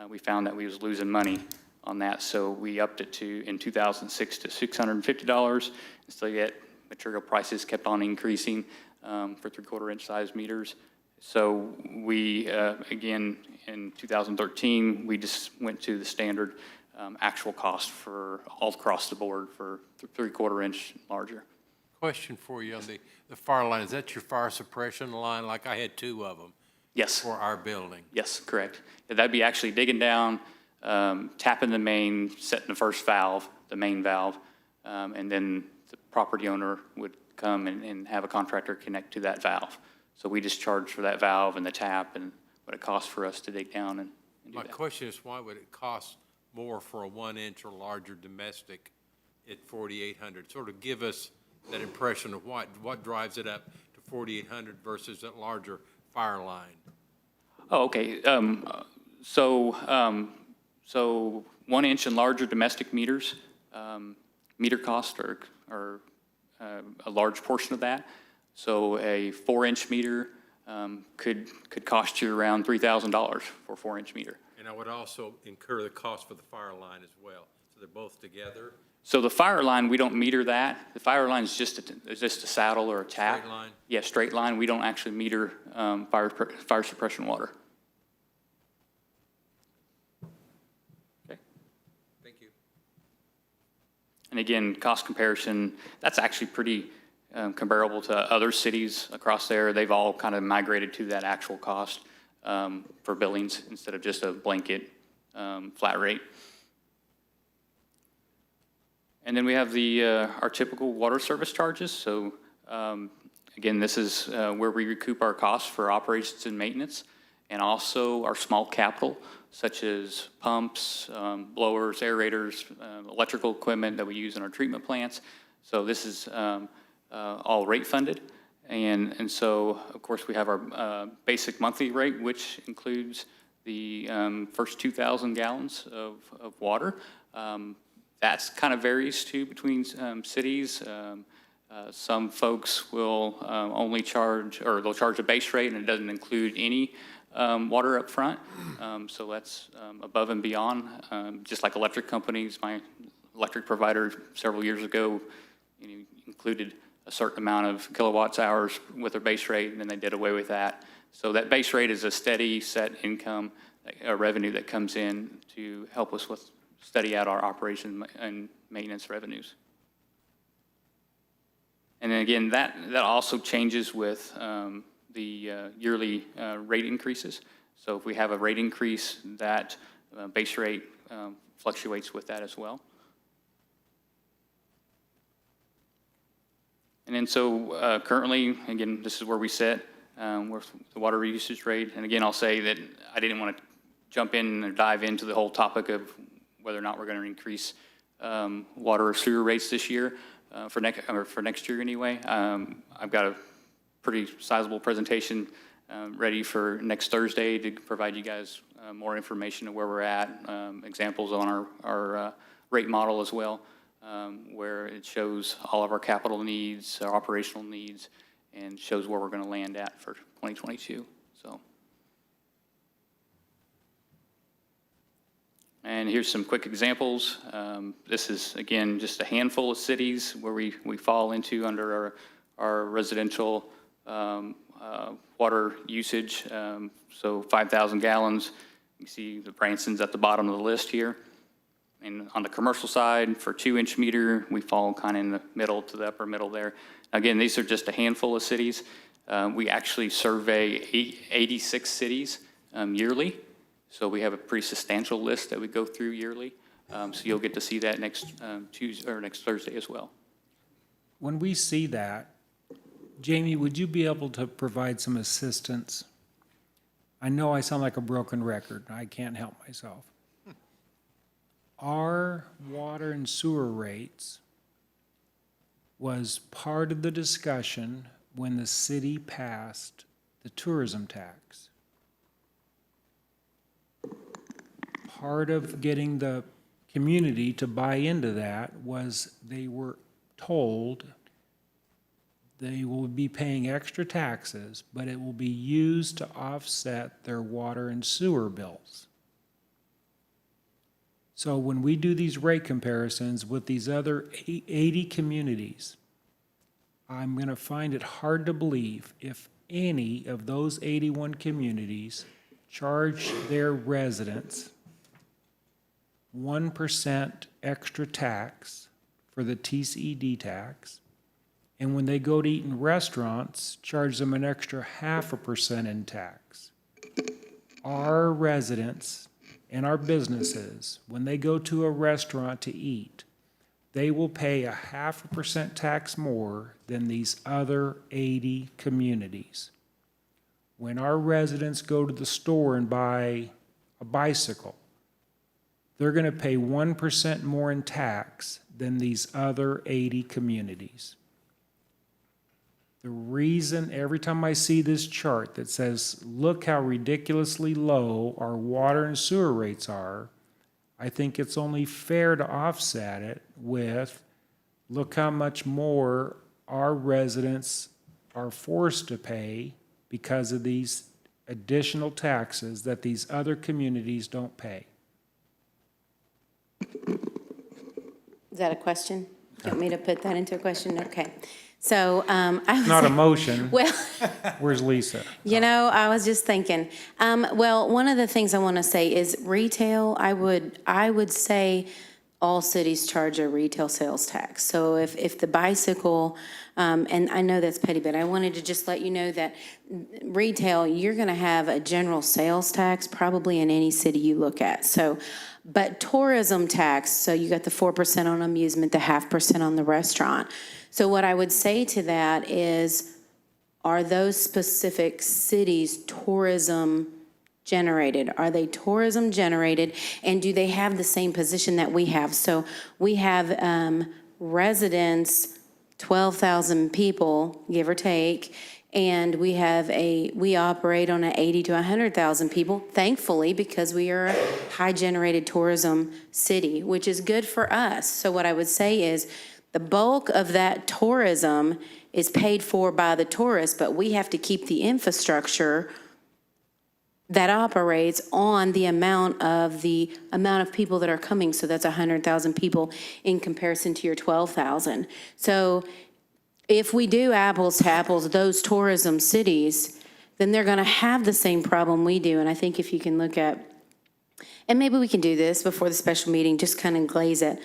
Speaker 13: We found that we was losing money on that, so we upped it in 2006 to $650. And so yet material prices kept on increasing for 3/4 inch size meters. So we, again, in 2013, we just went to the standard actual cost for all across the board for 3/4 inch larger.
Speaker 2: Question for you on the fire line. Is that your fire suppression line? Like I had 2 of them.
Speaker 13: Yes.
Speaker 2: For our building.
Speaker 13: Yes, correct. That'd be actually digging down, tapping the main, setting the first valve, the main valve, and then the property owner would come and have a contractor connect to that valve. So we just charge for that valve and the tap and what it costs for us to dig down and do
Speaker 2: My
Speaker 13: that.
Speaker 2: question is, why would it cost more for a 1 inch or larger domestic at $4,800? Sort of give us that impression of what drives it up to $4,800 versus that larger fire line.
Speaker 13: Oh, okay. So 1 inch and larger domestic meters, meter costs are a large portion of that. So a 4-inch meter could cost you around $3,000 for a 4-inch meter.
Speaker 2: And I would also incur the cost for the fire line as well. So they're both together?
Speaker 13: So the fire line, we don't meter that. The fire line is just a saddle or a tap.
Speaker 2: Straight line?
Speaker 13: Yeah, straight line. We don't actually meter fire suppression water. Okay.
Speaker 2: Thank you.
Speaker 13: And again, cost comparison, that's actually pretty comparable to other cities across there. They've all kind of migrated to that actual cost for billings instead of just a blanket flat rate. And then we have our typical water service charges. So again, this is where we recoup our costs for operations and maintenance, and also our small capital, such as pumps, blowers, aerators, electrical equipment that we use in our treatment plants. So this is all rate funded. And so, of course, we have our basic monthly rate, which includes the first 2,000 gallons of water. That's kind of varies too between cities. Some folks will only charge, or they'll charge a base rate and it doesn't include any water up front. So that's above and beyond. Just like electric companies, my electric provider several years ago included a certain amount of kilowatts hours with their base rate, and then they did away with that. So that base rate is a steady set income, revenue that comes in to help us with study out our operation and maintenance revenues. And then again, that also changes with the yearly rate increases. So if we have a rate increase, that base rate fluctuates with that as well. And then so currently, again, this is where we sit with the water usage rate. And again, I'll say that I didn't want to jump in or dive into the whole topic of whether or not we're going to increase water or sewer rates this year for next year anyway. I've got pretty sizable presentation ready for next Thursday to provide you guys more information of where we're at, examples on our rate model as well, where it shows all of our capital needs, our operational needs, and shows where we're going to land at for 2022. So, and here's some quick examples. This is, again, just a handful of cities where we fall into under our residential water usage. So 5,000 gallons. You see the Branson's at the bottom of the list here. And on the commercial side, for 2-inch meter, we fall kind of in the middle to the upper middle there. Again, these are just a handful of cities. We actually survey 86 cities yearly. So we have a pretty substantial list that we go through yearly. So you'll get to see that next Tuesday or next Thursday as well.
Speaker 1: When we see that, Jamie, would you be able to provide some assistance? I know I sound like a broken record. I can't help myself. Our water and sewer rates was part of the discussion when the city passed the tourism tax. Part of getting the community to buy into that was they were told they will be paying extra taxes, but it will be used to offset their water and sewer bills. So when we do these rate comparisons with these other 80 communities, I'm going to find it hard to believe if any of those 81 communities charge their residents 1% extra tax for the TCED tax, and when they go to eat in restaurants, charge them an extra 0.5% in tax. Our residents and our businesses, when they go to a restaurant to eat, they will pay a 0.5% tax more than these other 80 communities. When our residents go to the store and buy a bicycle, they're going to pay 1% more in tax than these other 80 communities. The reason every time I see this chart that says, look how ridiculously low our water and sewer rates are, I think it's only fair to offset it with, look how much more our residents are forced to pay because of these additional taxes that these other communities don't pay.
Speaker 4: Is that a question? Do you want me to put that into a question? Okay. So,
Speaker 1: Not a motion.
Speaker 4: well,
Speaker 1: Where's Lisa?
Speaker 4: I was just thinking, well, one of the things I want to say is retail, I would say all cities charge a retail sales tax. So if the bicycle, and I know that's petty, but I wanted to just let you know that retail, you're going to have a general sales tax probably in any city you look at. So, but tourism tax, so you got the 4% on amusement, the 0.5% on the restaurant. So what I would say to that is, are those specific cities tourism generated? Are they tourism generated? And do they have the same position that we have? So we have residents, 12,000 people, give or take, and we operate on an 80 to 100,000 people, thankfully, because we are a high generated tourism city, which is good for us. So what I would say is, the bulk of that tourism is paid for by the tourists, but we have to keep the infrastructure that operates on the amount of people that are coming. So that's 100,000 people in comparison to your 12,000. So if we do apples to apples, those tourism cities, then they're going to have the same problem we do. And I think if you can look at, and maybe we can do this before the special meeting, just kind of glaze at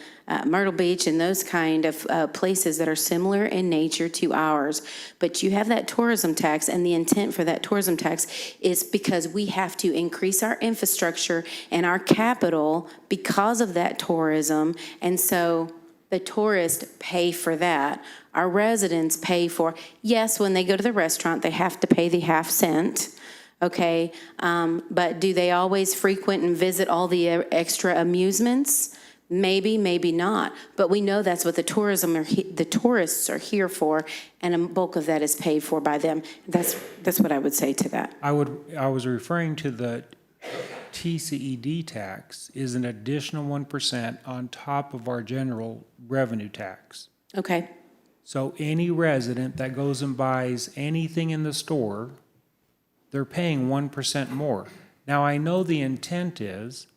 Speaker 4: Myrtle Beach and those kind of places that are similar in nature to ours. But you have that tourism tax, and the intent for that tourism tax is because we have to increase our infrastructure and our capital because of that tourism. And so the tourists pay for that. Our residents pay for, yes, when they go to the restaurant, they have to pay the 0.5 cent. Okay, but do they always frequent and visit all the extra amusements? Maybe, maybe not, but we know that's what the tourists are here for, and a bulk of that is paid for by them. That's what I would say to that.
Speaker 1: I was referring to the TCED tax is an additional 1% on top of our general revenue tax.
Speaker 4: Okay,
Speaker 1: So any resident that goes and buys anything in the store, they're paying 1% more. Now, I know the intent is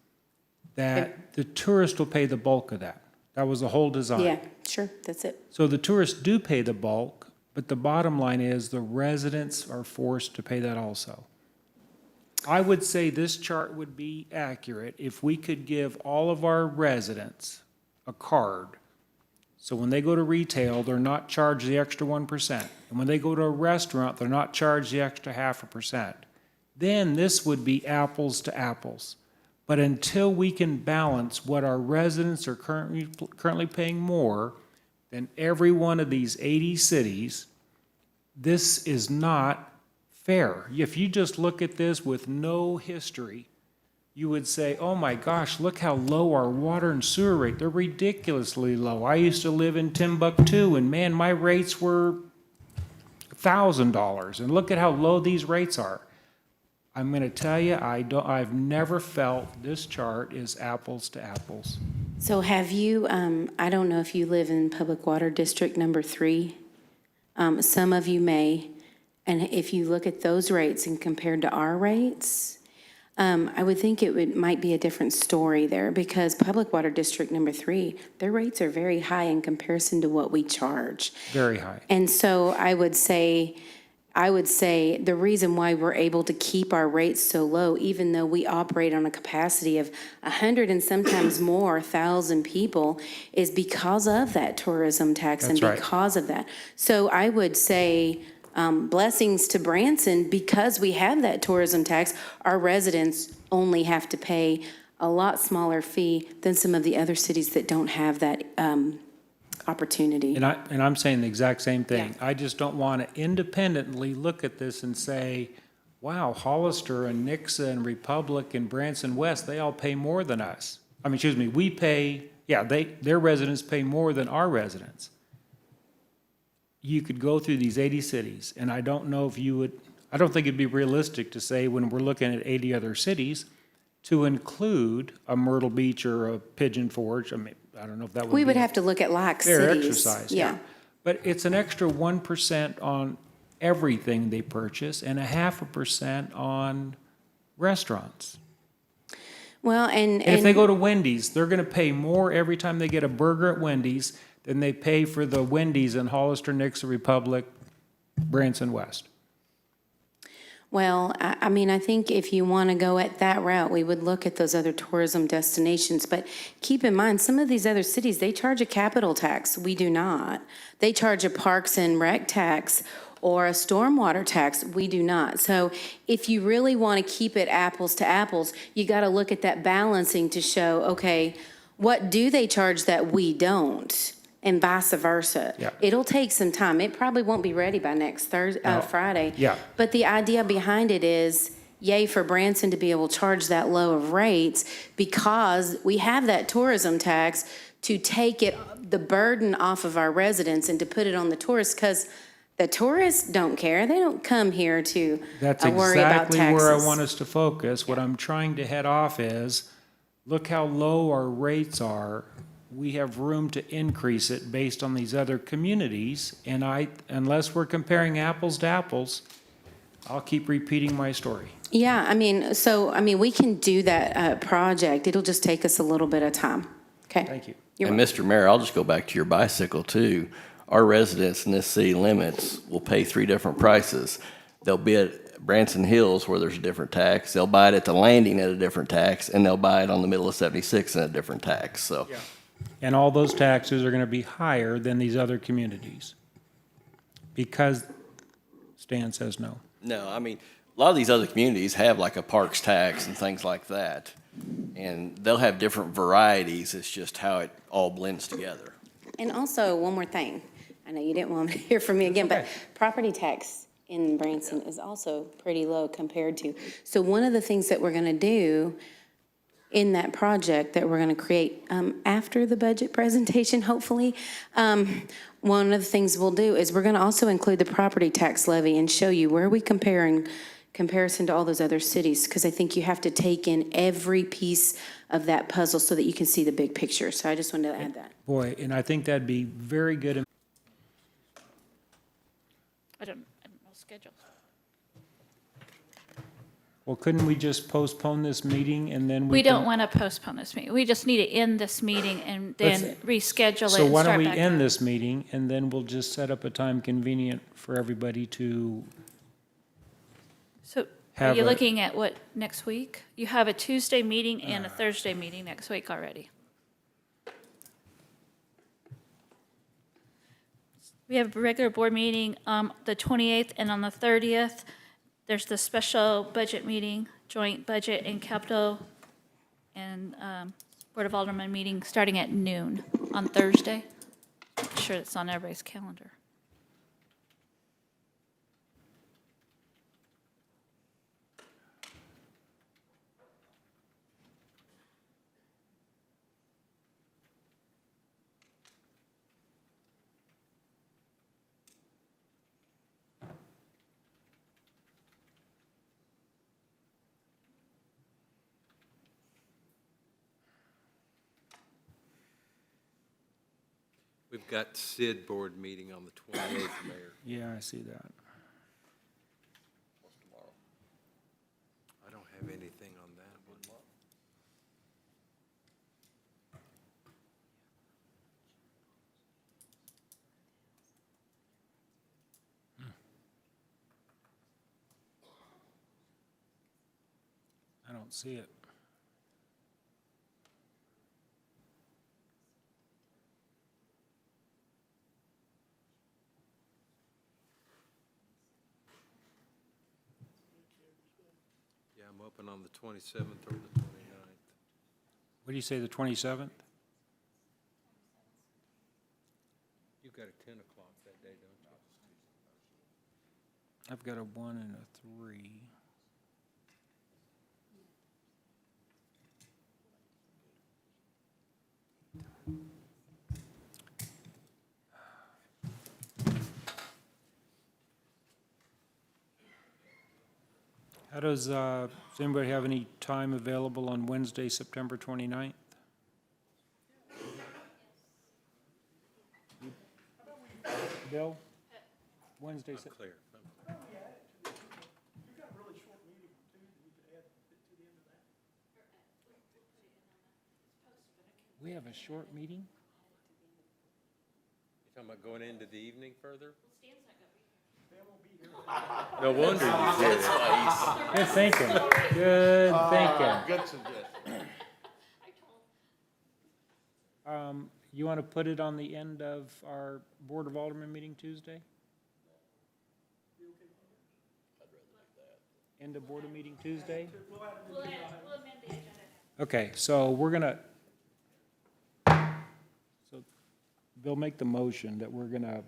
Speaker 1: that the tourist will pay the bulk of that. That was the whole design.
Speaker 4: yeah, sure, that's it.
Speaker 1: So the tourists do pay the bulk, but the bottom line is the residents are forced to pay that also. I would say this chart would be accurate if we could give all of our residents a card. So when they go to retail, they're not charged the extra 1%. And when they go to a restaurant, they're not charged the extra 0.5%. Then this would be apples to apples. But until we can balance what our residents are currently paying more than every one of these 80 cities, this is not fair. If you just look at this with no history, you would say, oh my gosh, look how low our water and sewer rate. They're ridiculously low. I used to live in Timbuktu, and man, my rates were $1,000, and look at how low these rates are. I'm going to tell you, I've never felt this chart is apples to apples.
Speaker 4: So have you, I don't know if you live in Public Water District number 3. Some of you may. And if you look at those rates and compared to our rates, I would think might be a different story there, because Public Water District number 3, their rates are very high in comparison to what we charge.
Speaker 1: Very high.
Speaker 4: And so I would say the reason why we're able to keep our rates so low, even though we operate on a capacity of 100 and sometimes more 1,000 people, is because of that tourism tax.
Speaker 1: That's right.
Speaker 4: Because of that. So I would say blessings to Branson, because we have that tourism tax. Our residents only have to pay a lot smaller fee than some of the other cities that don't have that opportunity.
Speaker 1: And I'm saying the exact same thing.
Speaker 4: Yeah.
Speaker 1: I just don't want to independently look at this and say, wow, Hollister and Nixa and Republic and Branson West, they all pay more than us. I mean, excuse me, we pay, yeah, their residents pay more than our residents. You could go through these 80 cities, and I don't know if you would, I don't think it'd be realistic to say, when we're looking at 80 other cities, to include a Myrtle Beach or a Pigeon Forge. I mean, I don't know if that would be.
Speaker 4: We would have to look at like
Speaker 1: Fair
Speaker 4: cities.
Speaker 1: exercise, yeah. But it's an extra 1% on everything they purchase and a 0.5% on restaurants.
Speaker 4: Well,
Speaker 1: And if they go to Wendy's, they're gonna pay more every time they get a burger at Wendy's than they pay for the Wendy's in Hollister, Nixa, Republic, Branson West.
Speaker 4: Well, I mean, I think if you want to go at that route, we would look at those other tourism destinations. But keep in mind, some of these other cities, they charge a capital tax. We do not. They charge a parks and rec tax or a stormwater tax. We do not. So if you really want to keep it apples to apples, you got to look at that balancing to show, okay, what do they charge that we don't? And vice versa.
Speaker 1: Yeah.
Speaker 4: It'll take some time. It probably won't be ready by next Friday.
Speaker 1: Yeah.
Speaker 4: But the idea behind it is, yay for Branson to be able to charge that low of rates, because we have that tourism tax to take the burden off of our residents and to put it on the tourists, because the tourists don't care. They don't come here to
Speaker 1: That's
Speaker 4: worry about
Speaker 1: exactly
Speaker 4: taxes.
Speaker 1: where I want us to focus. What I'm trying to head off is, look how low our rates are. We have room to increase it based on these other communities, and unless we're comparing apples to apples, I'll keep repeating my story.
Speaker 4: Yeah, I mean, we can do that project. It'll just take us a little bit of time. Okay?
Speaker 1: Thank you.
Speaker 4: You're
Speaker 7: And Mr. Mayor, I'll just go back to your bicycle too. Our residents in this city limits will pay 3 different prices. They'll be at Branson Hills where there's a different tax. They'll buy it at the landing at a different tax, and they'll buy it on the middle of 76 at a different tax, so.
Speaker 1: Yeah. And all those taxes are going to be higher than these other communities. Because Stan says no.
Speaker 7: No, I mean, a lot of these other communities have like a parks tax and things like that. And they'll have different varieties. It's just how it all blends together.
Speaker 4: And also, one more thing. I know you didn't want to hear from me again, but property tax in Branson is also pretty low compared to. So one of the things that we're going to do, in that project that we're going to create after the budget presentation, hopefully. One of the things we'll do is we're going to also include the property tax levy and show you where we compare in comparison to all those other cities, because I think you have to take in every piece of that puzzle so that you can see the big picture. So I just wanted to add that.
Speaker 1: Boy, and I think that'd be very good.
Speaker 3: I don't know schedules.
Speaker 1: Well, couldn't we just postpone this meeting and then
Speaker 3: We
Speaker 1: can-
Speaker 3: don't want to postpone this meeting. We just need to end this meeting and then
Speaker 1: Let's-
Speaker 3: reschedule it
Speaker 1: So
Speaker 3: and
Speaker 1: why don't
Speaker 3: start
Speaker 1: we
Speaker 3: back
Speaker 1: end
Speaker 3: up.
Speaker 1: this meeting, and then we'll just set up a time convenient for everybody to,
Speaker 3: So are
Speaker 1: have
Speaker 3: you
Speaker 1: a-
Speaker 3: looking at what, next week? You have a Tuesday meeting and a Thursday meeting next week already. We have a regular board meeting the 28th, and on the 30th, there's the special budget meeting, joint budget and capital and Board of Aldermen meeting starting at noon on Thursday. I'm sure it's on everybody's calendar.
Speaker 2: We've got SID board meeting on the 28th, Mayor.
Speaker 1: yeah, I see that.
Speaker 2: I don't have anything on that one.
Speaker 1: I don't see it.
Speaker 2: Yeah, I'm open on the 27th or the 29th.
Speaker 1: What do you say, the 27th?
Speaker 2: You've got a 10 o'clock that day, don't you?
Speaker 1: I've got a 1 and a 3. Does anybody have any time available on Wednesday, September 29th? Bill? Wednesday,
Speaker 2: Clear.
Speaker 1: we have a short meeting?
Speaker 2: You talking about going into the evening further? No wonder you did it.
Speaker 1: Good thinking, good thinking.
Speaker 9: Good suggestion.
Speaker 1: You want to put it on the end of our Board of Aldermen meeting Tuesday? End of Board of meeting Tuesday? Okay, so we're gonna, so Bill, make the motion that we're gonna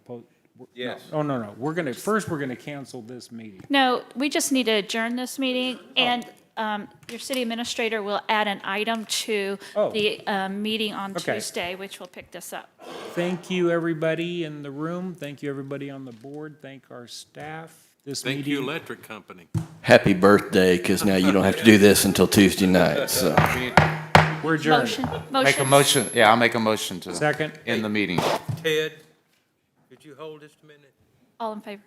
Speaker 2: Yes.
Speaker 1: No, we're gonna cancel this meeting.
Speaker 3: No, we just need to adjourn this meeting, and your city administrator will add an item to
Speaker 1: Oh.
Speaker 3: the meeting on
Speaker 1: Okay.
Speaker 3: Tuesday, which will pick this up.
Speaker 1: Thank you, everybody in the room. Thank you, everybody on the board. Thank our staff. This
Speaker 2: Thank you,
Speaker 1: meeting,
Speaker 2: electric company.
Speaker 7: Happy birthday, because now you don't have to do this until Tuesday night, so.
Speaker 1: we're adjourned.
Speaker 9: Make a motion, yeah, I'll make a motion to.
Speaker 1: Second.
Speaker 9: End the meeting.
Speaker 2: Ted, could you hold just a minute?
Speaker 3: All in favor?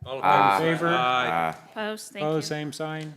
Speaker 2: All in
Speaker 1: All in favor?
Speaker 2: Aye.
Speaker 3: Opposed? Thank
Speaker 1: Oh,
Speaker 3: you.
Speaker 1: same sign.